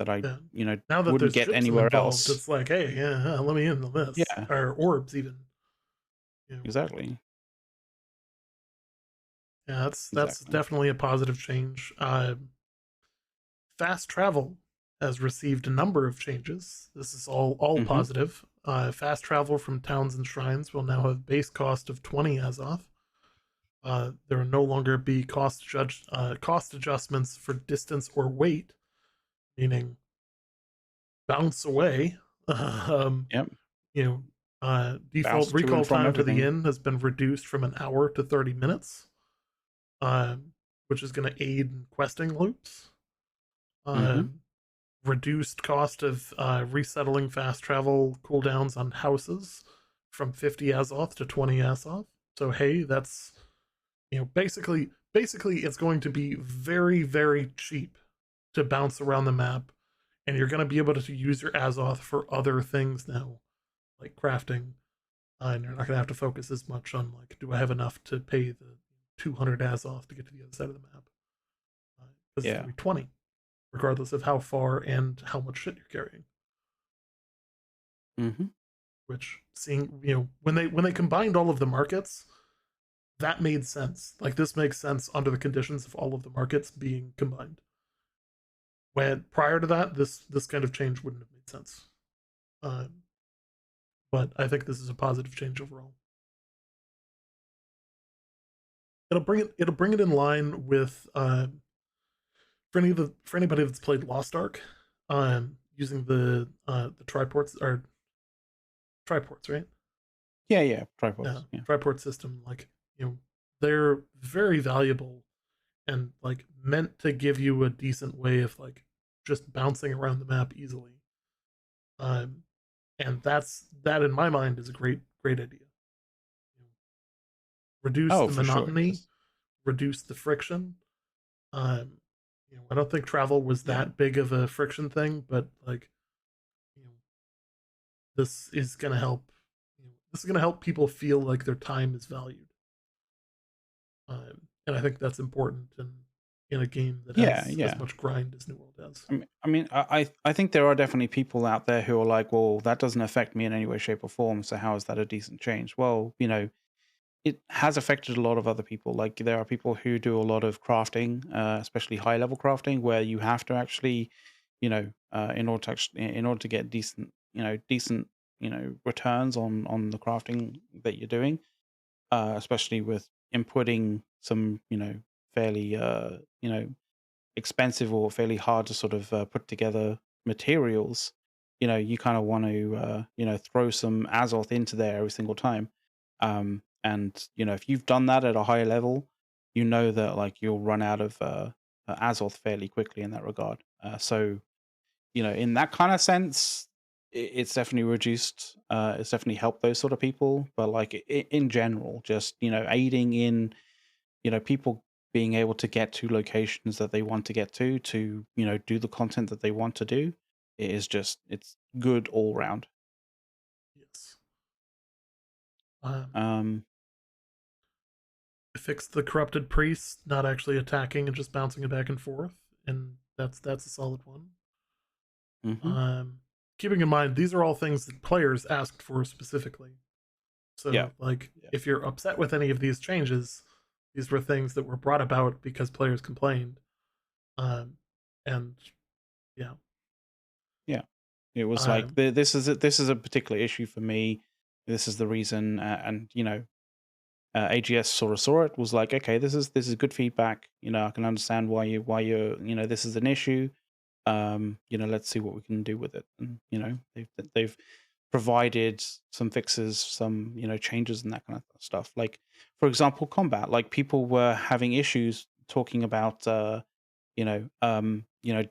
Yeah. Now that wouldn't there's get gypsum anywhere involved, else. it's like, hey, yeah, let me in on this, Yeah, or orbs even. You know, exactly, yeah, that's exactly. definitely a positive change. Fast travel has received a number of changes. This is all Hmm. positive. Fast travel from towns and shrines will now have base cost of 20 Azoth. There will no longer be cost adjustments for distance or weight, meaning bounce away. um, Yep, you know, Default bounce to recall and from time to the everything. inn has been reduced from an hour to 30 minutes, uh, which is going to aid in questing loops. Hmm. Um, Reduced cost of resettling fast travel cooldowns on houses from 50 Azoth to 20 Azoth. So hey, that's basically basically it's going to be very, very cheap to bounce around the map, and you're going to be able to use your Azoth for other things now, like crafting, and you're not going to have to focus as much on like, do I have enough to pay the 200 Azoth to get to the other side of the map? Because it's Yeah. going to be 20, regardless of how far and how much shit you're carrying. Mm-hmm. Which, seeing, when they combined all of the markets, that made sense. Like, this makes sense under the conditions of all of the markets being combined. When prior to that, this kind of change wouldn't have made sense. But I think this is a positive change overall. It'll bring it in line with for anybody that's played Lost Ark, using the triports, or triports, right? Yeah. Yeah, Tripods. Yeah. triport system. Like, they're very valuable and like meant to give you a decent way of like just bouncing around the map easily. Um, and that in my mind is a great idea. Reduce Oh, the for sure it monotony, is. reduce the friction. Um, I don't think travel was Yeah. that big of a friction thing, but like, you know, this is gonna help. This is gonna help people feel like their time is valued, and I think that's important in a game that Yeah. has as Yeah. much grind as New World has. I think there are definitely people out there who are like, well, that doesn't affect me in any way, shape, or form. So how is that a decent change? Well, it has affected a lot of other people. Like there are people who do a lot of crafting, especially high level crafting, where you have to actually, in order to get decent returns on the crafting that you're doing, especially with inputting some fairly expensive or fairly hard to sort of put together materials, you kind of want to throw some Azoth into there every single time. And if you've done that at a higher level, you know that like you'll run out of Azoth fairly quickly in that regard. So in that kind of sense, it's definitely reduced. It's definitely helped those sort of people. But like in general, just aiding in people being able to get to locations that they want to get to do the content that they want to do, it is just it's good all round. Yes. Um, um Fix the corrupted priests not actually attacking and just bouncing it back and forth, and that's a solid one. mhm. Um, Keeping in mind these are all things that players asked for specifically. Yeah, So, like, yeah, if you're upset with any of these changes, these were things that were brought about because players complained. Um, and yeah, yeah. It was like um, this is a particular issue for me. This is the reason, and AGS sort of saw it, was like, okay, this is good feedback. I can understand why you're this is an issue. Let's see what we can do with it. And they've provided some fixes, some changes and that kind of stuff. Like for example, combat. Like people were having issues talking about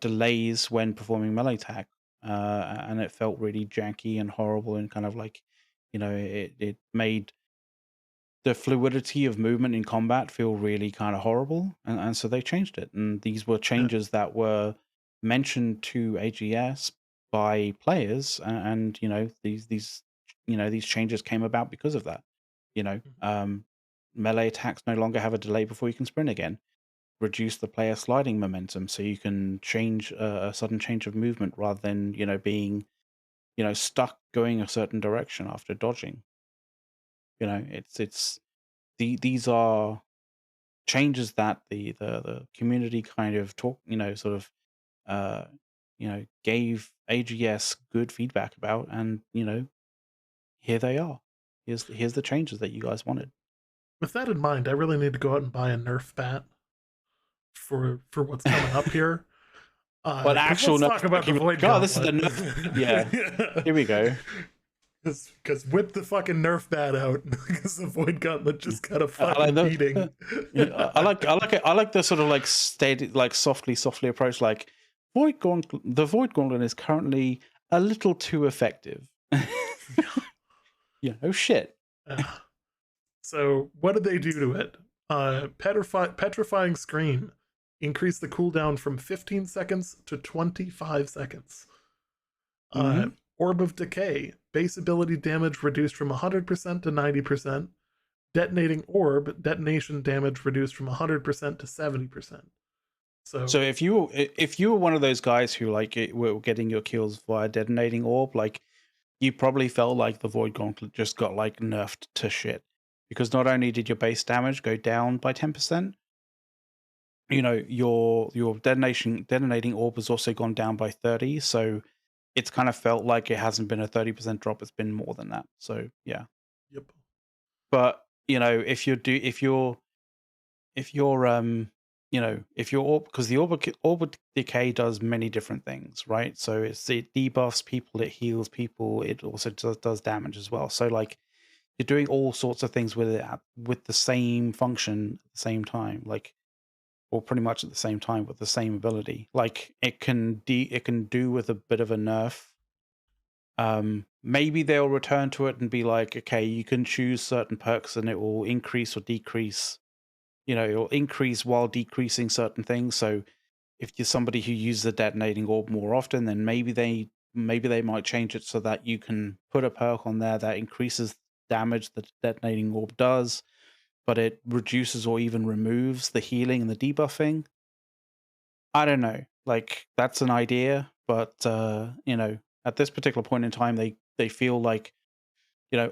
delays when performing melee attack, and it felt really janky and horrible and kind of like it made the fluidity of movement in combat feel really kind of horrible, and so they changed it. And these were yeah, changes that were mentioned to AGS by players, and these changes came about because of that. You know, mhm, um, Melee attacks no longer have a delay before you can sprint again. Reduce the player sliding momentum so you can change a sudden change of movement rather than being stuck going a certain direction after dodging. It's these are changes that the community kind of sort of uh gave AGS good feedback about, and here they are. Here's the changes that you guys wanted. with that in mind, I really need to go out and buy a Nerf bat for what's coming up here. But Because actual let's no, talk about the you're Void like, oh, this is the Gauntlet. nerf. Yeah, here we go. Because whip the fucking Nerf bat out, because the Void Gauntlet Yeah. just got a I like fucking beating. yeah, I like the sort of like steady, like softly approach. Like the Void Gauntlet is currently a little too effective. Yeah. Oh shit. So what did they do to it? Petrifying Scream. Increase the cooldown from 15 seconds to 25 seconds. Mm-hmm. Orb of Decay. Base ability damage reduced from 100% to 90%. Detonating Orb. Detonation damage reduced from 100% to 70%. So So, if you were one of those guys who were getting your kills via detonating orb, like you probably felt like the Void Gauntlet just got like nerfed to shit, because not only did your base damage go down by 10%, your detonating orb has also gone down by 30. So it's kind of felt like it hasn't been a 30% drop; it's been more than that. So yeah, yep. but if you're because the orb decay does many different things, right? So it debuffs people, it heals people, it also does damage as well. So like you're doing all sorts of things with it with the same function at the same time, like, or pretty much at the same time with the same ability. Like it can do with a bit of a nerf. Maybe they'll return to it and be like, okay, you can choose certain perks and it will increase or decrease. It'll increase while decreasing certain things. So if you're somebody who uses a detonating orb more often, then maybe they might change it so that you can put a perk on there that increases damage that detonating orb does, but it reduces or even removes the healing and the debuffing. I don't know. Like that's an idea, but at this particular point in time, they feel like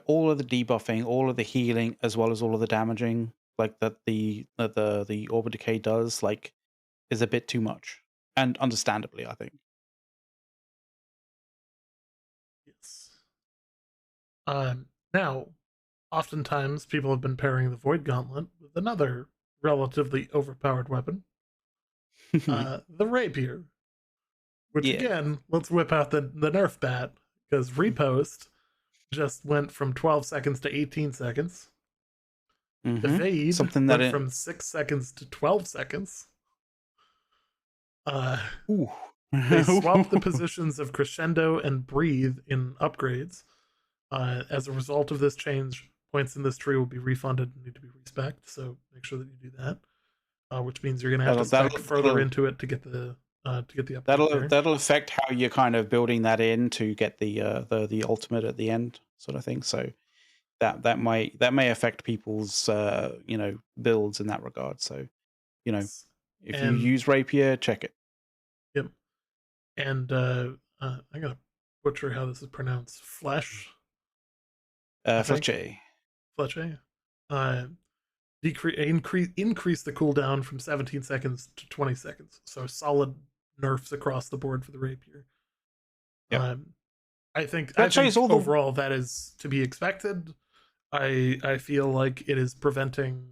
all of the debuffing, all of the healing, as well as all of the damaging, like the Orb of Decay does, like, is a bit too much, and understandably, I think. Yes. Now, oftentimes people have been pairing the Void Gauntlet with another relatively overpowered weapon, the Rapier. Which Yeah. again, let's whip out the Nerf bat because Repost just went from 12 seconds to 18 seconds. Mm-hmm. Evade Something that went it. from 6 seconds to 12 seconds. Uh, Ooh. they swapped the positions of Crescendo and Breathe in upgrades. As a result of this change, points in this tree will be refunded and need to be respec'd. So make sure that you do that. Which means you're going to have to that'll spec that'll further into it to get the upgrade that'll there. that'll affect how you're kind of building that in to get the ultimate at the end, sort of thing. So that may affect people's builds in that regard. So if you And use Rapier, check it. yep. And I'm gonna butcher how this is pronounced. Flesh, I think. Fletcher. Fleche. Uh, increase the cooldown from 17 seconds to 20 seconds. So solid nerfs across the board for the rapier. Yep. Um, I Fletcher is think all the. overall that is to be expected. I feel like it is preventing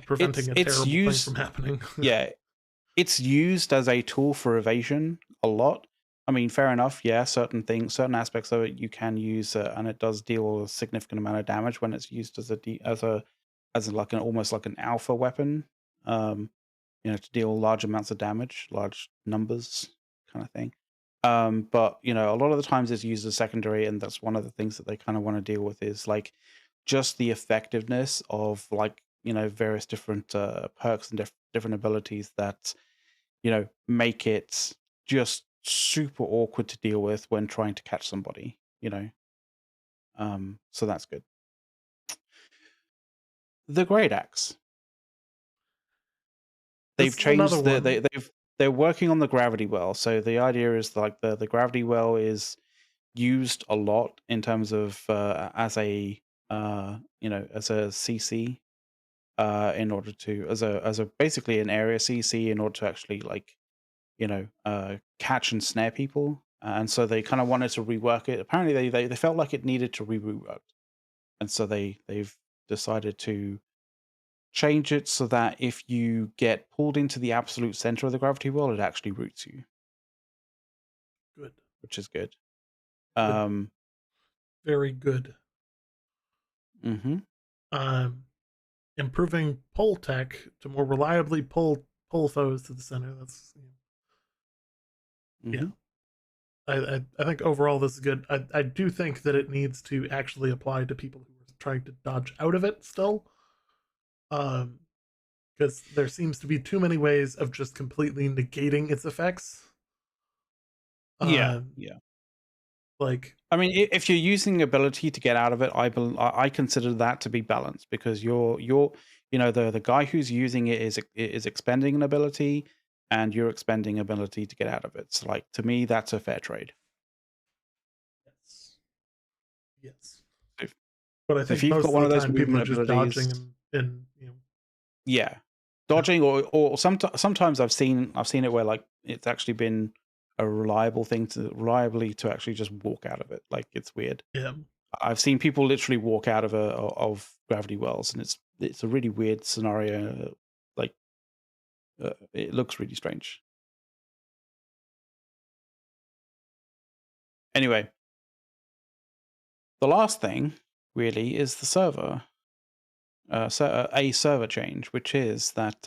preventing a It's terrible thing from used. happening. Yeah, it's used as a tool for evasion a lot. I mean, fair enough. Yeah, certain aspects of it you can use, and it does deal a significant amount of damage when it's used as like an almost like an alpha weapon. To deal large amounts of damage, large numbers, kind of thing. But a lot of the times it's used as secondary, and that's one of the things that they kind of want to deal with is like just the effectiveness of like various different perks and different abilities that make it just super awkward to deal with when trying to catch somebody. So that's good. The Great Axe. This They've is another changed one. they're working on the gravity well. So the idea is like the gravity well is used a lot in terms of as a CC in order to as a basically an area CC in order to actually like catch and snare people. And so they kind of wanted to rework it. Apparently, they felt like it needed to be reworked, and so they've decided to change it so that if you get pulled into the absolute center of the gravity well, it actually roots you, Good. which is good. Good. Um, Very good. hmm Um, improving pull tech to more reliably pull foes to the center. That's yeah. hmm I think overall this is good. I do think that it needs to actually apply to people who are trying to dodge out of it still. because there seems to be too many ways of just completely negating its effects. Yeah, Um, yeah. like I mean, if you're using ability to get out of it, I consider that to be balanced because the guy who's using it is expending an ability, and you're expending ability to get out of it. So, like, to me, that's a fair trade. yes, yes. If, But I so if think you've most got of one the of those time people are movement just abilities, dodging and yeah, yeah, dodging or sometimes I've seen it where like it's actually been a reliable thing to reliably to actually just walk out of it. Like it's weird. yeah. I've seen people literally walk out of gravity wells, and it's a really weird scenario. Like it looks really strange. Anyway, the last thing really is the server, a server change, which is that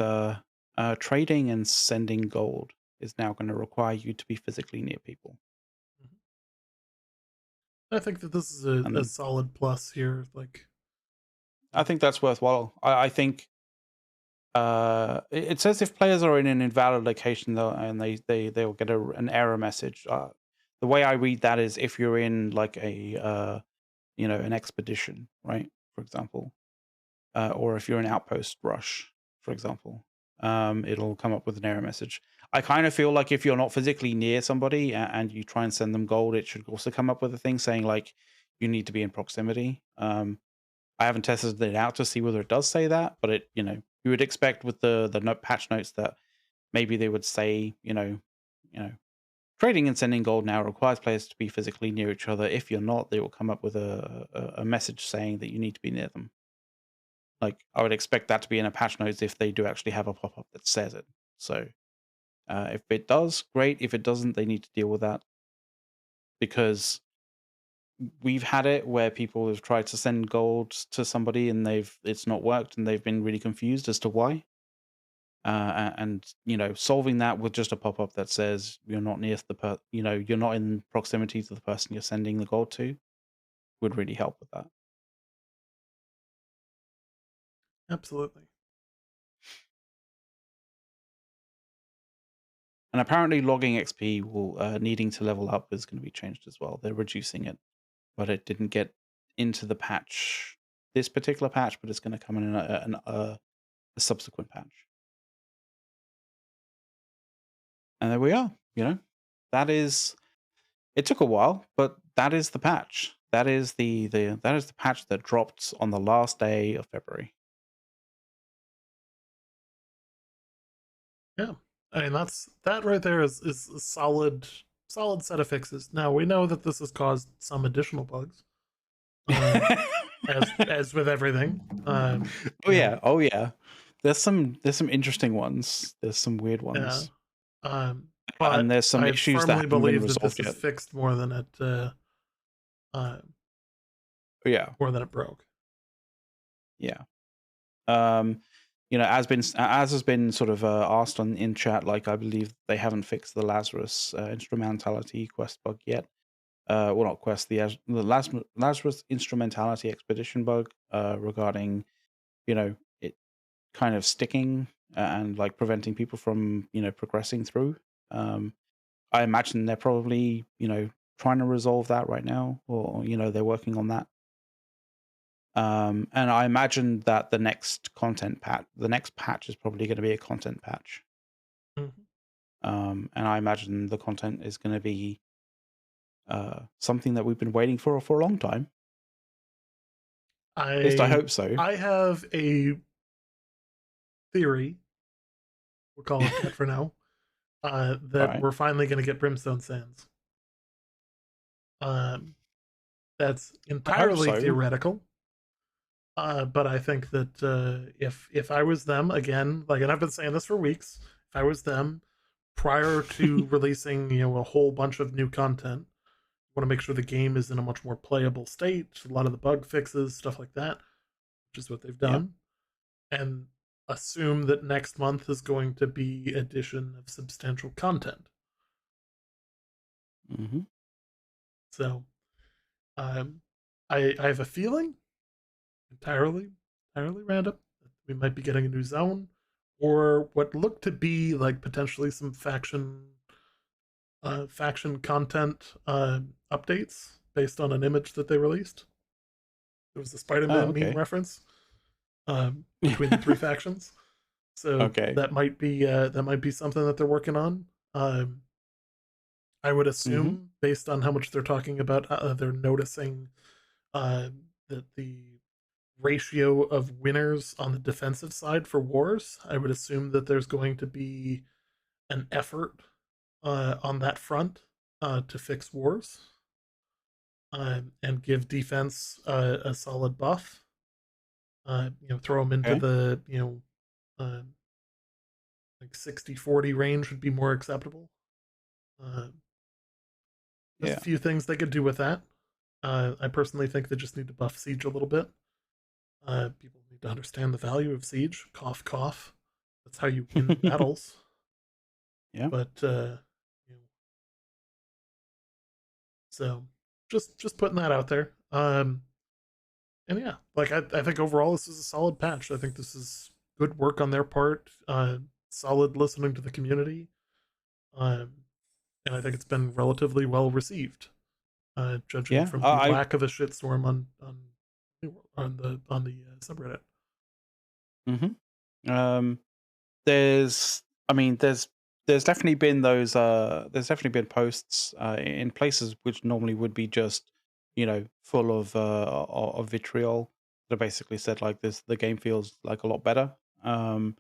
trading and sending gold is now going to require you to be physically near people. Mhm. I think that this is a And solid plus here. Like, I think that's worthwhile. I think it says if players are in an invalid location though, and they will get an error message. The way I read that is if you're in like an expedition, right? For example, or if you're an outpost rush, for example, it'll come up with an error message. I kind of feel like if you're not physically near somebody and you try and send them gold, it should also come up with a thing saying like you need to be in proximity. I haven't tested it out to see whether it does say that, but you would expect with the patch notes that maybe they would say, trading and sending gold now requires players to be physically near each other. If you're not, they will come up with a message saying that you need to be near them. Like I would expect that to be in a patch notes if they do actually have a pop up that says it. So if it does, great. If it doesn't, they need to deal with that because we've had it where people have tried to send gold to somebody and it's not worked and they've been really confused as to why. And solving that with just a pop up that says you're not near you're not in proximity to the person you're sending the gold to would really help with that. absolutely. And apparently, logging XP will needing to level up is going to be changed as well. They're reducing it, but it didn't get into the patch, this particular patch, but it's going to come in a subsequent patch. And there we are. That is. It took a while, but that is the patch. That is the patch that dropped on the last day of February. Yeah, I mean that right there is a solid set of fixes. Now we know that this has caused some additional bugs, um, as with everything. Oh yeah, oh yeah. There's some interesting ones. There's some weird Yeah, ones, and but there's some I issues that firmly haven't been believe that this resolved is yet. fixed uh, Yeah, more than it broke. yeah. Um, as has been sort of asked on in chat, like I believe they haven't fixed the Lazarus instrumentality quest bug yet. Well, not quest, the Lazarus instrumentality expedition bug regarding it kind of sticking and like preventing people from progressing through. Um, I imagine they're probably trying to resolve that right now, or they're working on that. And I imagine that the next patch is probably going to be a content patch. Mhm. And I imagine the content is going to be something that we've been waiting for a long time. At least I I hope so. I have a theory. We'll call it that for now. All That right. we're finally going to get Brimstone Sands. Um, that's I hope entirely so. theoretical. But I think that if I was them again, like, and I've been saying this for weeks, if I was them, prior to releasing a whole bunch of new content, want to make sure the game is in a much more playable state. A lot of the bug fixes, stuff like that, which is what they've Yeah. done, and assume that next month is going to be addition of substantial content. Hmm. So um, I have a feeling entirely random. we might be getting a new zone, or what looked to be like potentially some faction content updates based on an image that they released. It was the Oh, Spider-Man meme okay. reference between the three factions. So Okay. that might be something that they're working on. I would Mhm. assume, based on how much they're talking about, they're noticing uh, that the ratio of winners on the defensive side for wars. I would assume that there's going to be an effort on that front to fix wars and give defense a solid buff. Throw them into Okay. the like 60-40 range would be more acceptable. Uh, there's a Yeah. few things they could do with that. I personally think they just need to buff siege a little bit. People need to understand the value of siege. Cough, cough. That's how you win battles. Yeah. But you know, so just putting that out there. And yeah, like I think overall this is a solid patch. I think this is good work on their part. Solid listening to the community. Um, and I think it's been relatively well received. Judging Yeah. from the I lack of a shitstorm on the subreddit. Mhm. Um, I mean, there's definitely been there's definitely been posts in places which normally would be just, full of vitriol that basically said like this the game feels like a lot better. Um,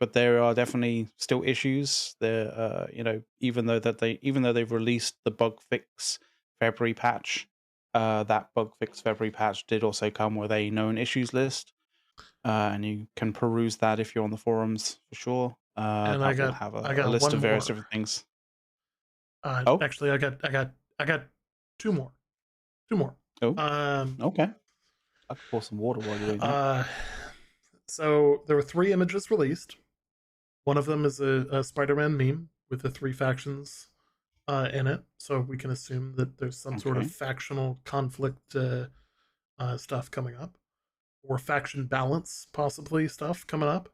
but there are definitely still issues there. Even though they've released the bug fix February patch, that bug fix February patch did also come with a known issues list, and you can peruse that if you're on the forums for sure. And That will have I a got list one of various more. different things. Oh, Actually, I got two more. Two more. oh, Um, okay. I could pour some water while you're doing that. uh, so there were three images released. One of them is a Spider-Man meme with the three factions in it, so we can assume that there's some sort of Okay. factional conflict stuff coming up, or faction balance possibly stuff coming up.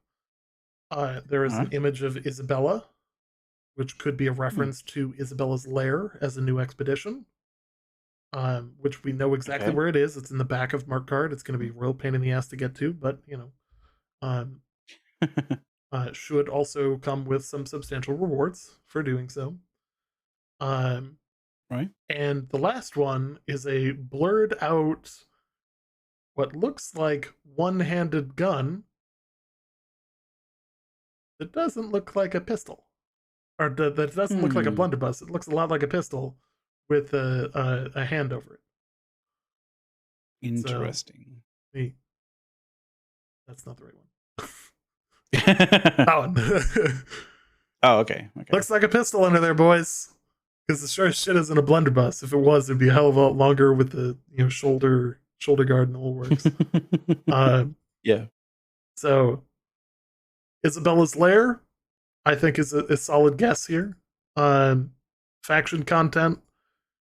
There All is an right. image of Isabella, which could be a Hmm. reference to Isabella's lair as a new expedition. Which we know exactly Okay. where it is. It's in the back of Mark Card. It's going to be a real pain in the ass to get to, but um, should also come with some substantial rewards for doing so. Um, Right. and the last one is a blurred out, what looks like one-handed gun that doesn't look like a pistol, or that doesn't look like a Hmm. blunderbuss. It looks a lot like a pistol with a hand over it. So, Interesting. me, that's not the right one. That one. Oh, okay. Okay. Looks like a pistol under there, boys. Because the sure as shit isn't a blunderbuss. If it was, it'd be a hell of a lot longer with the shoulder guard and the whole works. Uh, Yeah. so Isabella's lair, I think, is a solid guess here. Um, Faction content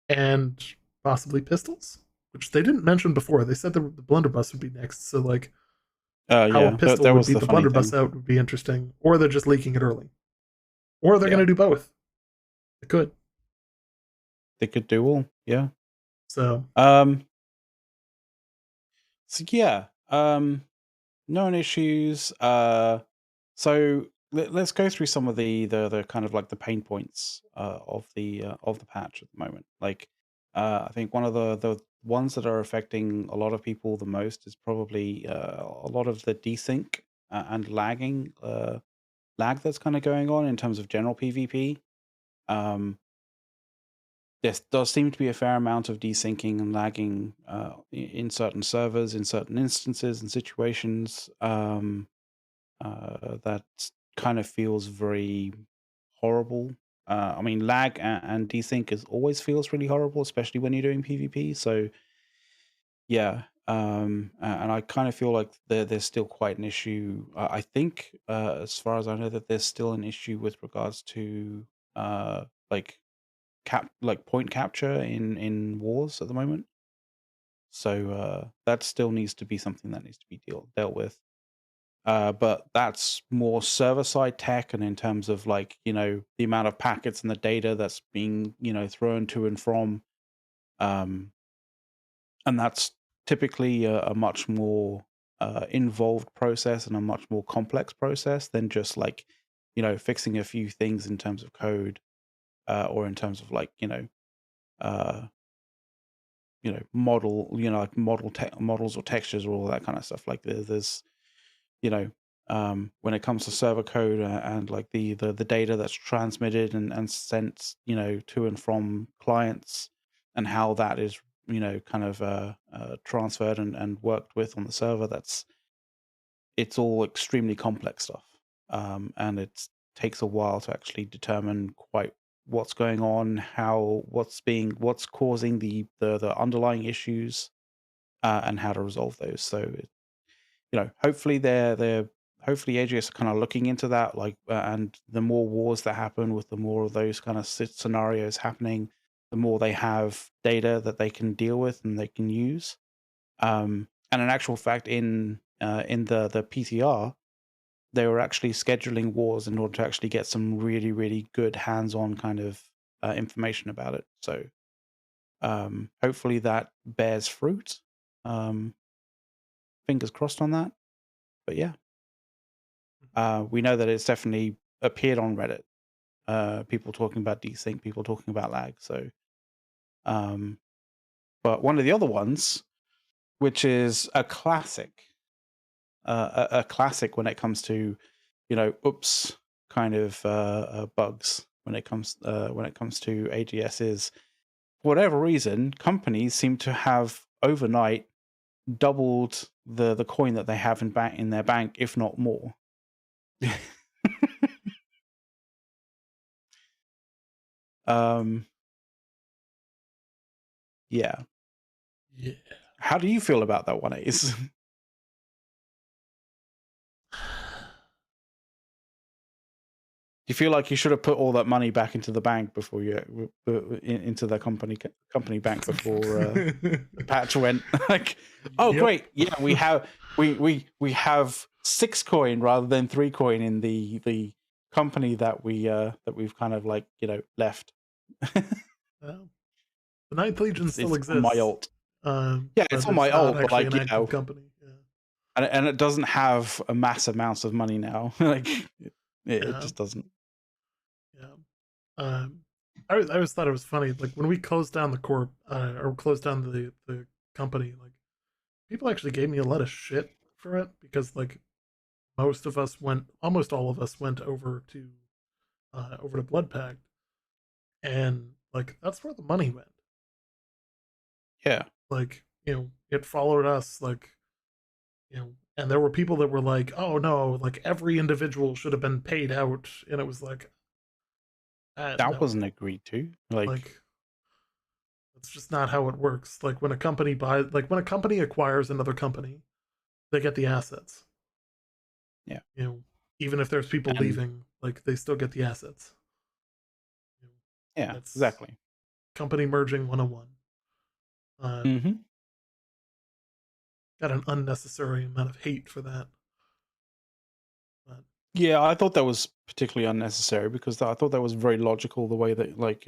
and possibly pistols, which they didn't mention before. They said the blunderbuss would be next. So like how a Yeah. That pistol that would was beat the the funny blunderbuss thing. out would be interesting, or they're just leaking it early, or they're going Yeah. to do both. They could. They could do all. Yeah. So Um. So yeah. Known issues. So let's go through some of the kind of like the pain points of the patch at the moment. Like, I think one of the ones that are affecting a lot of people the most is probably a lot of the desync and lag that's kind of going on in terms of general PvP. Um, there does seem to be a fair amount of desyncing and lagging in certain servers, in certain instances and situations. That kind of feels very horrible. I mean, lag and desync is always feels really horrible, especially when you're doing PvP. So yeah, and I kind of feel like there's still quite an issue. I think, as far as I know, that there's still an issue with regards to like like point capture in wars at the moment. So that still needs to be something that needs to be dealt with. But that's more server side tech, and in terms of like the amount of packets and the data that's being thrown to and from, um, and that's typically a much more involved process and a much more complex process than just like fixing a few things in terms of code, or in terms of like uh, model like models or textures or all that kind of stuff. Like there's you know when it comes to server code, and like the data that's transmitted and sent to and from clients, and how that is kind of transferred and worked with on the server, it's all extremely complex stuff, and it takes a while to actually determine quite what's going on, what's causing the underlying issues, and how to resolve those. So hopefully they're hopefully AGS are kind of looking into that, like, and the more wars that happen, with the more of those kind of scenarios happening, the more they have data that they can deal with and they can use. And in actual fact, in the PTR, they were actually scheduling wars in order to actually get some really really good hands-on kind of information about it. So hopefully that bears fruit. Um, Fingers crossed on that. But yeah. We know that it's definitely appeared on Reddit. People talking about desync, people talking about lag. So, um, but one of the other ones, which is a classic, a classic when it comes to, oops, kind of bugs when it comes to AGS, is for whatever reason, companies seem to have overnight doubled the coin that they have in their bank, if not more. um, yeah. Yeah. How do you feel about that one, Ace? You feel like you should have put all that money back into the bank before into the company bank before the patch went like, oh Yep. great, yeah, we have 6 coin rather than 3 coin in the company that we've kind of like left. Well, the Ninth Legion still It's on my exists, alt. Yeah, it's but on my it's not alt, but actually like an active company. Yeah. and it doesn't have a mass amounts of money now. Like it Yeah. just doesn't. Yeah. Um, I always thought it was funny. Like when we closed down the corp, or closed down the company, like people actually gave me a lot of shit for it, because like almost all of us went over to Blood Pact, and like that's where the money went. Yeah. Like it followed us, like and there were people that were like, oh no, like every individual should have been paid out, and it was like, That no, wasn't agreed to. Like, like that's just not how it works. Like when a company acquires another company, they get the assets. yeah. You know, even if there's people And leaving, like they still get the assets. You know, yeah, that's exactly. company merging 101. Hmm. Got an unnecessary amount of hate for that. But Yeah, I thought that was particularly unnecessary because I thought that was very logical the way that, like,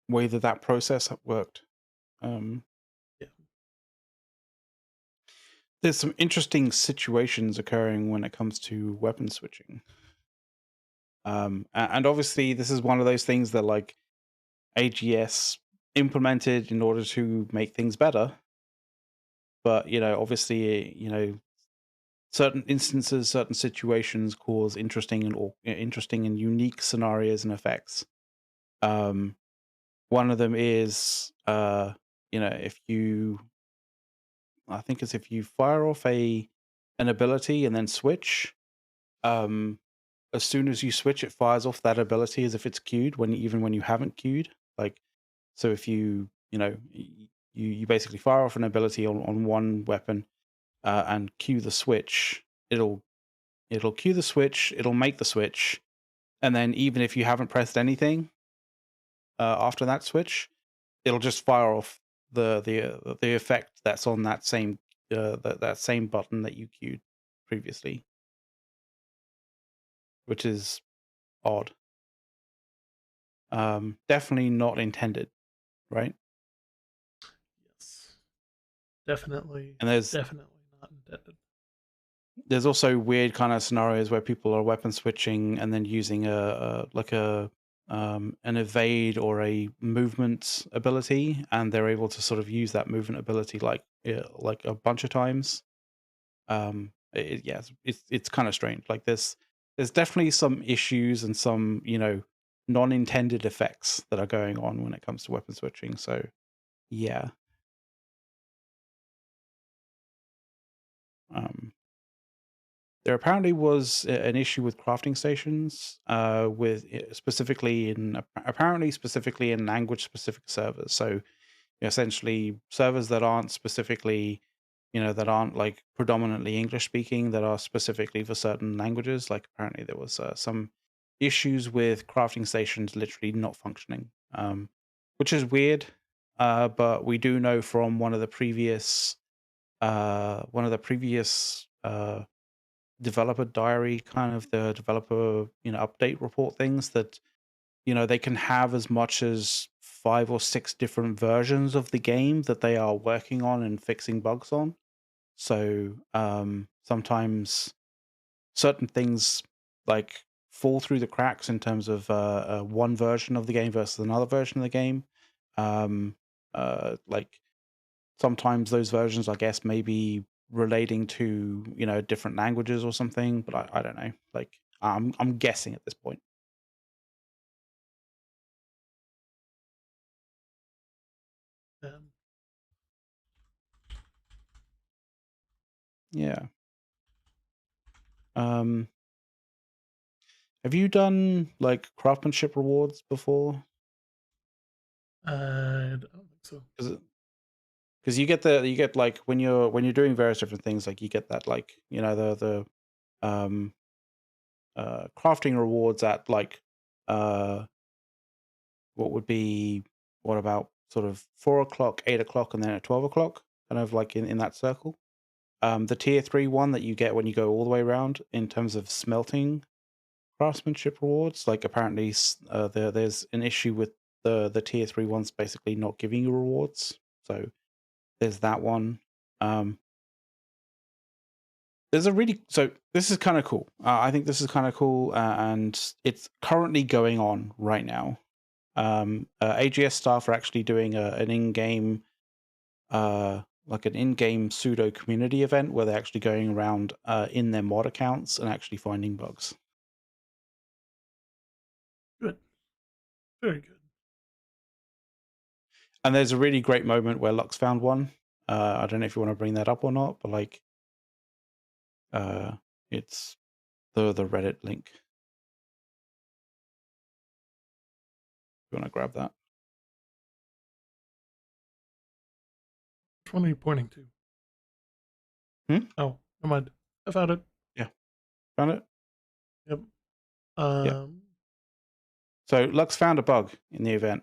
way that process worked. Um, yeah, there's some interesting situations occurring when it comes to weapon switching. And obviously, this is one of those things that like AGS implemented in order to make things better. But obviously, certain instances, certain situations cause interesting and unique scenarios and effects. Um, One of them is, if you, I think it's if you fire off an ability and then switch. Um, as soon as you switch, it fires off that ability as if it's queued even when you haven't queued. Like, so if you basically fire off an ability on one weapon, and cue the switch, it'll cue the switch, it'll make the switch, and then even if you haven't pressed anything after that switch, it'll just fire off the effect that's on that same that same button that you queued previously, which is odd. Definitely not intended, right? Yes, definitely, And definitely not intended. there's also weird kind of scenarios where people are weapon switching and then using a like a an evade or a movement ability, and they're able to sort of use that movement ability like a bunch of times. Yeah, it's kind of strange. Like there's definitely some issues and some non-intended effects that are going on when it comes to weapon switching. So yeah. Um, There apparently was an issue with crafting stations, with specifically in language specific servers. So essentially servers that aren't specifically, that aren't like predominantly English speaking, that are specifically for certain languages. Like apparently there was some issues with crafting stations literally not functioning, which is weird. But we do know from one of the previous developer diary, kind of the developer update report things, that they can have as much as 5 or 6 different versions of the game that they are working on and fixing bugs on. So sometimes certain things like fall through the cracks in terms of one version of the game versus another version of the game. um, like sometimes those versions, I guess, may be relating to different languages or something, but I don't know. Like I'm guessing at this point. Um, Yeah. Um, have you done like craftsmanship rewards before? I don't think so. Because you get like when you're doing various different things, like you get that, like the crafting rewards at like uh what would be, what about sort of 4 o'clock, 8 o'clock, and then at 12 o'clock, kind of like in that circle. The tier 3 one that you get when you go all the way around in terms of smelting craftsmanship rewards, like apparently there's an issue with the tier 3 ones basically not giving you rewards. So there's that one. Um, there's a really so this is kind of cool. I think this is kind of cool, and it's currently going on right now. AGS staff are actually doing an in-game like an in-game pseudo community event where they're actually going around in their mod accounts and actually finding bugs. Good, very good. And there's a really great moment where Lux found one. I don't know if you want to bring that up or not, but like, it's the Reddit link. You want to grab that? Which one are you pointing to? Hmm? Oh, never mind. I found it. Yeah, found it. Yep. Yeah. Um, So Lux found a bug in the event,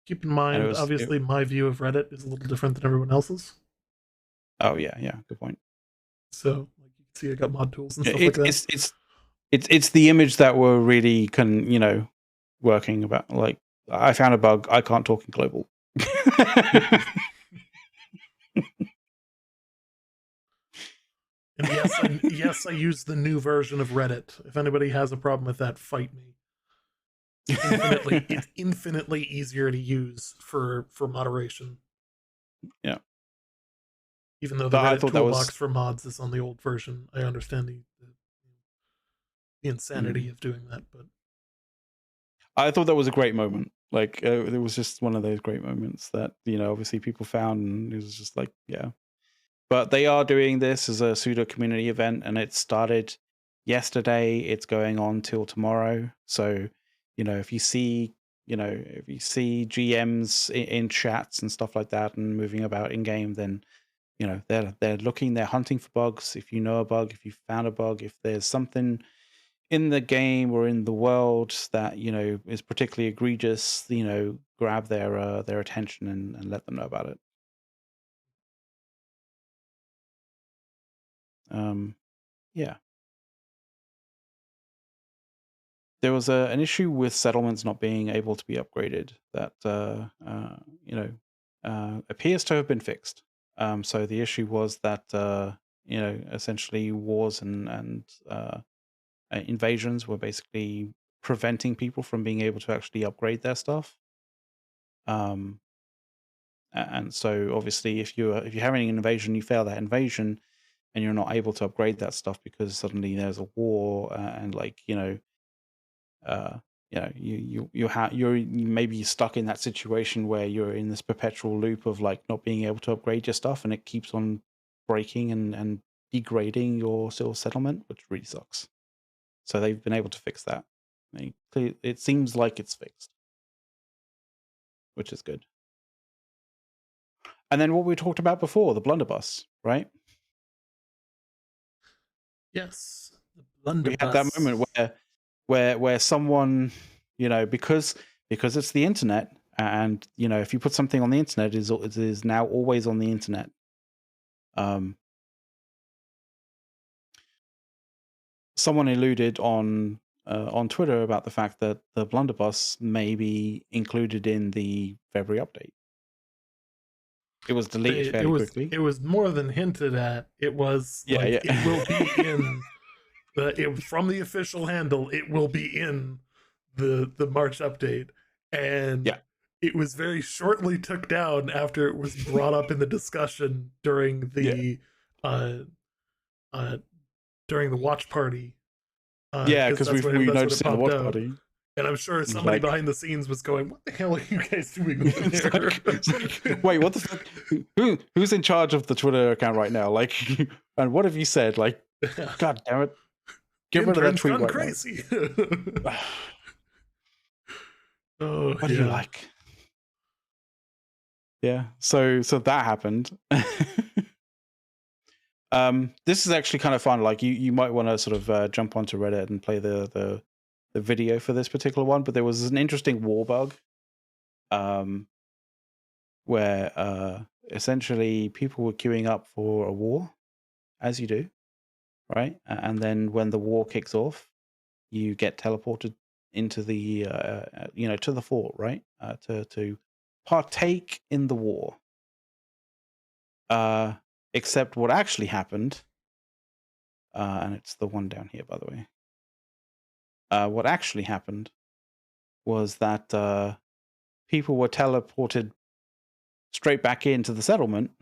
keep in and it mind, was it. obviously, my view of Reddit is a little different than everyone else's. Oh yeah, yeah. Good point. So, like, you can see, I got mod tools and Yeah, stuff like that. it's the image that we're really working about. Like, I found a bug. I can't talk in global. And yes, I use the new version of Reddit. If anybody has a problem with that, fight me. It's infinitely easier to use for moderation. Yeah. Even though the But I Reddit thought that toolbox was. for mods is on the old version, I understand the insanity Mm, of doing that. But I thought that was a great moment. Like, it was just one of those great moments that obviously people found, and it was just like, yeah. But they are doing this as a pseudo community event, and it started yesterday. It's going on till tomorrow. So, if you see GMs in chats and stuff like that and moving about in game, then they're hunting for bugs. If you know a bug, if you found a bug, if there's something in the game or in the world that is particularly egregious, grab their attention and let them know about it. Um, Yeah. There was an issue with settlements not being able to be upgraded that you know appears to have been fixed. So the issue was that essentially wars and invasions were basically preventing people from being able to actually upgrade their stuff. Um, and so obviously, if you're having an invasion, you fail that invasion, and you're not able to upgrade that stuff because suddenly there's a war, and like uh, you're maybe stuck in that situation where you're in this perpetual loop of like not being able to upgrade your stuff, and it keeps on breaking and degrading your sort of settlement, which really sucks. So they've been able to fix that. It seems like it's fixed, which is good. And then what we talked about before, the blunderbuss, right? Yes, the We had that moment blunderbuss. where someone, because it's the internet, and if you put something on the internet, it is now always on the internet. Someone alluded on Twitter about the fact that the blunderbuss may be included in the February update. It was deleted fairly quickly. It was more than hinted at. It was Yeah, like yeah. it will be in from the official handle. It will be in the March update, and Yeah. it was very shortly took down after it was brought up in the discussion Yeah. uh, uh, during the watch party. Yeah, Because because we that's when it noticed it in the popped watch out. party. And I'm sure It's somebody like, behind the scenes was going, "What the hell are you guys doing over it's there?" like, wait, what the fuck? Who's in charge of the Twitter account right now? Like, and what have you said? Like, God damn it, get rid of that Intern's tweet gone right now. crazy. Oh What do you yeah. like? Yeah, so that happened. This is actually kind of fun. Like, you might want to sort of jump onto Reddit and play the video for this particular one. But there was an interesting war bug, where essentially people were queuing up for a war, as you do, right? And then when the war kicks off, you get teleported into the to the fort, right? To partake in the war. Except what actually happened, and it's the one down here, by the way. What actually happened was that people were teleported straight back into the settlement,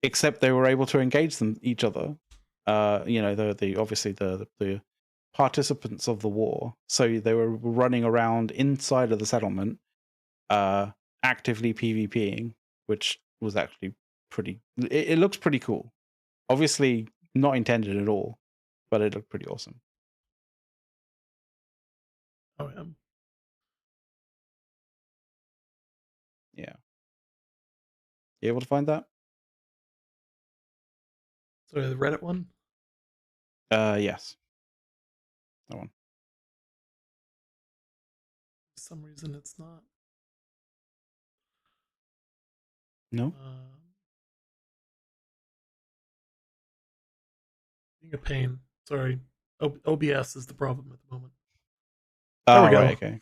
except they were able to engage each other. The obviously the participants of the war. So they were running around inside of the settlement, actively PvPing, which was actually pretty. It looks pretty cool. Obviously, not intended at all, but it looked pretty awesome. Oh yeah. Yeah. You able to find that? So the Reddit one. Yes. That one. For some reason, it's not. No. Being a pain. Sorry. OBS is the problem at the moment. There we Oh, right. go. Okay.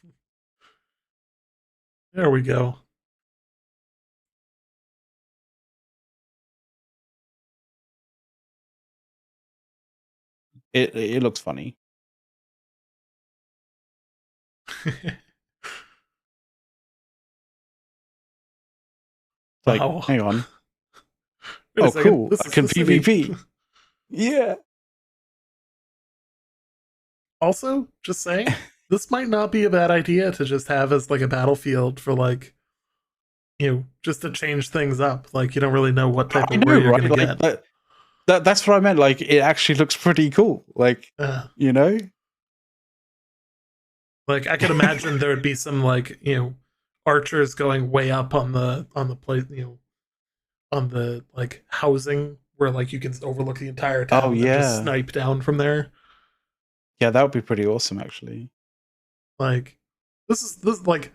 There we go. It looks funny. Like, Wow. hang on. Wait a Oh, second. cool. This I is can the city. PvP. Yeah. Also, just saying, this might not be a bad idea to just have as like a battlefield for like, just to change things up. Like you don't really know what type I of war know, you're right? gonna Like get. that's what I meant. Like, it actually looks pretty cool. Like, Uh, you know? like I could imagine there would be some like archers going way up on the place, on the like housing where like you can overlook the entire Oh town and just yeah. snipe down from there. Yeah, that would be pretty awesome actually. Like this like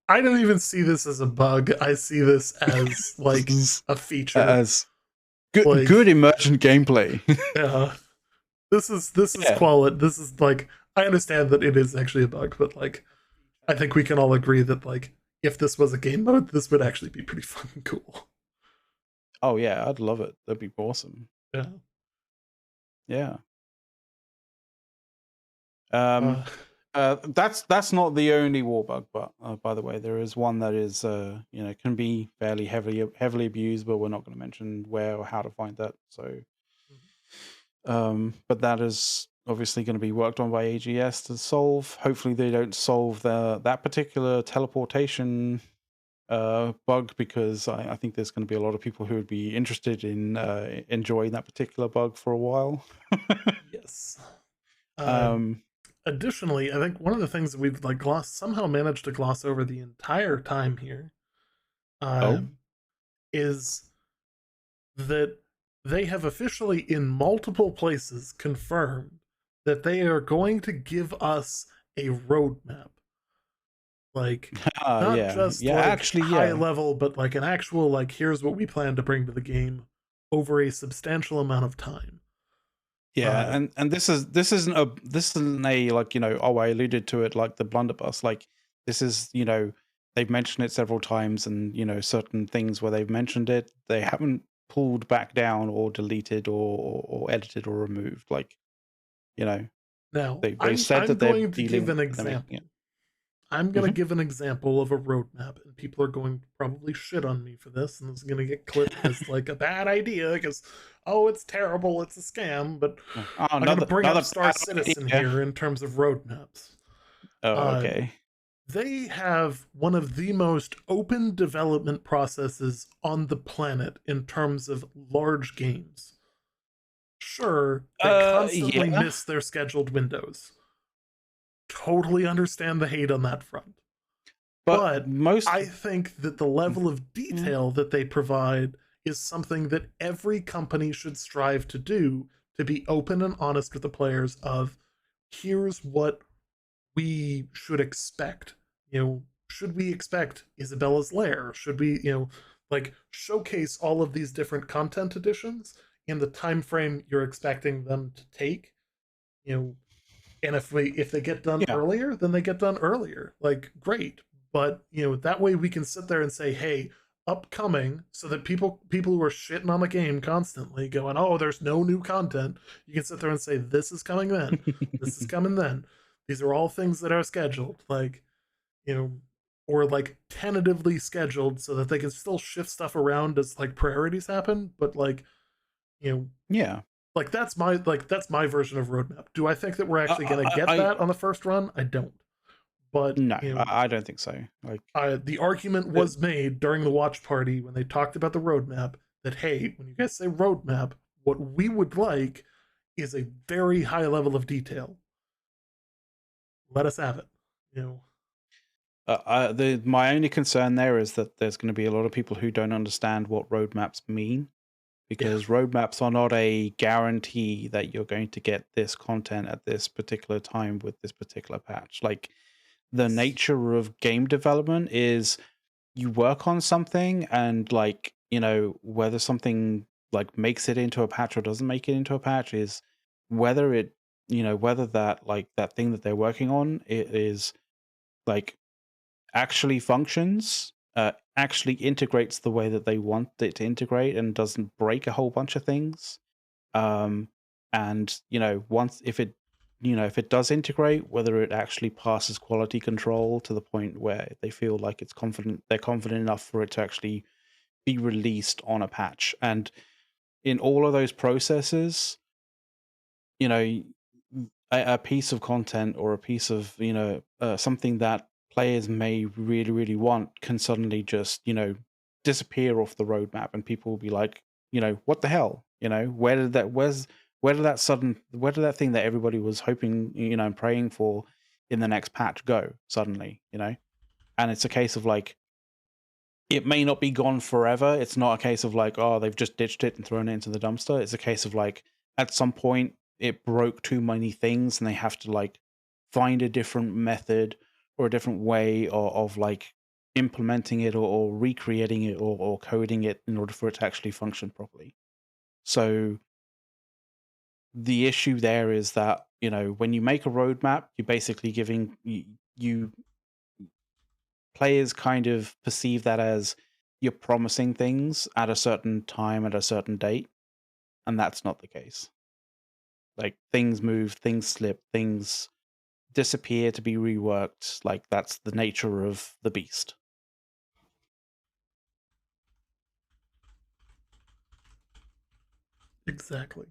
I don't even see this as a bug. I see this as like a feature. As Good Like, emergent gameplay. yeah, this is Yeah. quality. This is like, I understand that it is actually a bug, but like, I think we can all agree that like, if this was a game mode, this would actually be pretty fucking cool. Oh yeah, I'd love it. That'd be awesome. Yeah. Yeah. Um, Uh, that's not the only war bug, but by the way, there is one that is can be fairly heavily abused, but we're not going to mention where or how to find that. So, but that is obviously going to be worked on by AGS to solve. Hopefully, they don't solve that particular teleportation bug, because I think there's going to be a lot of people who would be interested in enjoying that particular bug for a while. yes. Um, um, Additionally, I think one of the things that we've like somehow managed to gloss over the entire time here, oh, um, is that they have officially in multiple places confirmed that they are going to give us a roadmap. Like, not yeah, just yeah. like Actually, high yeah. level, but like an actual, like, here's what we plan to bring to the game over a substantial amount of time. Yeah, Uh, and this isn't a, like, oh, I alluded to it, like the blunderbuss. Like, this is, they've mentioned it several times, and certain things where they've mentioned it, they haven't pulled back down or deleted or edited or removed. Like, you know, Now, they've I'm said I'm that they're going to give dealing, an they're making it. example. I'm gonna Hmm. give an example of a roadmap, and people are going to probably shit on me for this, and this is gonna get clipped as like a bad idea because, oh, it's terrible, it's a scam. But Oh, I'm gonna bring up another Star bad Citizen idea. here in terms of roadmaps. Oh, Uh, okay. they have one of the most open development processes on the planet in terms of large games. Sure, they constantly Yeah. miss their scheduled windows. Totally understand the hate on that front. But But most, I think that the level of yeah. detail that they provide is something that every company should strive to do, to be open and honest with the players of, here's what we should expect. Should we expect Isabella's Lair? Should we, like, showcase all of these different content additions in the time frame you're expecting them to take? You know, and if they get done Yeah. earlier, then they get done earlier. Like, great. But that way we can sit there and say, hey, upcoming, so that people who are shitting on the game constantly going, oh, there's no new content, you can sit there and say, this is coming then, this is coming then, these are all things that are scheduled, like, you know or like tentatively scheduled, so that they can still shift stuff around as like priorities happen. But like, you know Yeah. that's my version of roadmap. Do I think that we're actually going to get I that on the first run? I don't. But No, I don't think so. Like, the argument uh, was made during the watch party when they talked about the roadmap, that hey, when you guys say roadmap, what we would like is a very high level of detail. Let us have it. you know my only concern there is that there's going to be a lot of people who don't understand what roadmaps mean, yeah. because roadmaps are not a guarantee that you're going to get this content at this particular time with this particular patch. Like, the Yes. nature of game development is you work on something, and, like, whether something like makes it into a patch or doesn't make it into a patch is whether it, whether that, like, that thing that they're working on, it is, like, actually functions, actually integrates the way that they want it to integrate, and doesn't break a whole bunch of things. Um, and once, if it does integrate, whether it actually passes quality control to the point where they feel like they're confident enough for it to actually be released on a patch. And in all of those processes, you know, a piece of content or a piece of, something that players may really, really want can suddenly just, disappear off the roadmap, and people will be like, what the hell? Where did that thing that everybody was hoping, and praying for in the next patch go suddenly? And it's a case of, like, it may not be gone forever. It's not a case of like, oh, they've just ditched it and thrown it into the dumpster. It's a case of like, at some point it broke too many things, and they have to, like, find a different method or a different way of like implementing it, or recreating it, or coding it in order for it to actually function properly. So the issue there is that, you know, when you make a roadmap, you're basically giving you players kind of perceive that as you're promising things at a certain time at a certain date, and that's not the case. Like things move, things slip, things disappear to be reworked. Like that's the nature of the beast. Exactly.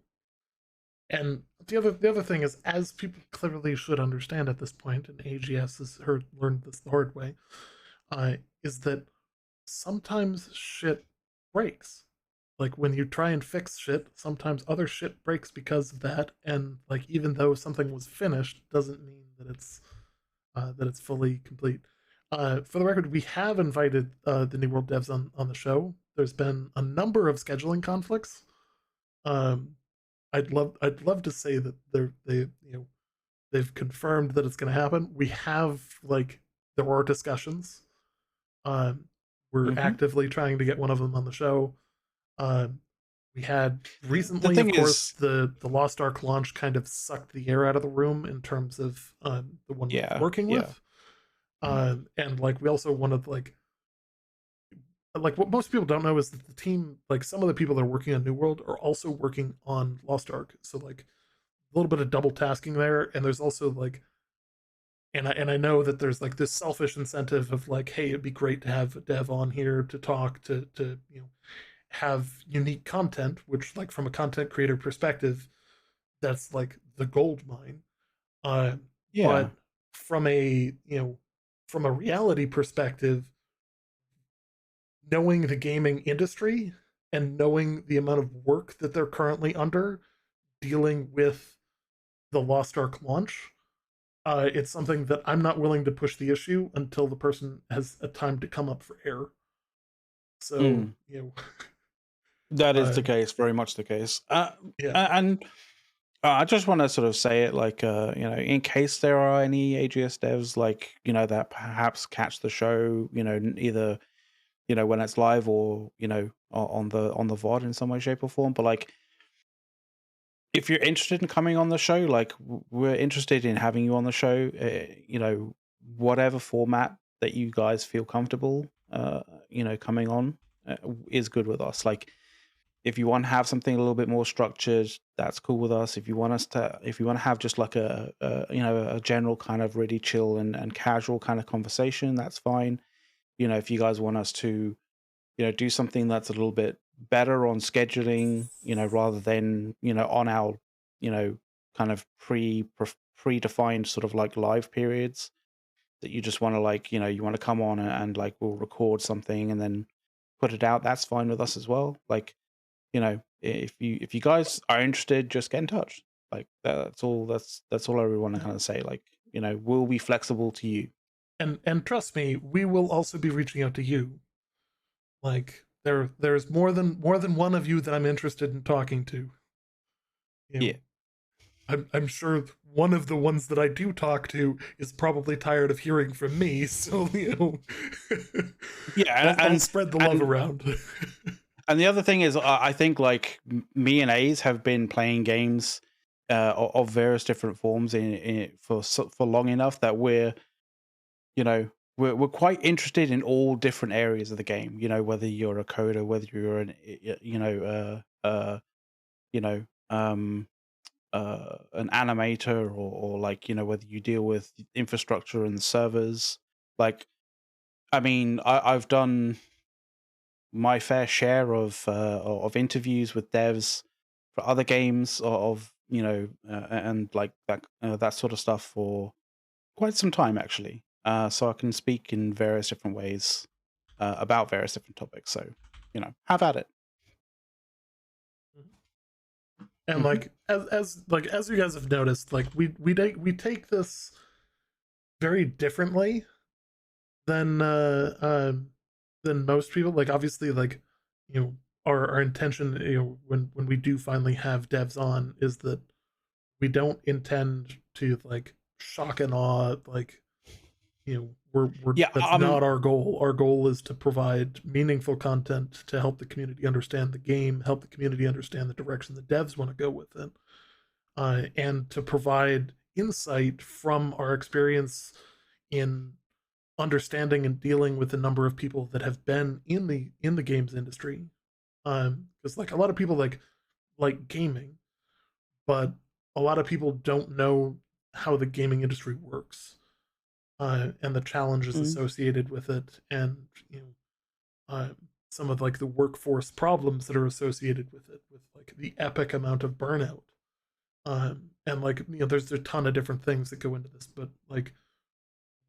And the other thing is, as people clearly should understand at this point, and AGS has learned this the hard way, is that sometimes shit breaks. Like when you try and fix shit, sometimes other shit breaks because of that. And like even though something was finished, doesn't mean that it's fully complete. For the record, we have invited the New World devs on the show. There's been a number of scheduling conflicts. Um, I'd love to say that they've confirmed that it's going to happen. We have like there are discussions. Um, we're Hmm. actively trying to get one of them on the show. Um, we had The recently, thing of course, is, the Lost Ark launch kind of sucked the air out of the room in terms of the one we're yeah, working yeah, with. And like we also wanted like what most people don't know is that the team, like some of the people that are working on New World, are also working on Lost Ark. So like a little bit of double tasking there, and there's also like and I know that there's like this selfish incentive of like, hey, it'd be great to have a dev on here to talk to have unique content, which like from a content creator perspective, that's like the gold mine. Uh, yeah. but from a from a reality perspective, knowing the gaming industry and knowing the amount of work that they're currently under dealing with the Lost Ark launch, it's something that I'm not willing to push the issue until the person has a time to come up for air. So, Mm. That is uh, the case, very much the case. yeah, And I just want to sort of say it like, you know, in case there are any AGS devs like, you know, that perhaps catch the show, you know, either, you know, when it's live or, you know, on the VOD in some way, shape, or form. But like, if you're interested in coming on the show, like we're interested in having you on the show, you know, whatever format that you guys feel comfortable, you know, coming on is good with us. Like, if you want to have something a little bit more structured, that's cool with us. If you want to have just like a you know, a general kind of really chill and casual kind of conversation, that's fine. You know, if you guys want us to, you know, do something that's a little bit better on scheduling, you know, rather than, you know, on our, you know, kind of predefined sort of like live periods that you just want to like, you know, you want to come on and like we'll record something and then put it out. That's fine with us as well. Like, you know, if you guys are interested, just get in touch. Like that's all. That's all I really want to yeah. kind of say. Like, you know, we'll be flexible to you. And trust me, we will also be reaching out to you. Like there's more than one of you that I'm interested in talking to. You Yeah, know, I'm sure one of the ones that I do talk to is probably tired of hearing from me. So yeah, I'll spread the love around. and the other thing is, I think like me and A's have been playing games of various different forms for long enough that we're, you know, we're quite interested in all different areas of the game. You know, whether you're a coder, whether you're you know, you know, an animator, or like, you know, whether you deal with infrastructure and servers. Like, I mean, I've done my fair share of interviews with devs for other games of, you know, and like that sort of stuff for quite some time actually. So I can speak in various different ways about various different topics. So, you know, have at it. And Hmm. like as you guys have noticed, like we take this very differently than than most people. Like obviously, like our intention, when we do finally have devs on, is that we don't intend to like shock and awe like we're Yeah, that's not our goal. Our goal is to provide meaningful content to help the community understand the game, help the community understand the direction the devs want to go with it, and to provide insight from our experience in understanding and dealing with a number of people that have been in the games industry. Because like a lot of people like gaming, but a lot of people don't know how the gaming industry works, and the challenges mm, associated with it, and you know, uh, some of like the workforce problems that are associated with it, with like the epic amount of burnout. And like there's a ton of different things that go into this, but like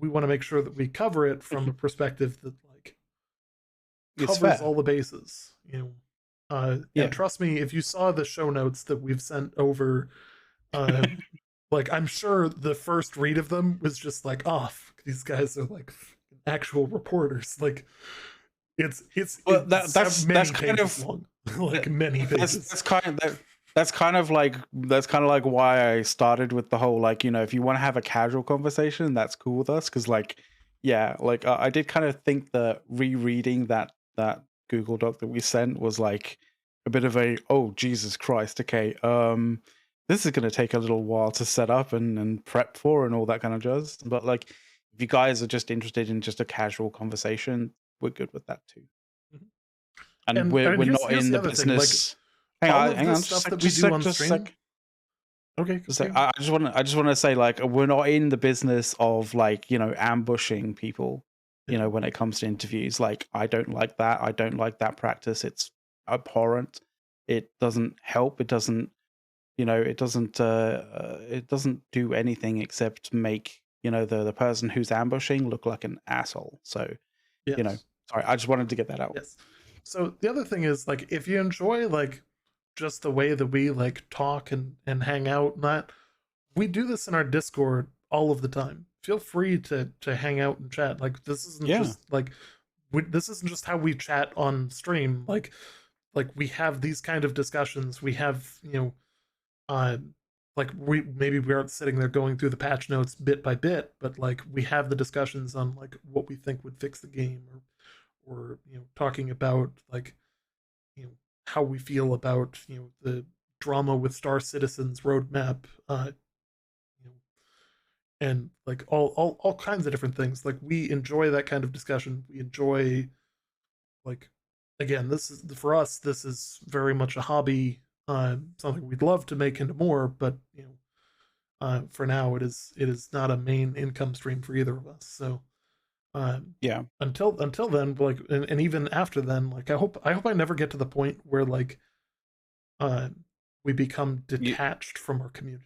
we want to make sure that we cover it from a perspective that like it's covers fair. all the bases. And Yeah. trust me, if you saw the show notes that we've sent over, uh, like I'm sure the first read of them was just like, oh, these guys are like actual reporters. Like Well, it's that's many kind pages of long, like that, many that's pages. that's kind of that's kind of like why I started with the whole, like, if you want to have a casual conversation, that's cool with us, because like, yeah, like I did kind of think that rereading that Google Doc that we sent was like a bit of a, oh Jesus Christ, okay, this is going to take a little while to set up and prep for and all that kind of jazz. But like, if you guys are just interested in just a casual conversation, we're good with that too. Mhm. And And I mean, we're not here's in the the other thing, like business. Hang all on, of hang this on, just a stuff sec, that we just a do sec, on just a stream. sec. Okay, Just a sec. continue. I just want to say, like, we're not in the business of, like, ambushing people. Yeah. When it comes to interviews, like, I don't like that. I don't like that practice. It's abhorrent. It doesn't help. It doesn't. It doesn't do anything except make the person who's ambushing look like an asshole. So you know, Yes. sorry, I just wanted to get that out. Yes. So the other thing is like if you enjoy like just the way that we like talk and hang out and that, we do this in our Discord all of the time. Feel free to hang out and chat. Like this isn't Yeah, just like this isn't just how we chat on stream. Like we have these kind of discussions. We have uh, like we aren't sitting there going through the patch notes bit by bit, but like we have the discussions on like what we think would fix the game, or talking about like you know how we feel about the drama with Star Citizen's roadmap, you know, and like all kinds of different things. Like we enjoy that kind of discussion. We enjoy like again, this is for us. This is very much a hobby, something we'd love to make into more, but for now it is not a main income stream for either of us. So um, yeah. until then, like and even after then, like I hope I never get to the point where like uh, we become You, detached from our community.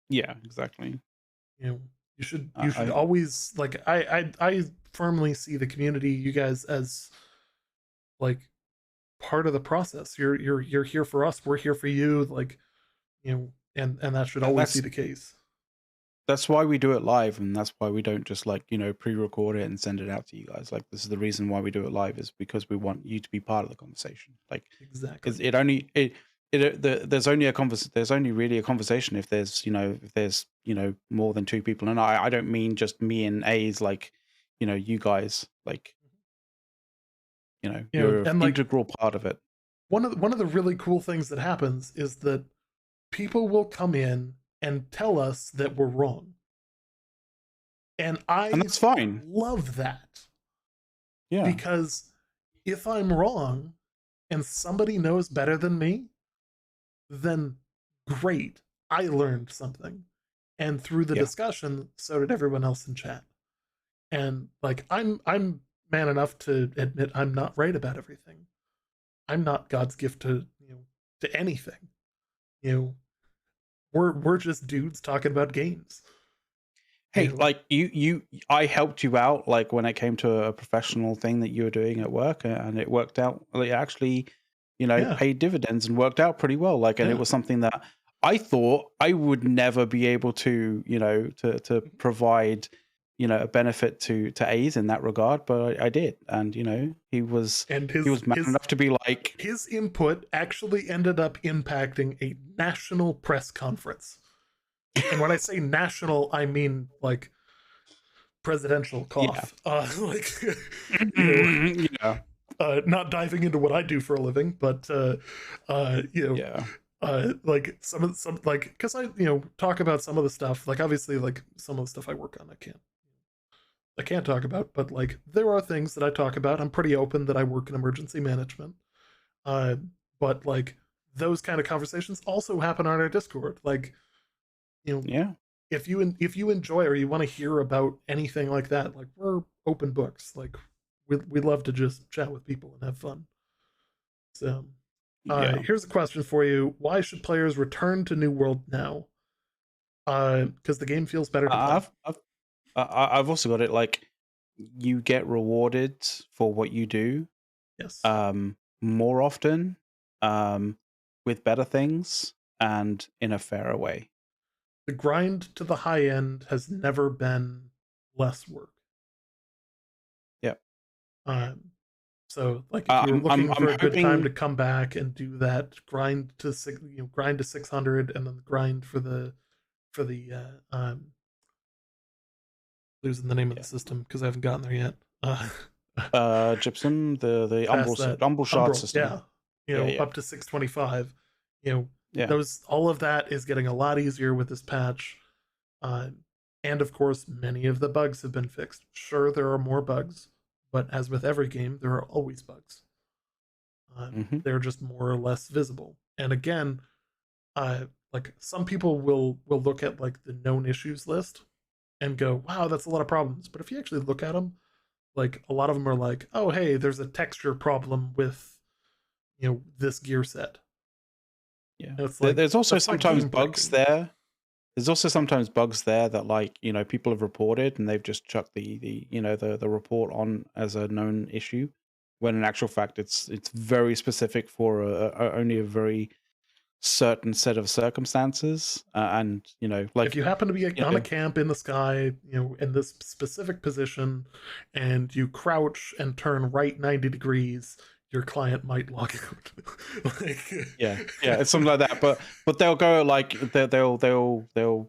yeah, exactly. You know, you should I always like I firmly see the community, you guys, as like part of the process. You're here for us. We're here for you. Like and that should that, always be that's the case. that's why we do it live, and that's why we don't just, like, pre-record it and send it out to you guys. Like, this is the reason why we do it live, is because we want you to be part of the conversation. Like, Exactly. there's only there's only really a conversation if there's more than two people. And I don't mean just me and A's, like, you guys, like, you're an And like integral part of it. one of the really cool things that happens is that people will come in and tell us that we're wrong. And And I that's fine. love that, Yeah. because if I'm wrong and somebody knows better than me, then great, I learned something. And through the Yeah. discussion, so did everyone else in chat. And like I'm man enough to admit I'm not right about everything. I'm not God's gift to anything. You know, we're just dudes talking about games. You Hey, know, like, I helped you out, like, when it came to a professional thing that you were doing at work, and it worked out. Well, it actually, yeah, paid dividends and worked out pretty well. Like, and it yeah. was something that I thought I would never be able to, to provide, a benefit to A's in that regard, but I did. And And he his was man his enough to be like, his input actually ended up impacting a national press conference. And when I say national, I mean like presidential Yeah. cough. Like, you know, Yeah. not diving into what I do for a living, but you know, Yeah. like some like because I talk about some of the stuff. Like obviously, like some of the stuff I work on, I can't talk about, but like there are things that I talk about. I'm pretty open that I work in emergency management. Uh, but like those kind of conversations also happen on our Discord. Like you know, Yeah. if you enjoy or you want to hear about anything like that, like we're open books. Like we love to just chat with people and have fun. So, Yeah. here's a question for you: why should players return to New World now? Because the game feels better to play. I've also got it like you get rewarded for what you do Yes, more often, um, with better things and in a fairer way. the grind to the high end has never been less work. Yeah. Um, so like if you were looking I'm for a good time to hoping. come back and do that grind to grind to 600 and then the grind for the losing the name of the Yeah. system because I haven't gotten there yet. Gypsum, the Past that Umbral shard Umbral, system. yeah, Yeah, yeah, up to 625. yeah. Those all of that is getting a lot easier with this patch. Uh, and of course, many of the bugs have been fixed. Sure, there are more bugs, but as with every game, there are always bugs. Hmm. They're just more or less visible. And again, like some people will look at like the known issues list and go, "Wow, that's a lot of problems." But if you actually look at them, like a lot of them are like, "Oh, hey, there's a texture problem with this gear set." Yeah. And it's like There's also that's not sometimes game bugs breaking. there. There's also sometimes bugs there that like, people have reported and they've just chucked the report on as a known issue, when in actual fact it's very specific for only a very certain set of circumstances, and If like you happen to be you on a know camp in the sky, in this specific position, and you crouch and turn right 90 degrees, your client might log out. Like, yeah, yeah, it's something like that, but they'll go like they'll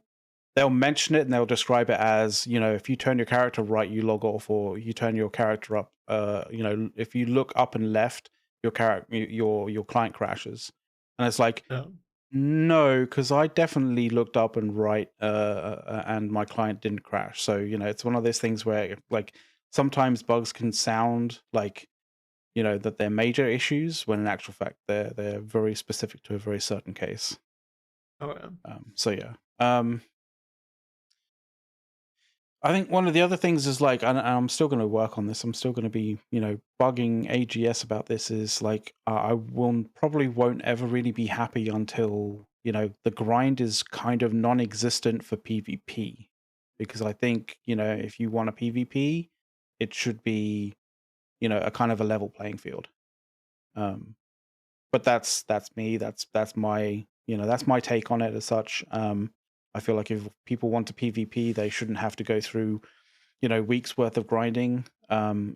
mention it and they'll describe it as, if you turn your character right, you log off, or you turn your character up, if you look up and left, your character your client crashes. And it's like, yeah, no, because I definitely looked up and right, and my client didn't crash. So, it's one of those things where like sometimes bugs can sound like, that they're major issues, when in actual fact they're very specific to a very certain case. oh yeah, So yeah. I think one of the other things is like, and I'm still going to work on this. I'm still going to be, bugging AGS about this. Is like, I will probably won't ever really be happy until the grind is kind of non-existent for PvP, because I think if you want a PvP, it should be a kind of a level playing field. But that's me. That's my that's my take on it as such. I feel like if people want to PvP, they shouldn't have to go through weeks worth of grinding,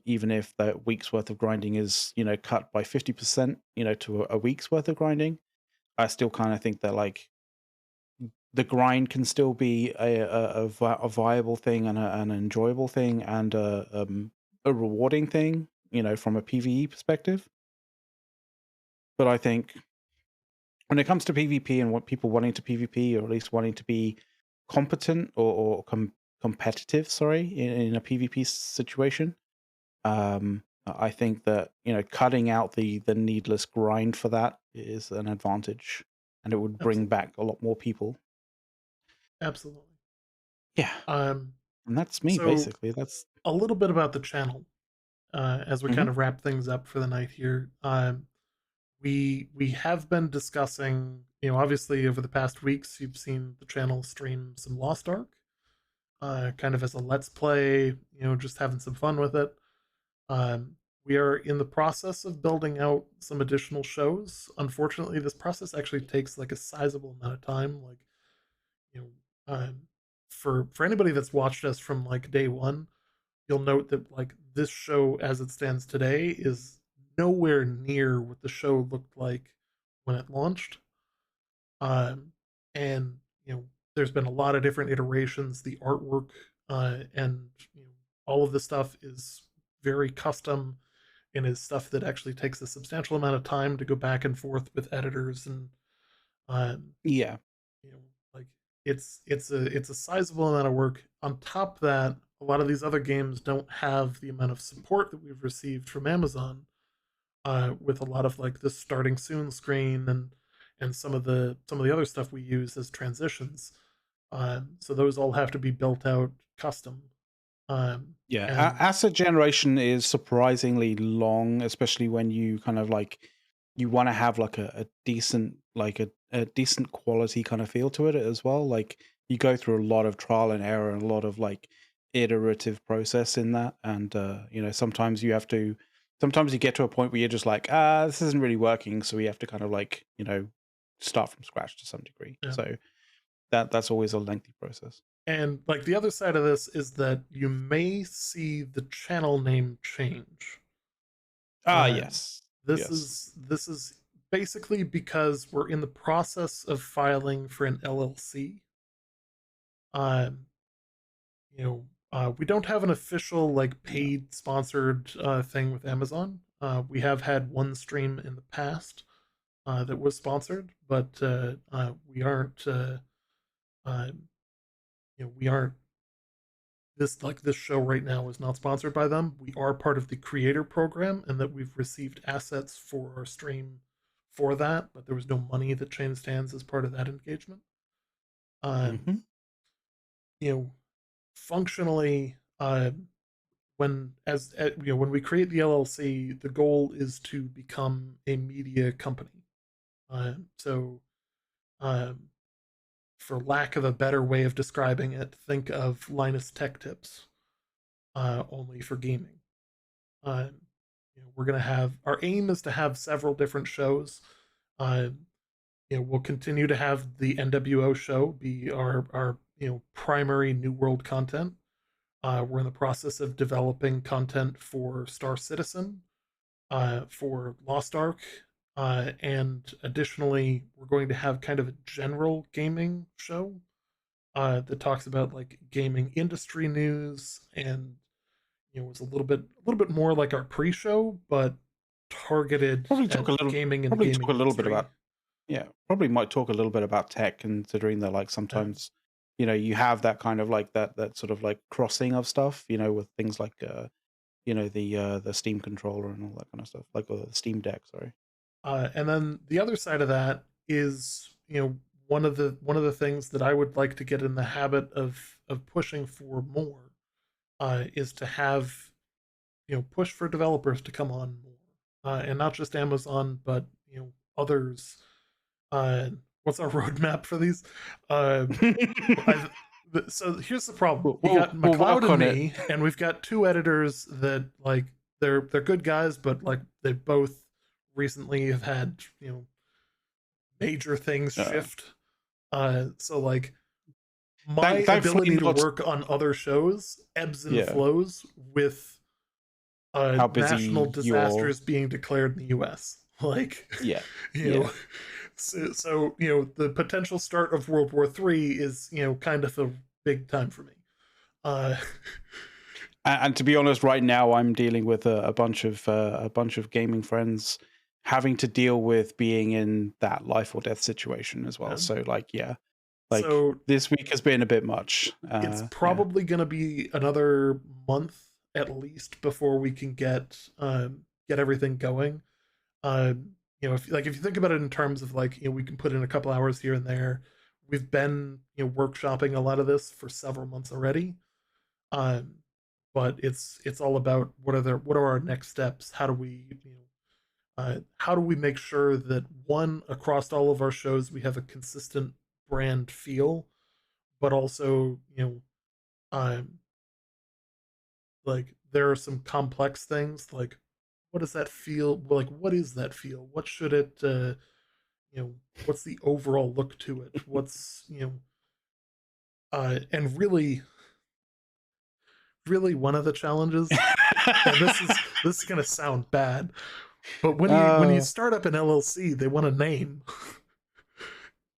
even if that week's worth of grinding is cut by 50%, to a week's worth of grinding. I still kind of think that like the grind can still be a viable thing, and an enjoyable thing, and a rewarding thing, from a PvE perspective. But I think when it comes to PvP and what people wanting to PvP, or at least wanting to be competent, or competitive, sorry, in a PvP situation, I think that cutting out the needless grind for that is an advantage, and it would bring absolutely, back a lot more people. absolutely. Yeah, Um, and that's me so basically. That's a little bit about the channel as we hmm kind of wrap things up for the night here. We have been discussing, obviously over the past weeks, you've seen the channel stream some Lost Ark, kind of as a let's play, just having some fun with it. Um, we are in the process of building out some additional shows. Unfortunately, this process actually takes like a sizable amount of time. Like, you know, for anybody that's watched us from like day one, you'll note that like this show as it stands today is nowhere near what the show looked like when it launched. And there's been a lot of different iterations. The artwork and all of this stuff is very custom and is stuff that actually takes a substantial amount of time to go back and forth with editors and um, Yeah. you know, like it's a sizable amount of work. On top of that, a lot of these other games don't have the amount of support that we've received from Amazon, with a lot of like the starting soon screen and some of the other stuff we use as transitions. So those all have to be built out custom. Yeah, And asset generation is surprisingly long, especially when you kind of like you want to have like a decent a decent quality kind of feel to it as well. Like you go through a lot of trial and error and a lot of like iterative process in that, and you know sometimes you get to a point where you're just like this isn't really working, so we have to kind of like start from scratch to some degree. yeah. So that's always a lengthy process. And like the other side of this is that you may see the channel name change. Uh, Yes, this yes. is this is basically because we're in the process of filing for an LLC. Um, we don't have an official like Yeah. paid sponsored thing with Amazon. We have had one stream in the past that was sponsored, but we aren't. Uh, we aren't this show right now is not sponsored by them. We are part of the creator program, and that we've received assets for our stream for that, but there was no money that changed hands as part of that engagement. Um, Hmm. you know, functionally, when we create the LLC, the goal is to become a media company. So, um, for lack of a better way of describing it, think of Linus Tech Tips, only for gaming. Uh, we're gonna have our aim is to have several different shows. Uh, we'll continue to have the NWO show be our primary New World content. We're in the process of developing content for Star Citizen, for Lost Ark, and additionally, we're going to have kind of a general gaming show that talks about like gaming industry news and was a little bit more like our pre-show, but targeted Probably at talk a little. gaming and the Probably talk gaming a little bit industry. about. Yeah, probably might talk a little bit about tech, considering that like Yeah. sometimes, you have that kind of like that sort of like crossing of stuff, with things like the Steam controller and all that kind of stuff, like the Steam Deck. Sorry. And then the other side of that is, one of the things that I would like to get in the habit of pushing for more, is to have push for developers to come on more, and not just Amazon, but others. Uh, what's our roadmap for these? Uh, I, so here's the problem: we'll, you we'll got we'll McLeod work and on it. me, and we've got two editors that like they're good guys, but like they both recently have had major things Uh, shift. So like my thankfully ability to not. work on other shows ebbs and Yeah. flows with How national busy you're. disasters being declared in the U.S. Like, Yeah. you Yeah. know, so the potential start of World War III is kind of a big time for me. Uh, And to be honest, right now I'm dealing with a bunch of gaming friends having to deal with being in that life or death situation as well. yeah. So like, yeah, like So this week has been a bit much. it's Yeah. probably going to be another month at least before we can get everything going. If you think about it in terms of like we can put in a couple hours here and there. We've been workshopping a lot of this for several months already. Um, but it's all about what are our next steps? How do we make sure that one across all of our shows we have a consistent brand feel, but also um, like there are some complex things like what does that feel like? What is that feel? What should it what's the overall look to it? What's and really one of the challenges, and this is gonna sound bad, but when you uh, start up an LLC, they want a name.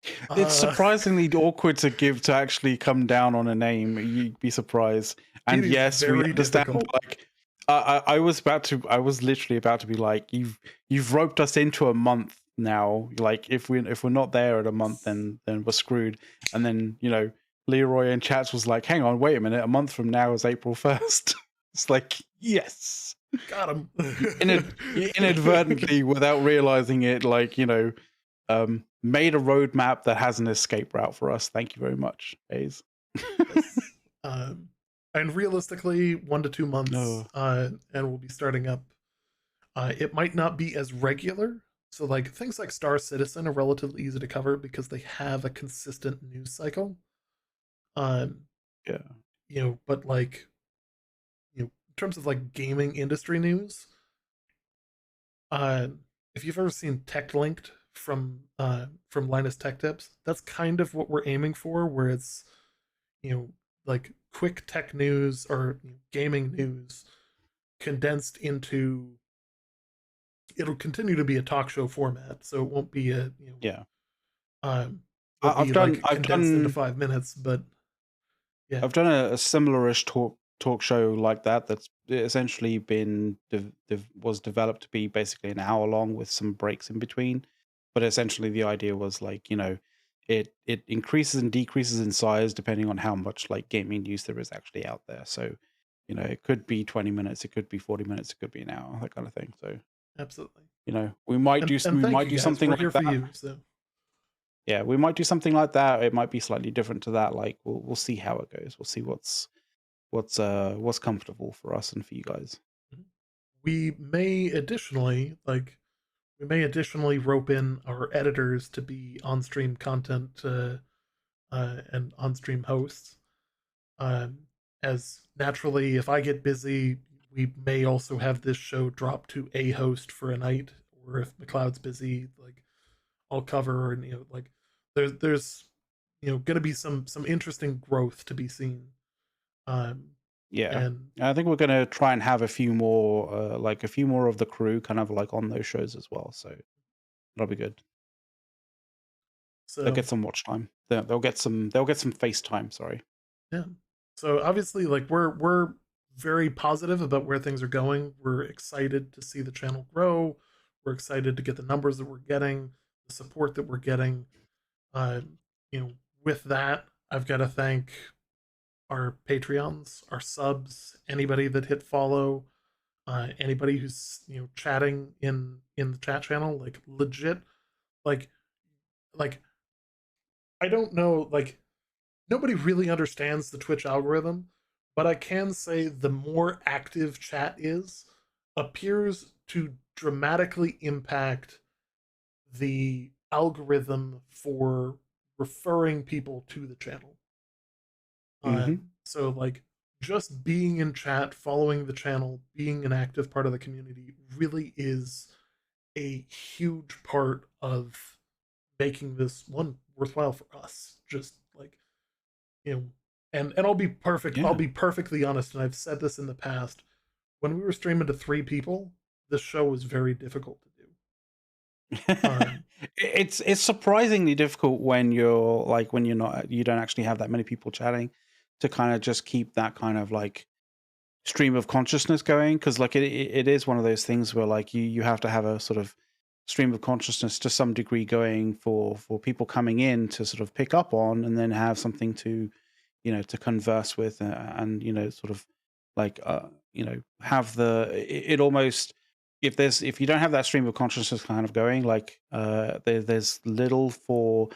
It's Uh, surprisingly awkward to actually come down on a name. You'd be surprised. it And is yes, we very understand. difficult. Like, I was literally about to be like, you've roped us into a month now. Like, if we're not there at a month, then we're screwed. And then Leroy in chats was like, hang on, wait a minute, a month from now is April 1st. It's like, yes, Got him. inadvertently, without realizing it, like made a roadmap that has an escape route for us. Thank you very much, Hayes. Yes. And realistically, 1 to 2 months, No, and we'll be starting up. It might not be as regular. So, like, things like Star Citizen are relatively easy to cover because they have a consistent news cycle. Um, yeah, but like, in terms of like gaming industry news, uh, if you've ever seen Tech Linked from Linus Tech Tips, that's kind of what we're aiming for, where it's you know like quick tech news or gaming news condensed into. It'll continue to be a talk show format, so it won't be yeah. won't I've be done, like condensed into 5 minutes, but yeah, I've done a similar-ish talk show like that. That's essentially been was developed to be basically an hour long with some breaks in between. But essentially, the idea was like it increases and decreases in size depending on how much like gaming news there is actually out there. So it could be 20 minutes, it could be 40 minutes, it could be an hour, that kind of thing. So absolutely. And we thank might you do guys. something We're like here for that. you. So Yeah, we might do something like that. It might be slightly different to that. Like we'll see how it goes. We'll see what's comfortable for us and for you guys. we may additionally like we may additionally rope in our editors to be on-stream content and on-stream hosts. Um, as naturally, if I get busy, we may also have this show drop to a host for a night, or if McLeod's busy, like I'll cover, and like there's going to be some interesting growth to be seen. Um, Yeah. and I think we're gonna try and have a few more like a few more of the crew kind of like on those shows as well. So that'll be good. They'll so get some watch time. They'll get some face time, sorry. yeah. So obviously, like we're very positive about where things are going. We're excited to see the channel grow. We're excited to get the numbers that we're getting, the support that we're getting. Uh, you know, with that, I've got to thank our Patreons, our subs, anybody that hit follow, anybody who's chatting in the chat channel. Like legit, like like I don't know, like nobody really understands the Twitch algorithm, but I can say the more active chat is, appears to dramatically impact the algorithm for referring people to the channel. Mhm. So like just being in chat, following the channel, being an active part of the community really is a huge part of making this one worthwhile for us. Just like you know and I'll Yeah. be perfectly honest, and I've said this in the past. When we were streaming to 3 people, this show was very difficult to do. um It's surprisingly difficult when you don't actually have that many people chatting to kind of just keep that kind of like stream of consciousness going, because like it is one of those things where like you have to have a sort of stream of consciousness to some degree going for people coming in to sort of pick up on, and then have something to to converse with, and sort of like have it almost, if you don't have that stream of consciousness kind of going, like there's little for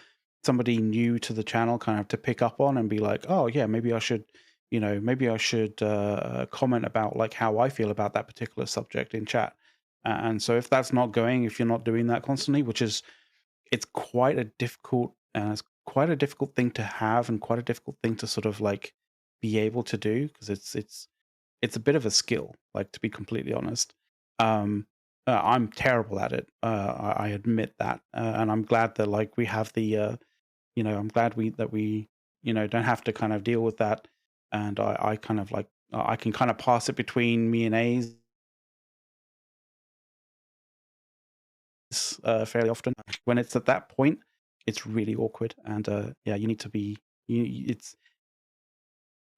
somebody new to the channel kind of to pick up on and be like, oh yeah, maybe I should comment about like how I feel about that particular subject in chat. And so if that's not going, if you're not doing that constantly, which is it's quite a difficult it's quite a difficult thing to have, and quite a difficult thing to sort of like be able to do, because it's a bit of a skill, like, to be completely honest. um I'm terrible at it, I admit that, and I'm glad that like we have the I'm glad we don't have to kind of deal with that. And I kind of like I can kind of pass it between me and A's fairly often when it's at that point. it's really awkward, and yeah, you need to be.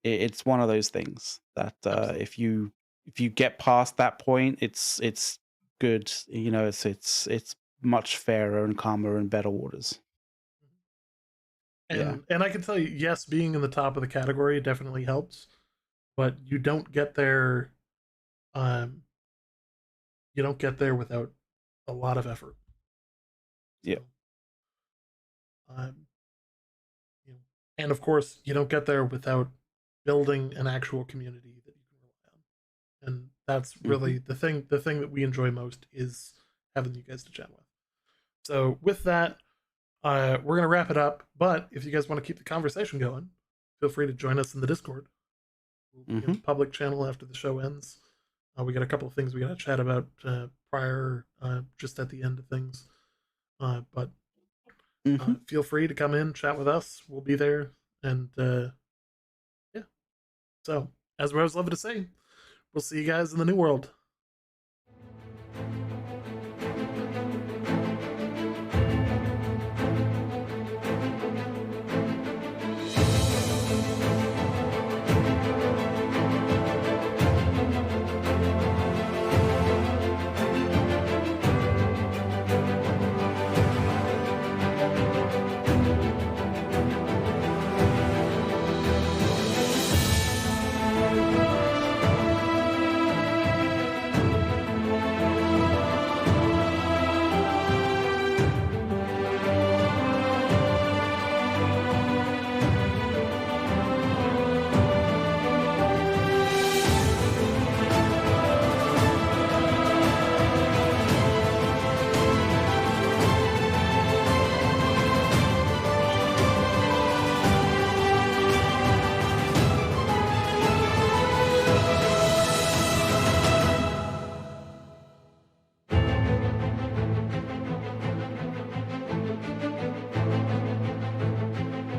It's one of those things that Absolutely. if you get past that point, it's good. You know, it's much fairer and calmer and better waters. Yeah. And I can tell you, yes, being in the top of the category definitely helps, but um you don't get there without a lot of effort. Yeah. So um you know, and of course you don't get there without building an actual community that you can rely on. And that's Hmm. really the thing that we enjoy most is having you guys to chat with. So with that, we're gonna wrap it up. But if you guys want to keep the conversation going, feel free to join us in the Discord. We'll be in Hmm. the public channel after the show ends. We got a couple of things we got to chat about prior, just at the end of things. But Hmm. feel free to come in, chat with us. We'll be there. And yeah. So, as I was loving to say, we'll see you guys in the new world.